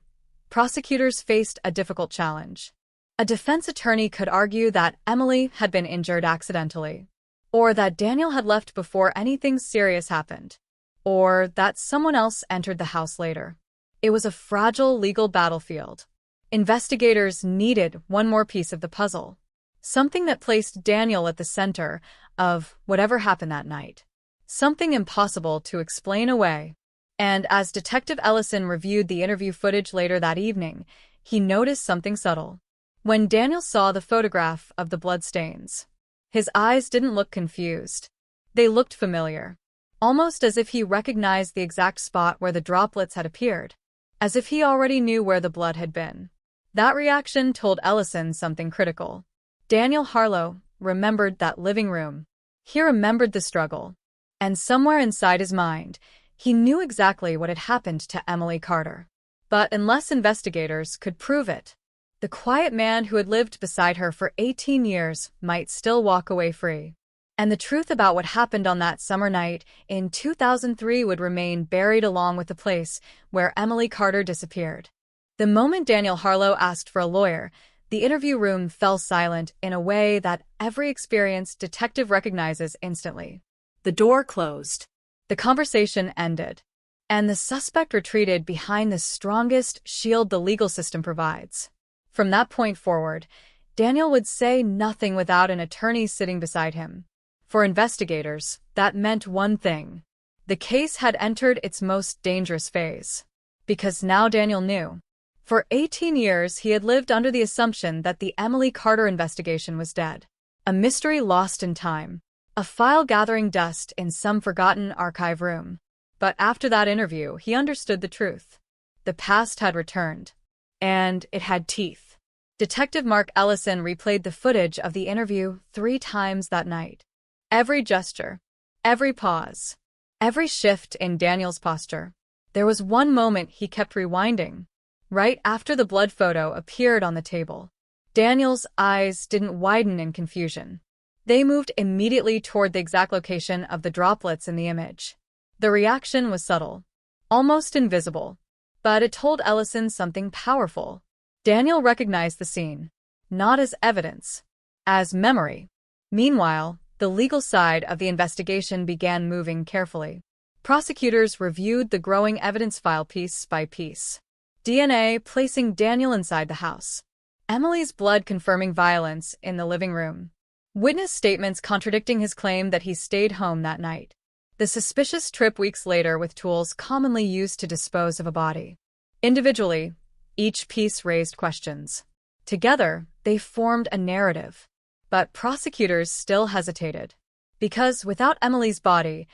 prosecutors faced a difficult challenge. A defense attorney could argue that Emily had been injured accidentally, or that Daniel had left before anything serious happened, or that someone else entered the house later. It was a fragile legal battlefield. Investigators needed one more piece of the puzzle, something that placed Daniel at the center of whatever happened that night, something impossible to explain away. And as Detective Ellison reviewed the interview footage later that evening, he noticed something subtle. When Daniel saw the photograph of the bloodstains, his eyes didn't look confused. They looked familiar, almost as if he recognized the exact spot where the droplets had appeared, as if he already knew where the blood had been. That reaction told Ellison something critical. Daniel Harlow remembered that living room. He remembered the struggle. And somewhere inside his mind, he knew exactly what had happened to Emily Carter. But unless investigators could prove it, the quiet man who had lived beside her for 18 years might still walk away free. And the truth about what happened on that summer night in 2003 would remain buried along with the place where Emily Carter disappeared. The moment Daniel Harlow asked for a lawyer, the interview room fell silent in a way that every experienced detective recognizes instantly. The door closed. The conversation ended, and the suspect retreated behind the strongest shield the legal system provides. From that point forward, Daniel would say nothing without an attorney sitting beside him. For investigators, that meant one thing. The case had entered its most dangerous phase. Because now Daniel knew. For 18 years, he had lived under the assumption that the Emily Carter investigation was dead. A mystery lost in time. A file gathering dust in some forgotten archive room. But after that interview, he understood the truth. The past had returned. And it had teeth. Detective Mark Ellison replayed the footage of the interview 3 times that night. Every gesture, every pause, every shift in Daniel's posture. There was one moment he kept rewinding. Right after the blood photo appeared on the table, Daniel's eyes didn't widen in confusion. They moved immediately toward the exact location of the droplets in the image. The reaction was subtle, almost invisible, but it told Ellison something powerful. Daniel recognized the scene, not as evidence, as memory. Meanwhile, the legal side of the investigation began moving carefully. Prosecutors reviewed the growing evidence file piece by piece. DNA placing Daniel inside the house. Emily's blood confirming violence in the living room. Witness statements contradicting his claim that he stayed home that night. The suspicious trip weeks later with tools commonly used to dispose of a body. Individually, each piece raised questions. Together, they formed a narrative. But prosecutors still hesitated. Because without Emily's body,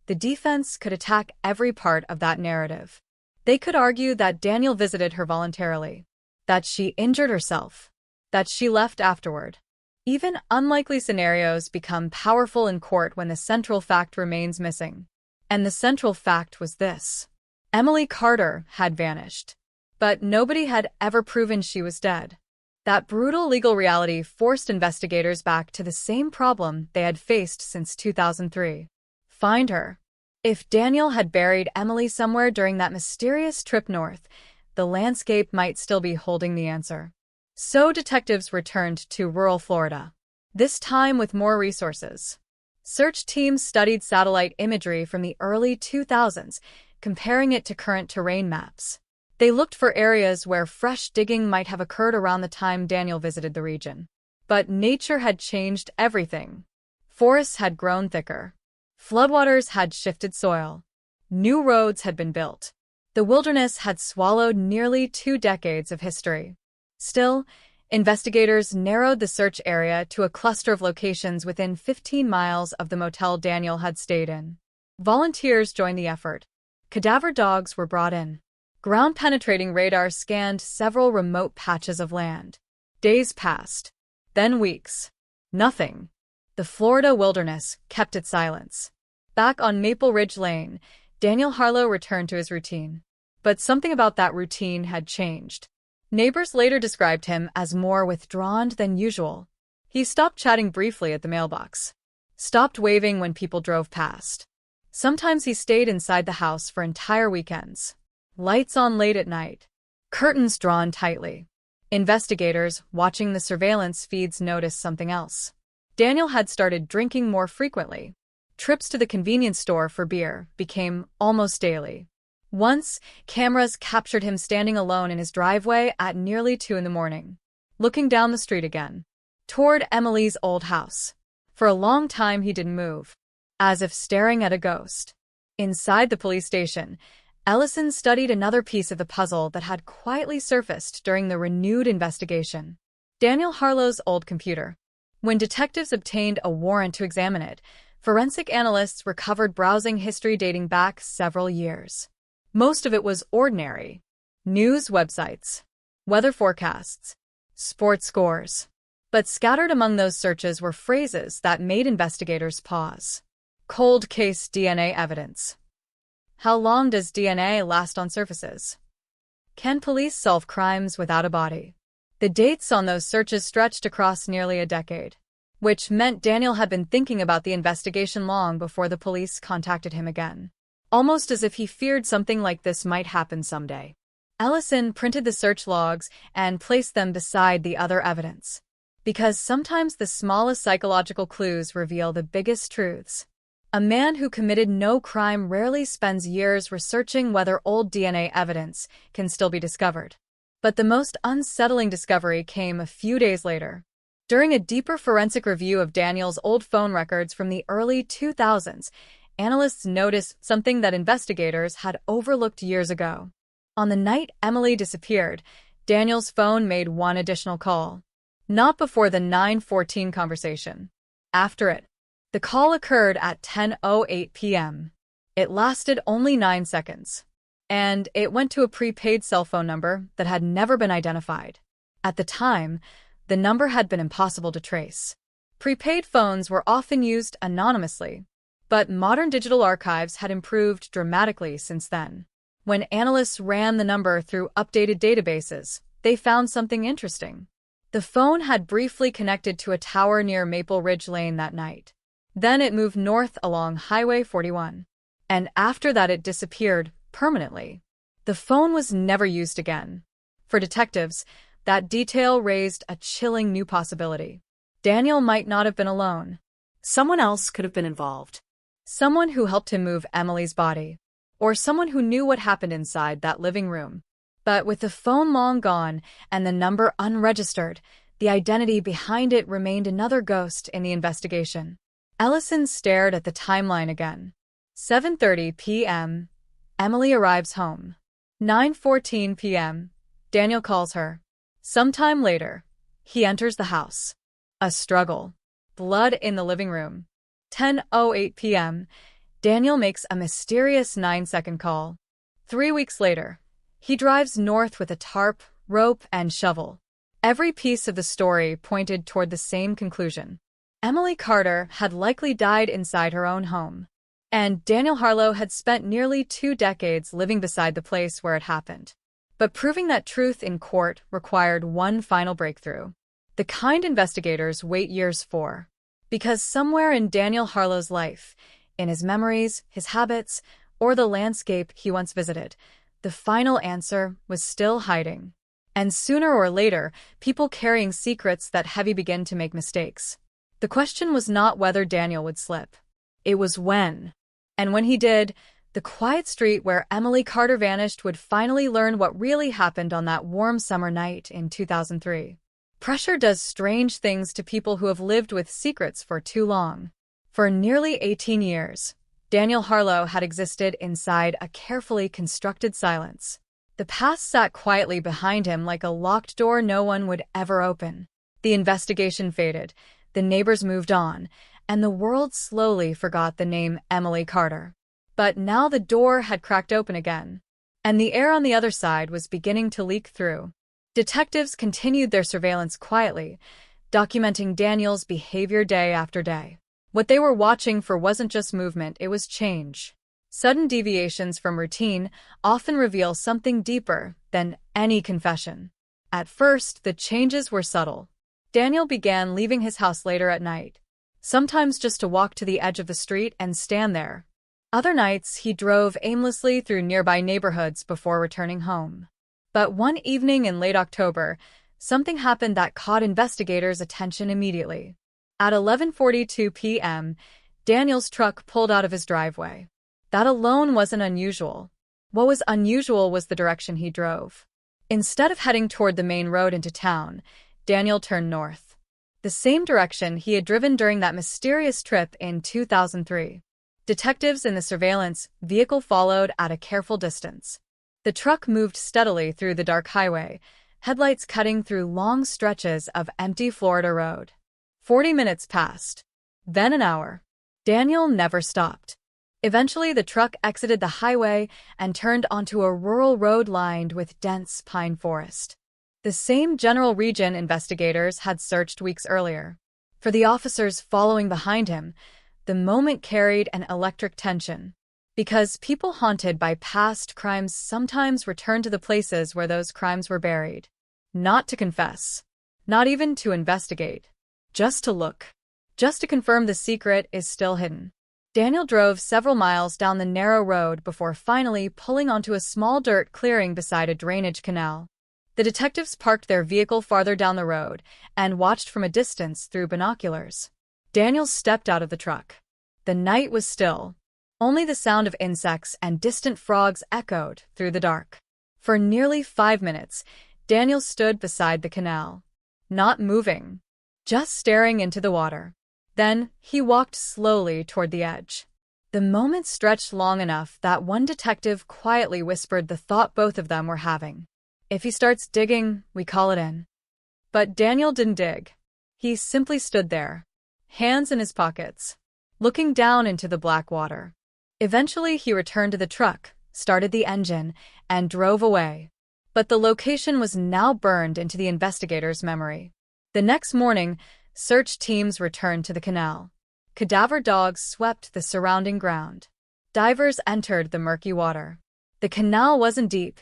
the defense could attack every part of that narrative. They could argue that Daniel visited her voluntarily, that she injured herself, that she left afterward. Even unlikely scenarios become powerful in court when the central fact remains missing. And the central fact was this. Emily Carter had vanished. But nobody had ever proven she was dead. That brutal legal reality forced investigators back to the same problem they had faced since 2003. Find her. If Daniel had buried Emily somewhere during that mysterious trip north, the landscape might still be holding the answer. So detectives returned to rural Florida, this time with more resources. Search teams studied satellite imagery from the early 2000s, comparing it to current terrain maps. They looked for areas where fresh digging might have occurred around the time Daniel visited the region. But nature had changed everything. Forests had grown thicker. Floodwaters had shifted soil. New roads had been built. The wilderness had swallowed nearly 2 decades of history. Still, investigators narrowed the search area to a cluster of locations within 15 miles of the motel Daniel had stayed in. Volunteers joined the effort. Cadaver dogs were brought in. Ground-penetrating radar scanned several remote patches of land. Days passed. Then weeks. Nothing. The Florida wilderness kept its silence. Back on Maple Ridge Lane, Daniel Harlow returned to his routine. But something about that routine had changed. Neighbors later described him as more withdrawn than usual. He stopped chatting briefly at the mailbox. Stopped waving when people drove past. Sometimes he stayed inside the house for entire weekends. Lights on late at night. Curtains drawn tightly. Investigators, watching the surveillance feeds, noticed something else. Daniel had started drinking more frequently. Trips to the convenience store for beer became almost daily. Once, cameras captured him standing alone in his driveway at nearly 2 in the morning, looking down the street again, toward Emily's old house. For a long time he didn't move, as if staring at a ghost. Inside the police station, Ellison studied another piece of the puzzle that had quietly surfaced during the renewed investigation. Daniel Harlow's old computer. When detectives obtained a warrant to examine it, forensic analysts recovered browsing history dating back several years. Most of it was ordinary. News websites, weather forecasts, sports scores. But scattered among those searches were phrases that made investigators pause. Cold case DNA evidence. How long does DNA last on surfaces? Can police solve crimes without a body? The dates on those searches stretched across nearly a decade, which meant Daniel had been thinking about the investigation long before the police contacted him again, almost as if he feared something like this might happen someday. Ellison printed the search logs and placed them beside the other evidence, because sometimes the smallest psychological clues reveal the biggest truths. A man who committed no crime rarely spends years researching whether old DNA evidence can still be discovered. But the most unsettling discovery came a few days later. During a deeper forensic review of Daniel's old phone records from the early 2000s, analysts noticed something that investigators had overlooked years ago. On the night Emily disappeared, Daniel's phone made one additional call. Not before the 9:14 conversation. After it. The call occurred at 10:08 p.m. It lasted only 9 seconds. And it went to a prepaid cell phone number that had never been identified. At the time, the number had been impossible to trace. Prepaid phones were often used anonymously, but modern digital archives had improved dramatically since then. When analysts ran the number through updated databases, they found something interesting. The phone had briefly connected to a tower near Maple Ridge Lane that night. Then it moved north along Highway 41. And after that it disappeared permanently. The phone was never used again. For detectives, that detail raised a chilling new possibility. Daniel might not have been alone. Someone else could have been involved. Someone who helped him move Emily's body. Or someone who knew what happened inside that living room. But with the phone long gone and the number unregistered, the identity behind it remained another ghost in the investigation. Ellison stared at the timeline again. 7:30 p.m. Emily arrives home. 9:14 p.m. Daniel calls her. Sometime later, he enters the house. A struggle. Blood in the living room. 10:08 p.m. Daniel makes a mysterious 9-second call. 3 weeks later, he drives north with a tarp, rope, and shovel. Every piece of the story pointed toward the same conclusion. Emily Carter had likely died inside her own home, and Daniel Harlow had spent nearly 2 decades living beside the place where it happened. But proving that truth in court required one final breakthrough. The kind investigators wait years for. Because somewhere in Daniel Harlow's life, in his memories, his habits, or the landscape he once visited, the final answer was still hiding. And sooner or later, people carrying secrets that heavy begin to make mistakes. The question was not whether Daniel would slip. It was when. And when he did, the quiet street where Emily Carter vanished would finally learn what really happened on that warm summer night in 2003. Pressure does strange things to people who have lived with secrets for too long. For nearly 18 years, Daniel Harlow had existed inside a carefully constructed silence. The past sat quietly behind him like a locked door no one would ever open. The investigation faded, the neighbors moved on, and the world slowly forgot the name Emily Carter. But now the door had cracked open again, and the air on the other side was beginning to leak through. Detectives continued their surveillance quietly, documenting Daniel's behavior day after day. What they were watching for wasn't just movement, it was change. Sudden deviations from routine often reveal something deeper than any confession. At first, the changes were subtle. Daniel began leaving his house later at night, sometimes just to walk to the edge of the street and stand there. Other nights, he drove aimlessly through nearby neighborhoods before returning home. But one evening in late October, something happened that caught investigators' attention immediately. At 11:42 p.m., Daniel's truck pulled out of his driveway. That alone wasn't unusual. What was unusual was the direction he drove. Instead of heading toward the main road into town, Daniel turned north. The same direction he had driven during that mysterious trip in 2003. Detectives in the surveillance vehicle followed at a careful distance. The truck moved steadily through the dark highway, headlights cutting through long stretches of empty Florida road. 40 minutes passed. Then an hour. Daniel never stopped. Eventually, the truck exited the highway and turned onto a rural road lined with dense pine forest. The same general region investigators had searched weeks earlier. For the officers following behind him, the moment carried an electric tension. Because people haunted by past crimes sometimes return to the places where those crimes were buried. Not to confess. Not even to investigate. Just to look. Just to confirm the secret is still hidden. Daniel drove several miles down the narrow road before finally pulling onto a small dirt clearing beside a drainage canal. The detectives parked their vehicle farther down the road and watched from a distance through binoculars. Daniel stepped out of the truck. The night was still. Only the sound of insects and distant frogs echoed through the dark. For nearly 5 minutes, Daniel stood beside the canal. Not moving. Just staring into the water. Then, he walked slowly toward the edge. The moment stretched long enough that one detective quietly whispered the thought both of them were having. If he starts digging, we call it in. But Daniel didn't dig. He simply stood there, hands in his pockets, looking down into the black water. Eventually, he returned to the truck, started the engine, and drove away. But the location was now burned into the investigators' memory. The next morning, search teams returned to the canal. Cadaver dogs swept the surrounding ground. Divers entered the murky water. The canal wasn't deep,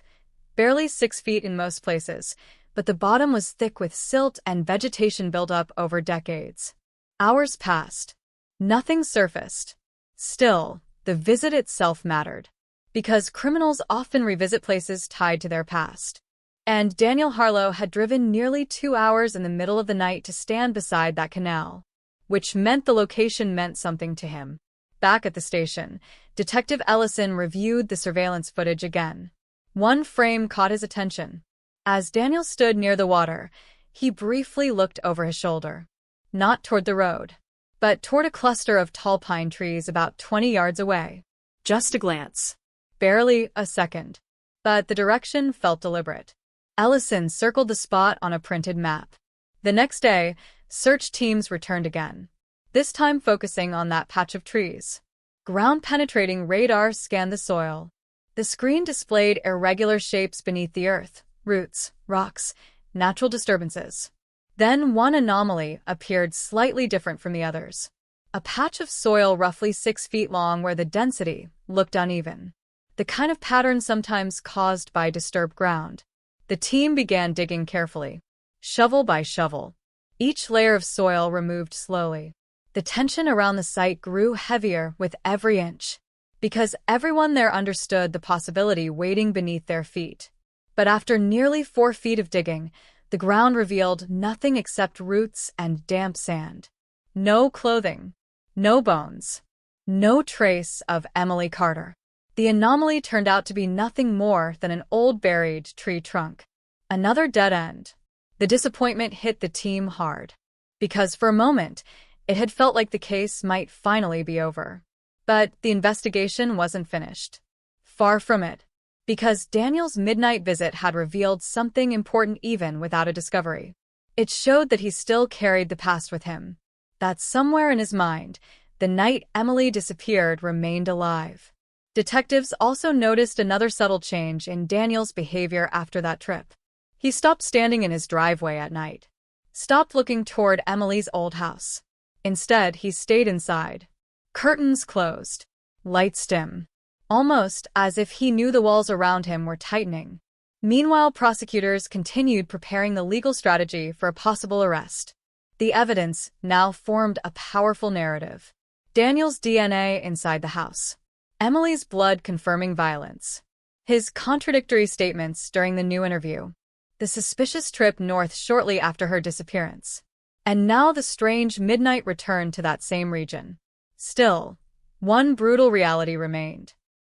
barely 6 feet in most places, but the bottom was thick with silt and vegetation built up over decades. Hours passed. Nothing surfaced. Still, the visit itself mattered, because criminals often revisit places tied to their past. And Daniel Harlow had driven nearly 2 hours in the middle of the night to stand beside that canal, which meant the location meant something to him. Back at the station, Detective Ellison reviewed the surveillance footage again. One frame caught his attention. As Daniel stood near the water, he briefly looked over his shoulder. Not toward the road, but toward a cluster of tall pine trees about 20 yards away. Just a glance. Barely a second. But the direction felt deliberate. Ellison circled the spot on a printed map. The next day, search teams returned again, this time focusing on that patch of trees. Ground-penetrating radar scanned the soil. The screen displayed irregular shapes beneath the earth, roots, rocks, natural disturbances. Then one anomaly appeared slightly different from the others. A patch of soil roughly 6 feet long where the density looked uneven. The kind of pattern sometimes caused by disturbed ground. The team began digging carefully, shovel by shovel. Each layer of soil removed slowly. The tension around the site grew heavier with every inch, because everyone there understood the possibility waiting beneath their feet. But after nearly 4 feet of digging, the ground revealed nothing except roots and damp sand. No clothing, no bones, no trace of Emily Carter. The anomaly turned out to be nothing more than an old buried tree trunk. Another dead end. The disappointment hit the team hard, because for a moment, it had felt like the case might finally be over. But the investigation wasn't finished. Far from it, because Daniel's midnight visit had revealed something important even without a discovery. It showed that he still carried the past with him, that somewhere in his mind, the night Emily disappeared remained alive. Detectives also noticed another subtle change in Daniel's behavior after that trip. He stopped standing in his driveway at night, stopped looking toward Emily's old house. Instead, he stayed inside. Curtains closed, lights dim, almost as if he knew the walls around him were tightening. Meanwhile, prosecutors continued preparing the legal strategy for a possible arrest. The evidence now formed a powerful narrative. Daniel's DNA inside the house. Emily's blood confirming violence. His contradictory statements during the new interview. The suspicious trip north shortly after her disappearance. And now the strange midnight return to that same region. Still, one brutal reality remained.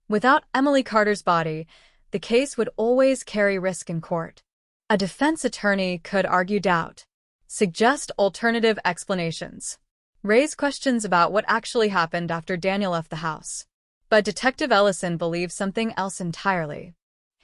Without Emily Carter's body, the case would always carry risk in court. A defense attorney could argue doubt, suggest alternative explanations, raise questions about what actually happened after Daniel left the house. But Detective Ellison believed something else entirely.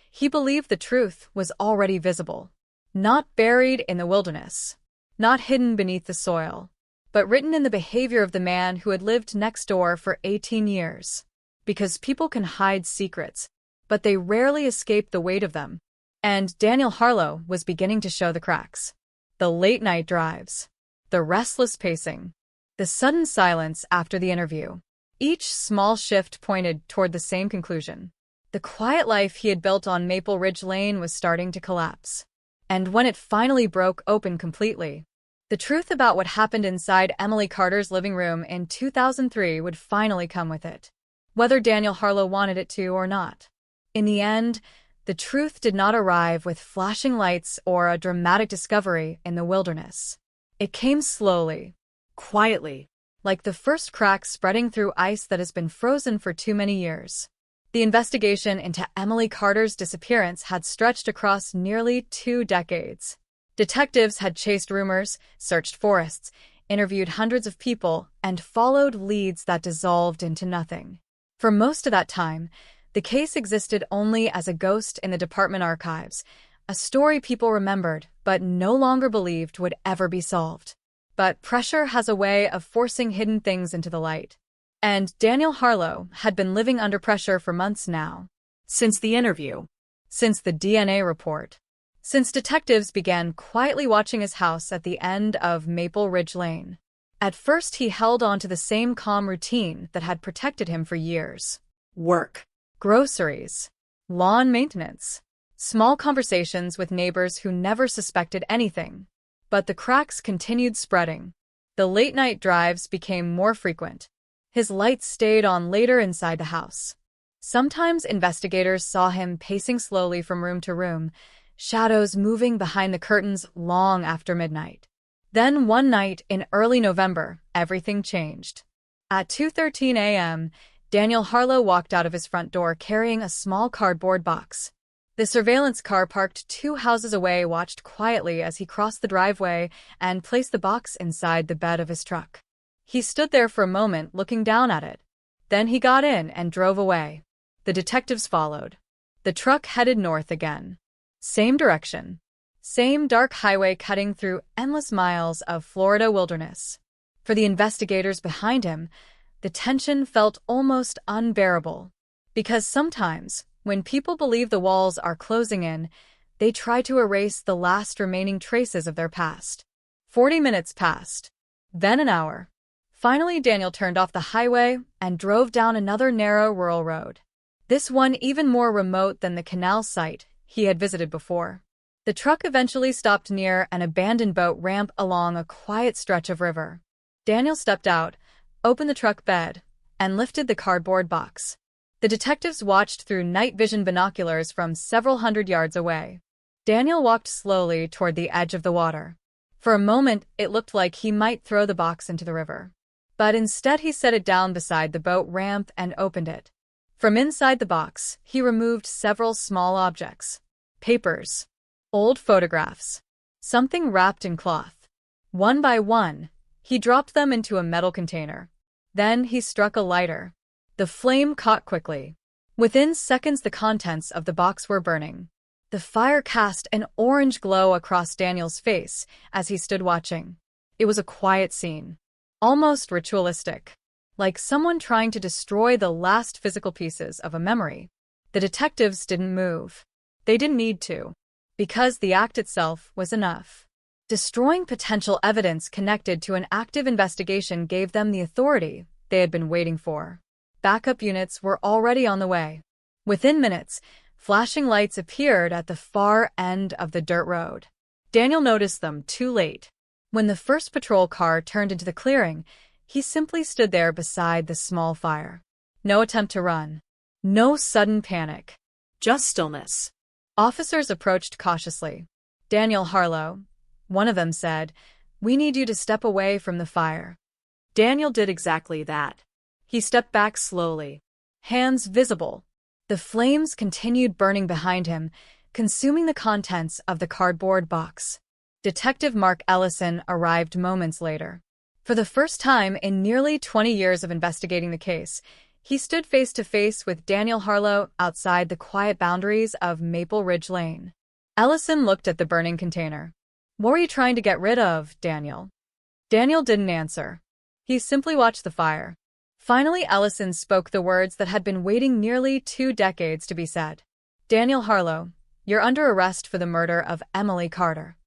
He believed the truth was already visible, not buried in the wilderness, not hidden beneath the soil, but written in the behavior of the man who had lived next door for 18 years. Because people can hide secrets, but they rarely escape the weight of them. And Daniel Harlow was beginning to show the cracks. The late-night drives, the restless pacing, the sudden silence after the interview. Each small shift pointed toward the same conclusion. The quiet life he had built on Maple Ridge Lane was starting to collapse. And when it finally broke open completely, the truth about what happened inside Emily Carter's living room in 2003 would finally come with it, whether Daniel Harlow wanted it to or not. In the end, the truth did not arrive with flashing lights or a dramatic discovery in the wilderness. It came slowly, quietly, like the first crack spreading through ice that has been frozen for too many years. The investigation into Emily Carter's disappearance had stretched across nearly 2 decades. Detectives had chased rumors, searched forests, interviewed hundreds of people, and followed leads that dissolved into nothing. For most of that time, the case existed only as a ghost in the department archives, a story people remembered but no longer believed would ever be solved. But pressure has a way of forcing hidden things into the light. And Daniel Harlow had been living under pressure for months now. Since the interview. Since the DNA report. Since detectives began quietly watching his house at the end of Maple Ridge Lane. At first, he held on to the same calm routine that had protected him for years. Work. Groceries. lawn maintenance, small conversations with neighbors who never suspected anything. But the cracks continued spreading. The late-night drives became more frequent. His lights stayed on later inside the house. Sometimes investigators saw him pacing slowly from room to room, shadows moving behind the curtains long after midnight. Then one night in early November, everything changed. At 2:13 a.m., Daniel Harlow walked out of his front door carrying a small cardboard box. The surveillance car parked 2 houses away watched quietly as he crossed the driveway and placed the box inside the bed of his truck. He stood there for a moment looking down at it. Then he got in and drove away. The detectives followed. The truck headed north again. Same direction. Same dark highway cutting through endless miles of Florida wilderness. For the investigators behind him, the tension felt almost unbearable. Because sometimes, when people believe the walls are closing in, they try to erase the last remaining traces of their past. 40 minutes passed. Then an hour. Finally, Daniel turned off the highway and drove down another narrow rural road. This one even more remote than the canal site he had visited before. The truck eventually stopped near an abandoned boat ramp along a quiet stretch of river. Daniel stepped out, opened the truck bed, and lifted the cardboard box. The detectives watched through night vision binoculars from several hundred yards away. Daniel walked slowly toward the edge of the water. For a moment, it looked like he might throw the box into the river. But instead he set it down beside the boat ramp and opened it. From inside the box, he removed several small objects. Papers. Old photographs. Something wrapped in cloth. One by one, he dropped them into a metal container. Then he struck a lighter. The flame caught quickly. Within seconds the contents of the box were burning. The fire cast an orange glow across Daniel's face as he stood watching. It was a quiet scene. Almost ritualistic. Like someone trying to destroy the last physical pieces of a memory. The detectives didn't move. They didn't need to. Because the act itself was enough. Destroying potential evidence connected to an active investigation gave them the authority they had been waiting for. Backup units were already on the way. Within minutes, flashing lights appeared at the far end of the dirt road. Daniel noticed them too late. When the first patrol car turned into the clearing, he simply stood there beside the small fire. No attempt to run. No sudden panic. Just stillness. Officers approached cautiously. Daniel Harlow, one of them said, "We need you to step away from the fire." Daniel did exactly that. He stepped back slowly, hands visible. The flames continued burning behind him, consuming the contents of the cardboard box. Detective Mark Ellison arrived moments later. For the first time in nearly 20 years of investigating the case, he stood face to face with Daniel Harlow outside the quiet boundaries of Maple Ridge Lane. Ellison looked at the burning container. "What were you trying to get rid of, Daniel?" Daniel didn't answer. He simply watched the fire. Finally, Ellison spoke the words that had been waiting nearly 2 decades to be said. "Daniel Harlow, you're under arrest for the murder of Emily Carter."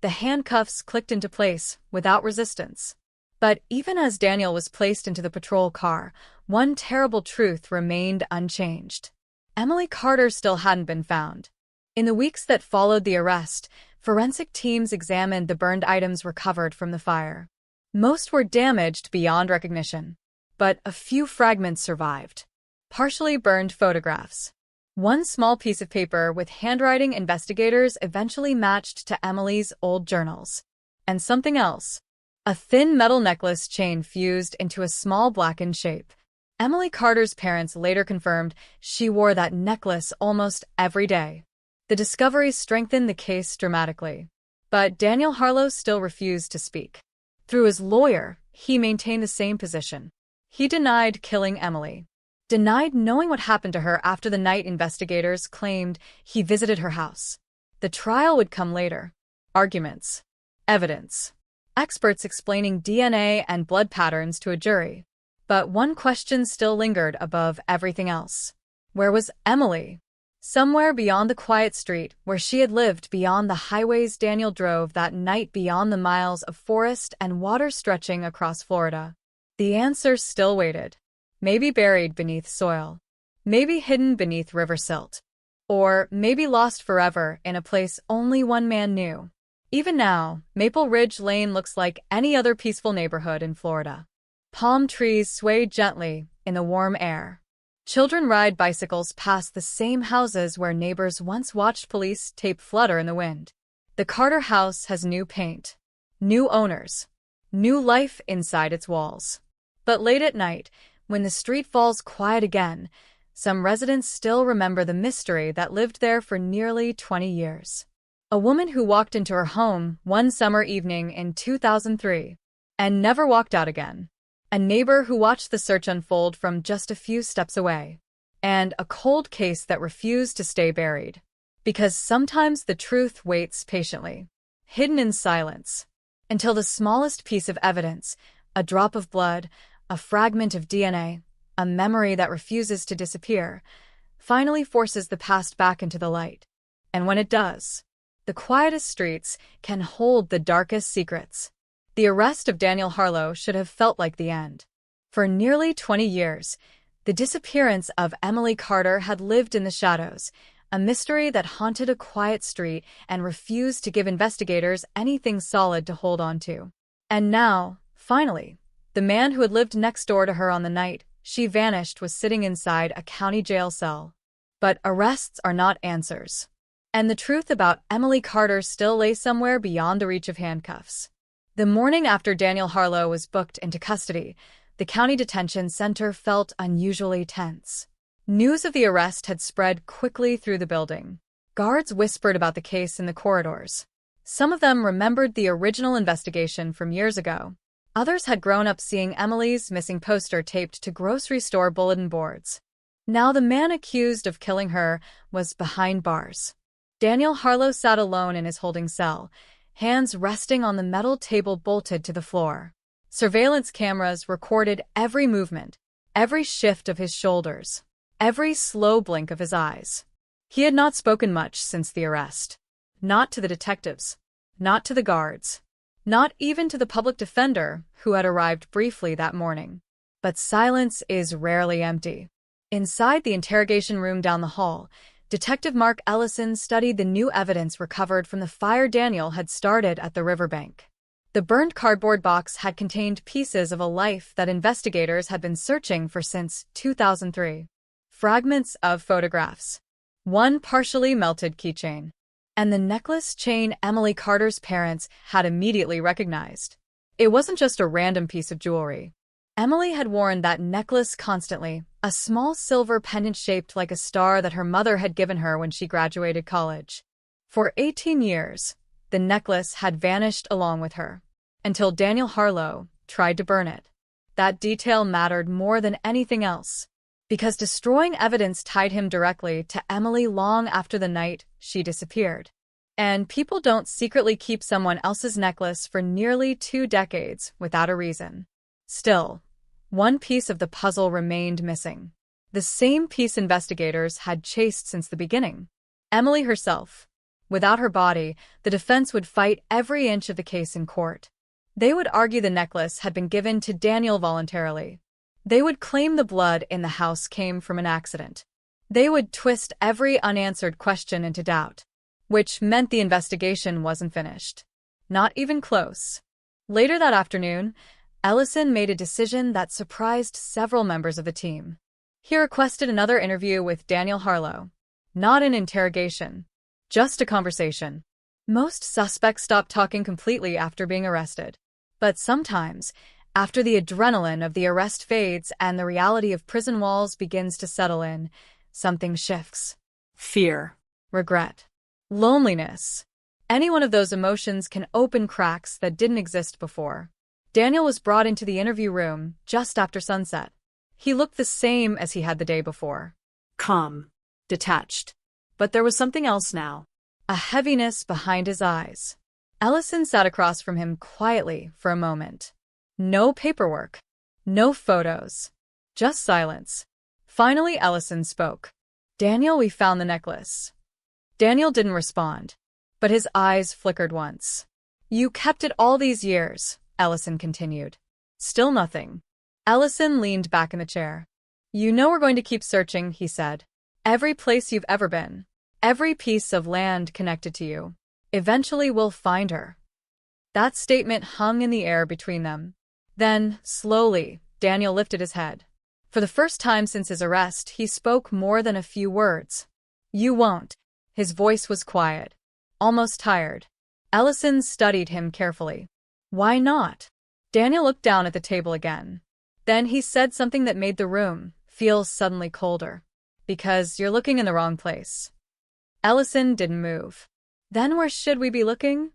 The handcuffs clicked into place without resistance. But even as Daniel was placed into the patrol car, one terrible truth remained unchanged. Emily Carter still hadn't been found. In the weeks that followed the arrest, forensic teams examined the burned items recovered from the fire. Most were damaged beyond recognition, but a few fragments survived. Partially burned photographs. One small piece of paper with handwriting investigators eventually matched to Emily's old journals. And something else. A thin metal necklace chain fused into a small blackened shape. Emily Carter's parents later confirmed she wore that necklace almost every day. The discovery strengthened the case dramatically. But Daniel Harlow still refused to speak. Through his lawyer, he maintained the same position. He denied killing Emily. Denied knowing what happened to her after the night investigators claimed he visited her house. The trial would come later. Arguments. Evidence. Experts explaining DNA and blood patterns to a jury. But one question still lingered above everything else. Where was Emily? Somewhere beyond the quiet street where she had lived, beyond the highways Daniel drove that night, beyond the miles of forest and water stretching across Florida. The answer still waited. Maybe buried beneath soil. Maybe hidden beneath river silt. Or maybe lost forever in a place only one man knew. Even now, Maple Ridge Lane looks like any other peaceful neighborhood in Florida. Palm trees sway gently in the warm air. Children ride bicycles past the same houses where neighbors once watched police tape flutter in the wind. The Carter house has new paint, new owners, new life inside its walls. But late at night, when the street falls quiet again, some residents still remember the mystery that lived there for nearly 20 years. A woman who walked into her home one summer evening in 2003 and never walked out again. A neighbor who watched the search unfold from just a few steps away. And a cold case that refused to stay buried. Because sometimes the truth waits patiently, hidden in silence, until the smallest piece of evidence, a drop of blood, a fragment of DNA, a memory that refuses to disappear, finally forces the past back into the light. And when it does, the quietest streets can hold the darkest secrets. The arrest of Daniel Harlow should have felt like the end. For nearly 20 years, the disappearance of Emily Carter had lived in the shadows, a mystery that haunted a quiet street and refused to give investigators anything solid to hold on to. And now, finally, the man who had lived next door to her on the night she vanished was sitting inside a county jail cell. But arrests are not answers. And the truth about Emily Carter still lay somewhere beyond the reach of handcuffs. The morning after Daniel Harlow was booked into custody, the county detention center felt unusually tense. News of the arrest had spread quickly through the building. Guards whispered about the case in the corridors. Some of them remembered the original investigation from years ago. Others had grown up seeing Emily's missing poster taped to grocery store bulletin boards. Now the man accused of killing her was behind bars. Daniel Harlow sat alone in his holding cell, hands resting on the metal table bolted to the floor. Surveillance cameras recorded every movement, every shift of his shoulders, every slow blink of his eyes. He had not spoken much since the arrest. Not to the detectives, not to the guards, not even to the public defender who had arrived briefly that morning. But silence is rarely empty. Inside the interrogation room down the hall, Detective Mark Ellison studied the new evidence recovered from the fire Daniel had started at the riverbank. The burned cardboard box had contained pieces of a life that investigators had been searching for since 2003. Fragments of photographs, one partially melted keychain, and the necklace chain Emily Carter's parents had immediately recognized. It wasn't just a random piece of jewelry. Emily had worn that necklace constantly, a small silver pendant shaped like a star that her mother had given her when she graduated college. For 18 years, the necklace had vanished along with her, until Daniel Harlow tried to burn it. That detail mattered more than anything else, because destroying evidence tied him directly to Emily long after the night she disappeared. And people don't secretly keep someone else's necklace for nearly 2 decades without a reason. Still, one piece of the puzzle remained missing. The same piece investigators had chased since the beginning. Emily herself. Without her body, the defense would fight every inch of the case in court. They would argue the necklace had been given to Daniel voluntarily. They would claim the blood in the house came from an accident. They would twist every unanswered question into doubt, which meant the investigation wasn't finished. Not even close. Later that afternoon, Ellison made a decision that surprised several members of the team. He requested another interview with Daniel Harlow. Not an interrogation, just a conversation. Most suspects stop talking completely after being arrested. But sometimes, after the adrenaline of the arrest fades and the reality of prison walls begins to settle in, something shifts. Fear. Regret. Loneliness. Any one of those emotions can open cracks that didn't exist before. Daniel was brought into the interview room just after sunset. He looked the same as he had the day before. Calm. Detached. But there was something else now. A heaviness behind his eyes. Ellison sat across from him quietly for a moment. No paperwork. No photos. Just silence. Finally, Ellison spoke. "Daniel, we found the necklace." Daniel didn't respond, but his eyes flickered once. "You kept it all these years," Ellison continued. "Still nothing." Ellison leaned back in the chair. "You know we're going to keep searching," he said. "Every place you've ever been. Every piece of land connected to you. Eventually we'll find her. That statement hung in the air between them. Then, slowly, Daniel lifted his head. For the first time since his arrest, he spoke more than a few words. You won't. His voice was quiet, almost tired. Ellison studied him carefully. Why not? Daniel looked down at the table again. Then he said something that made the room feel suddenly colder. Because you're looking in the wrong place. Ellison didn't move. Then where should we be looking?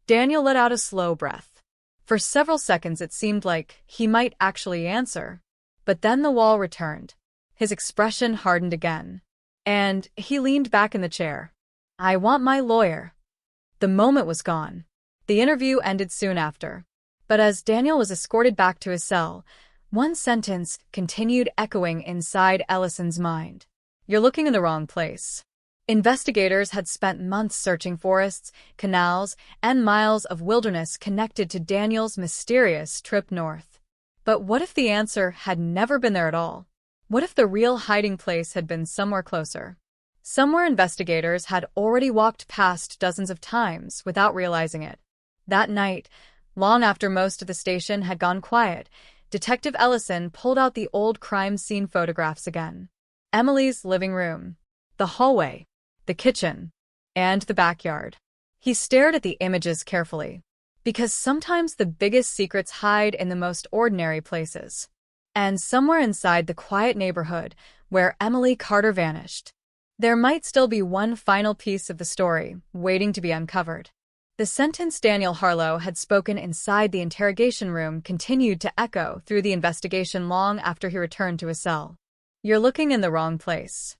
Daniel let out a slow breath. For several seconds it seemed like he might actually answer. But then the wall returned. His expression hardened again. And he leaned back in the chair. I want my lawyer. The moment was gone. The interview ended soon after. But as Daniel was escorted back to his cell, one sentence continued echoing inside Ellison's mind. You're looking in the wrong place. Investigators had spent months searching forests, canals, and miles of wilderness connected to Daniel's mysterious trip north. But what if the answer had never been there at all? What if the real hiding place had been somewhere closer? Somewhere investigators had already walked past dozens of times without realizing it. That night, long after most of the station had gone quiet, Detective Ellison pulled out the old crime scene photographs again. Emily's living room, the hallway, the kitchen, and the backyard. He stared at the images carefully, because sometimes the biggest secrets hide in the most ordinary places. And somewhere inside the quiet neighborhood where Emily Carter vanished, there might still be one final piece of the story waiting to be uncovered. The sentence Daniel Harlow had spoken inside the interrogation room continued to echo through the investigation long after he returned to his cell. You're looking in the wrong place.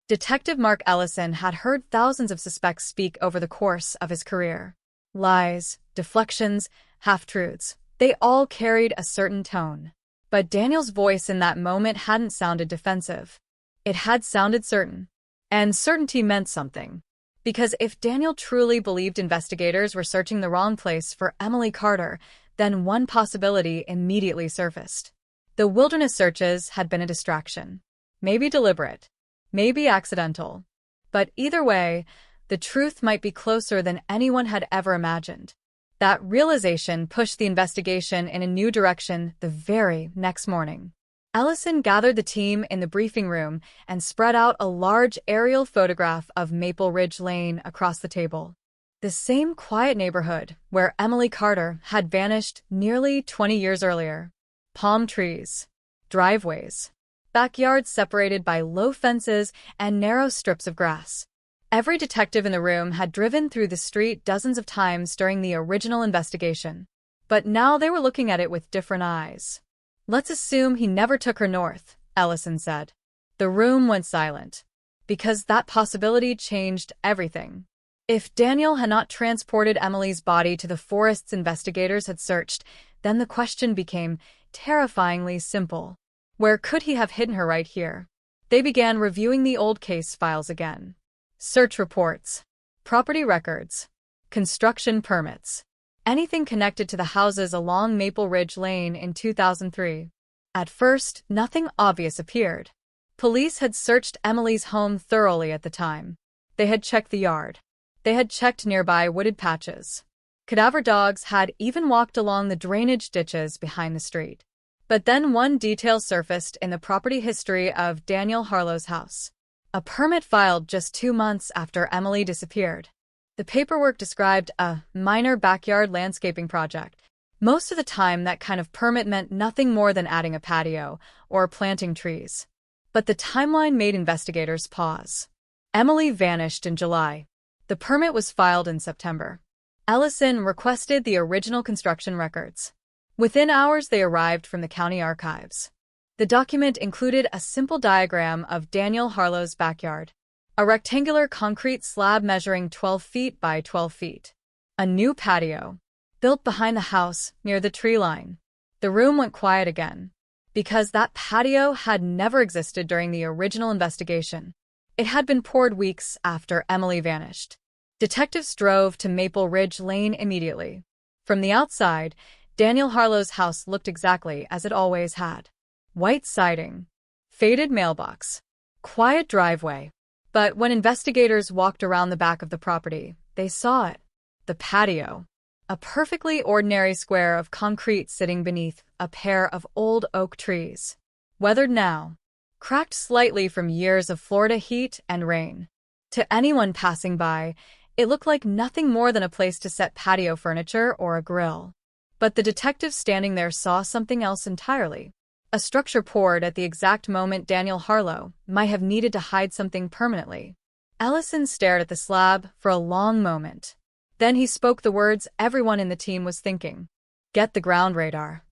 Detective Mark Ellison had heard thousands of suspects speak over the course of his career. Lies, deflections, half-truths, they all carried a certain tone. But Daniel's voice in that moment hadn't sounded defensive. It had sounded certain. And certainty meant something. Because if Daniel truly believed investigators were searching the wrong place for Emily Carter, then one possibility immediately surfaced. The wilderness searches had been a distraction. Maybe deliberate. Maybe accidental. But either way, the truth might be closer than anyone had ever imagined. That realization pushed the investigation in a new direction the very next morning. Ellison gathered the team in the briefing room and spread out a large aerial photograph of Maple Ridge Lane across the table. The same quiet neighborhood where Emily Carter had vanished nearly 20 years earlier. Palm trees, driveways, backyards separated by low fences and narrow strips of grass. Every detective in the room had driven through the street dozens of times during the original investigation. But now they were looking at it with different eyes. Let's assume he never took her north, Ellison said. The room went silent. Because that possibility changed everything. If Daniel had not transported Emily's body to the forests investigators had searched, then the question became terrifyingly simple. Where could he have hidden her right here? They began reviewing the old case files again. Search reports, property records, construction permits. Anything connected to the houses along Maple Ridge Lane in 2003. At first, nothing obvious appeared. Police had searched Emily's home thoroughly at the time. They had checked the yard. They had checked nearby wooded patches. Cadaver dogs had even walked along the drainage ditches behind the street. But then one detail surfaced in the property history of Daniel Harlow's house. A permit filed just 2 months after Emily disappeared. The paperwork described a minor backyard landscaping project. Most of the time, that kind of permit meant nothing more than adding a patio or planting trees. But the timeline made investigators pause. Emily vanished in July. The permit was filed in September. Ellison requested the original construction records. Within hours, they arrived from the county archives. The document included a simple diagram of Daniel Harlow's backyard. A rectangular concrete slab measuring 12 feet by 12 feet. A new patio, built behind the house near the tree line. The room went quiet again, because that patio had never existed during the original investigation. It had been poured weeks after Emily vanished. Detectives drove to Maple Ridge Lane immediately. From the outside, Daniel Harlow's house looked exactly as it always had. White siding, faded mailbox, quiet driveway. But when investigators walked around the back of the property, they saw it. The patio. A perfectly ordinary square of concrete sitting beneath a pair of old oak trees. Weathered now, cracked slightly from years of Florida heat and rain. To anyone passing by, it looked like nothing more than a place to set patio furniture or a grill. But the detective standing there saw something else entirely. A structure poured at the exact moment Daniel Harlow might have needed to hide something permanently. Ellison stared at the slab for a long moment. Then he spoke the words everyone in the team was thinking. Get the ground radar.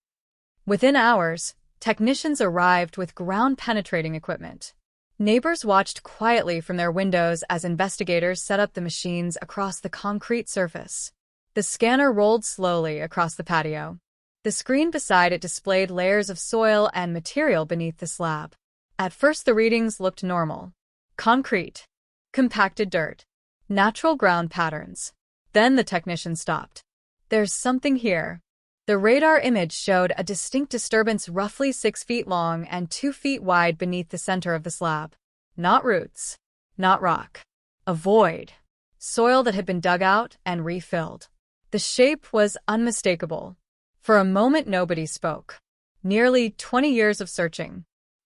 Within hours, technicians arrived with ground-penetrating equipment. Neighbors watched quietly from their windows as investigators set up the machines across the concrete surface. The scanner rolled slowly across the patio. The screen beside it displayed layers of soil and material beneath the slab. At first the readings looked normal. Concrete. Compacted dirt. Natural ground patterns. Then the technician stopped. There's something here. The radar image showed a distinct disturbance roughly 6 feet long and 2 feet wide beneath the center of the slab. Not roots. Not rock. A void. Soil that had been dug out and refilled. The shape was unmistakable. For a moment nobody spoke. Nearly 20 years of searching.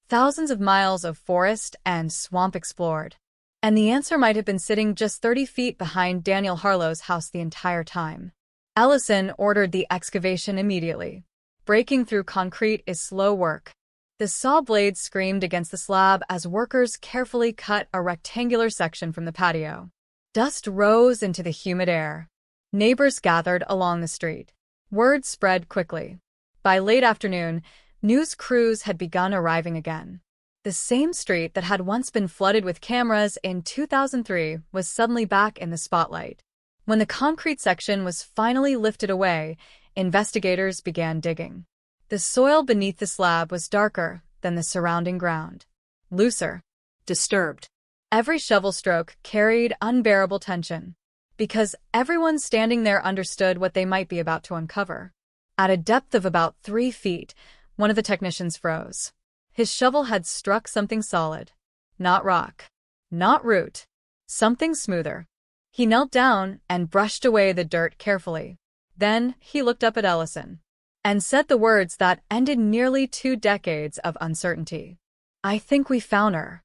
Thousands of miles of forest and swamp explored. And the answer might have been sitting just 30 feet behind Daniel Harlow's house the entire time. Ellison ordered the excavation immediately. Breaking through concrete is slow work. The saw blades screamed against the slab as workers carefully cut a rectangular section from the patio. Dust rose into the humid air. Neighbors gathered along the street. Word spread quickly. By late afternoon, news crews had begun arriving again. The same street that had once been flooded with cameras in 2003 was suddenly back in the spotlight. When the concrete section was finally lifted away, investigators began digging. The soil beneath the slab was darker than the surrounding ground. Looser. Disturbed. Every shovel stroke carried unbearable tension, because everyone standing there understood what they might be about to uncover. At a depth of about 3 feet, one of the technicians froze. His shovel had struck something solid. Not rock. Not root. Something smoother. He knelt down and brushed away the dirt carefully. Then he looked up at Ellison and said the words that ended nearly 2 decades of uncertainty. I think we found her.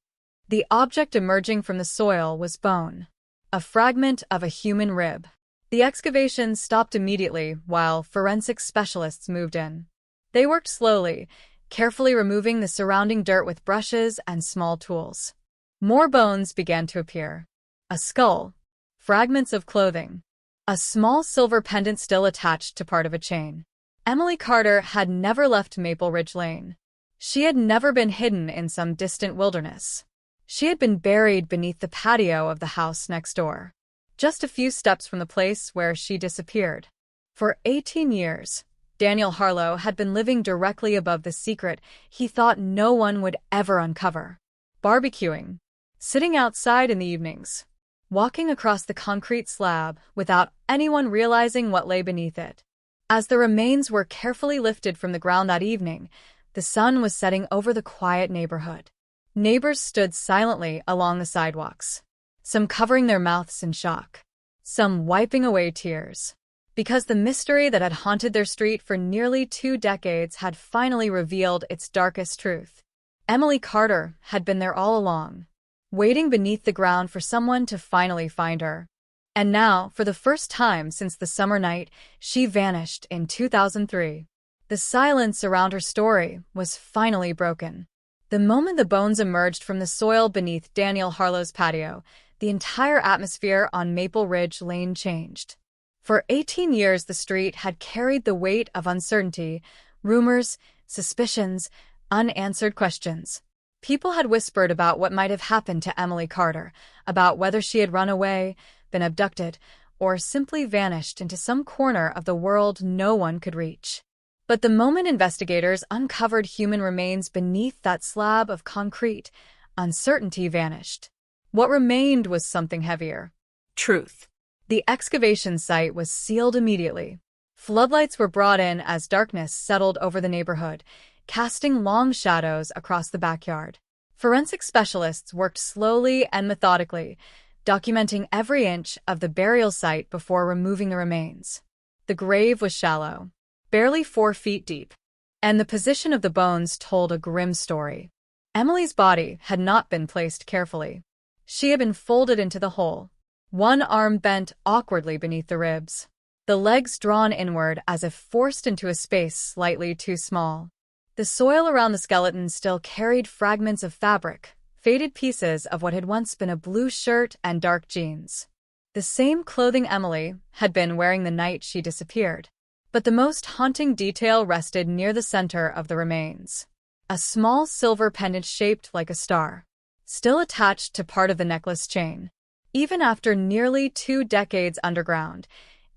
The object emerging from the soil was bone. A fragment of a human rib. The excavation stopped immediately while forensic specialists moved in. They worked slowly, carefully removing the surrounding dirt with brushes and small tools. More bones began to appear. A skull. Fragments of clothing. A small silver pendant still attached to part of a chain. Emily Carter had never left Maple Ridge Lane. She had never been hidden in some distant wilderness. She had been buried beneath the patio of the house next door, just a few steps from the place where she disappeared. For 18 years, Daniel Harlow had been living directly above the secret he thought no one would ever uncover. Barbecuing. Sitting outside in the evenings. Walking across the concrete slab without anyone realizing what lay beneath it. As the remains were carefully lifted from the ground that evening, the sun was setting over the quiet neighborhood. Neighbors stood silently along the sidewalks, some covering their mouths in shock, some wiping away tears, because the mystery that had haunted their street for nearly 2 decades had finally revealed its darkest truth. Emily Carter had been there all along, waiting beneath the ground for someone to finally find her. And now, for the first time since the summer night she vanished in 2003, the silence around her story was finally broken. The moment the bones emerged from the soil beneath Daniel Harlow's patio, the entire atmosphere on Maple Ridge Lane changed. For 18 years, the street had carried the weight of uncertainty, rumors, suspicions, unanswered questions. People had whispered about what might have happened to Emily Carter, about whether she had run away, been abducted, or simply vanished into some corner of the world no one could reach. But the moment investigators uncovered human remains beneath that slab of concrete, uncertainty vanished. What remained was something heavier. Truth. The excavation site was sealed immediately. Floodlights were brought in as darkness settled over the neighborhood, casting long shadows across the backyard. Forensic specialists worked slowly and methodically, documenting every inch of the burial site before removing the remains. The grave was shallow, barely 4 feet deep, and the position of the bones told a grim story. Emily's body had not been placed carefully. She had been folded into the hole, one arm bent awkwardly beneath the ribs, the legs drawn inward as if forced into a space slightly too small. The soil around the skeleton still carried fragments of fabric, faded pieces of what had once been a blue shirt and dark jeans. The same clothing Emily had been wearing the night she disappeared. But the most haunting detail rested near the center of the remains. A small silver pendant shaped like a star, still attached to part of the necklace chain. Even after nearly 2 decades underground,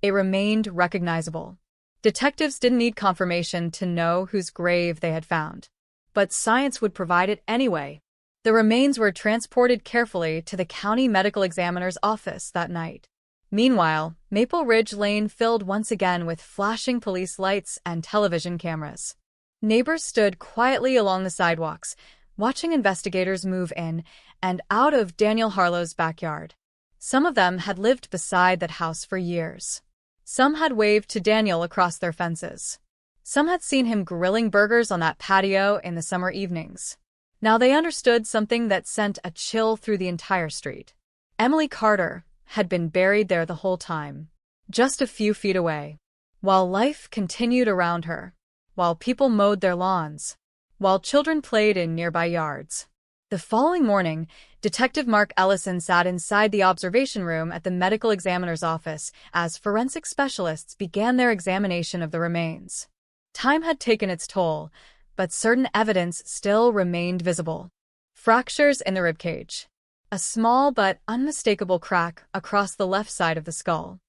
it remained recognizable. Detectives didn't need confirmation to know whose grave they had found, but science would provide it anyway. The remains were transported carefully to the county medical examiner's office that night. Meanwhile, Maple Ridge Lane filled once again with flashing police lights and television cameras. Neighbors stood quietly along the sidewalks, watching investigators move in and out of Daniel Harlow's backyard. Some of them had lived beside that house for years. Some had waved to Daniel across their fences. Some had seen him grilling burgers on that patio in the summer evenings. Now they understood something that sent a chill through the entire street. Emily Carter had been buried there the whole time, just a few feet away, while life continued around her, while people mowed their lawns, while children played in nearby yards. The following morning, Detective Mark Ellison sat inside the observation room at the medical examiner's office as forensic specialists began their examination of the remains. Time had taken its toll, but certain evidence still remained visible. Fractures in the ribcage, a small but unmistakable crack across the left side of the skull.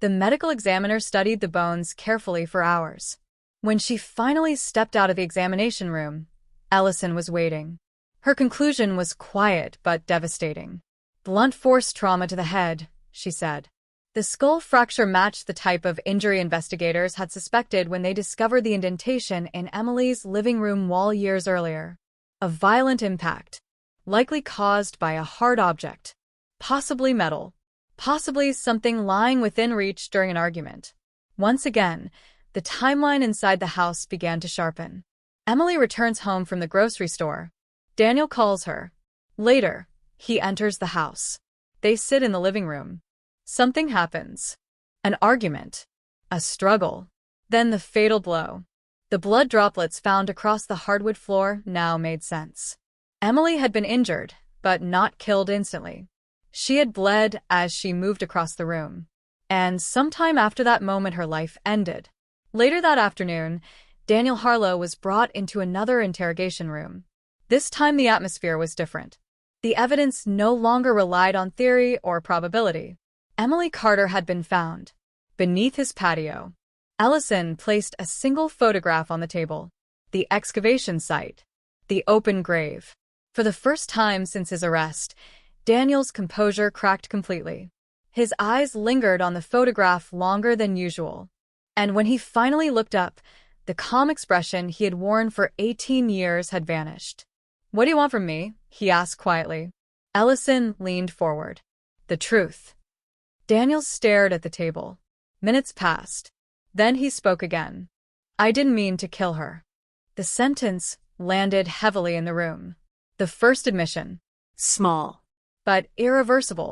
The medical examiner studied the bones carefully for hours. When she finally stepped out of the examination room, Ellison was waiting. Her conclusion was quiet but devastating. Blunt force trauma to the head, she said. The skull fracture matched the type of injury investigators had suspected when they discovered the indentation in Emily's living room wall years earlier. A violent impact, likely caused by a hard object, possibly metal, possibly something lying within reach during an argument. Once again, the timeline inside the house began to sharpen. Emily returns home from the grocery store. Daniel calls her. Later, he enters the house. They sit in the living room. Something happens. An argument. A struggle. Then the fatal blow. The blood droplets found across the hardwood floor now made sense. Emily had been injured, but not killed instantly. She had bled as she moved across the room. And sometime after that moment her life ended. Later that afternoon, Daniel Harlow was brought into another interrogation room. This time the atmosphere was different. The evidence no longer relied on theory or probability. Emily Carter had been found beneath his patio. Ellison placed a single photograph on the table. The excavation site. The open grave. For the first time since his arrest, Daniel's composure cracked completely. His eyes lingered on the photograph longer than usual. And when he finally looked up, the calm expression he had worn for 18 years had vanished. "What do you want from me?" he asked quietly. Ellison leaned forward. "The truth." Daniel stared at the table. Minutes passed. Then he spoke again. "I didn't mean to kill her." The sentence landed heavily in the room. The first admission. Small. But irreversible.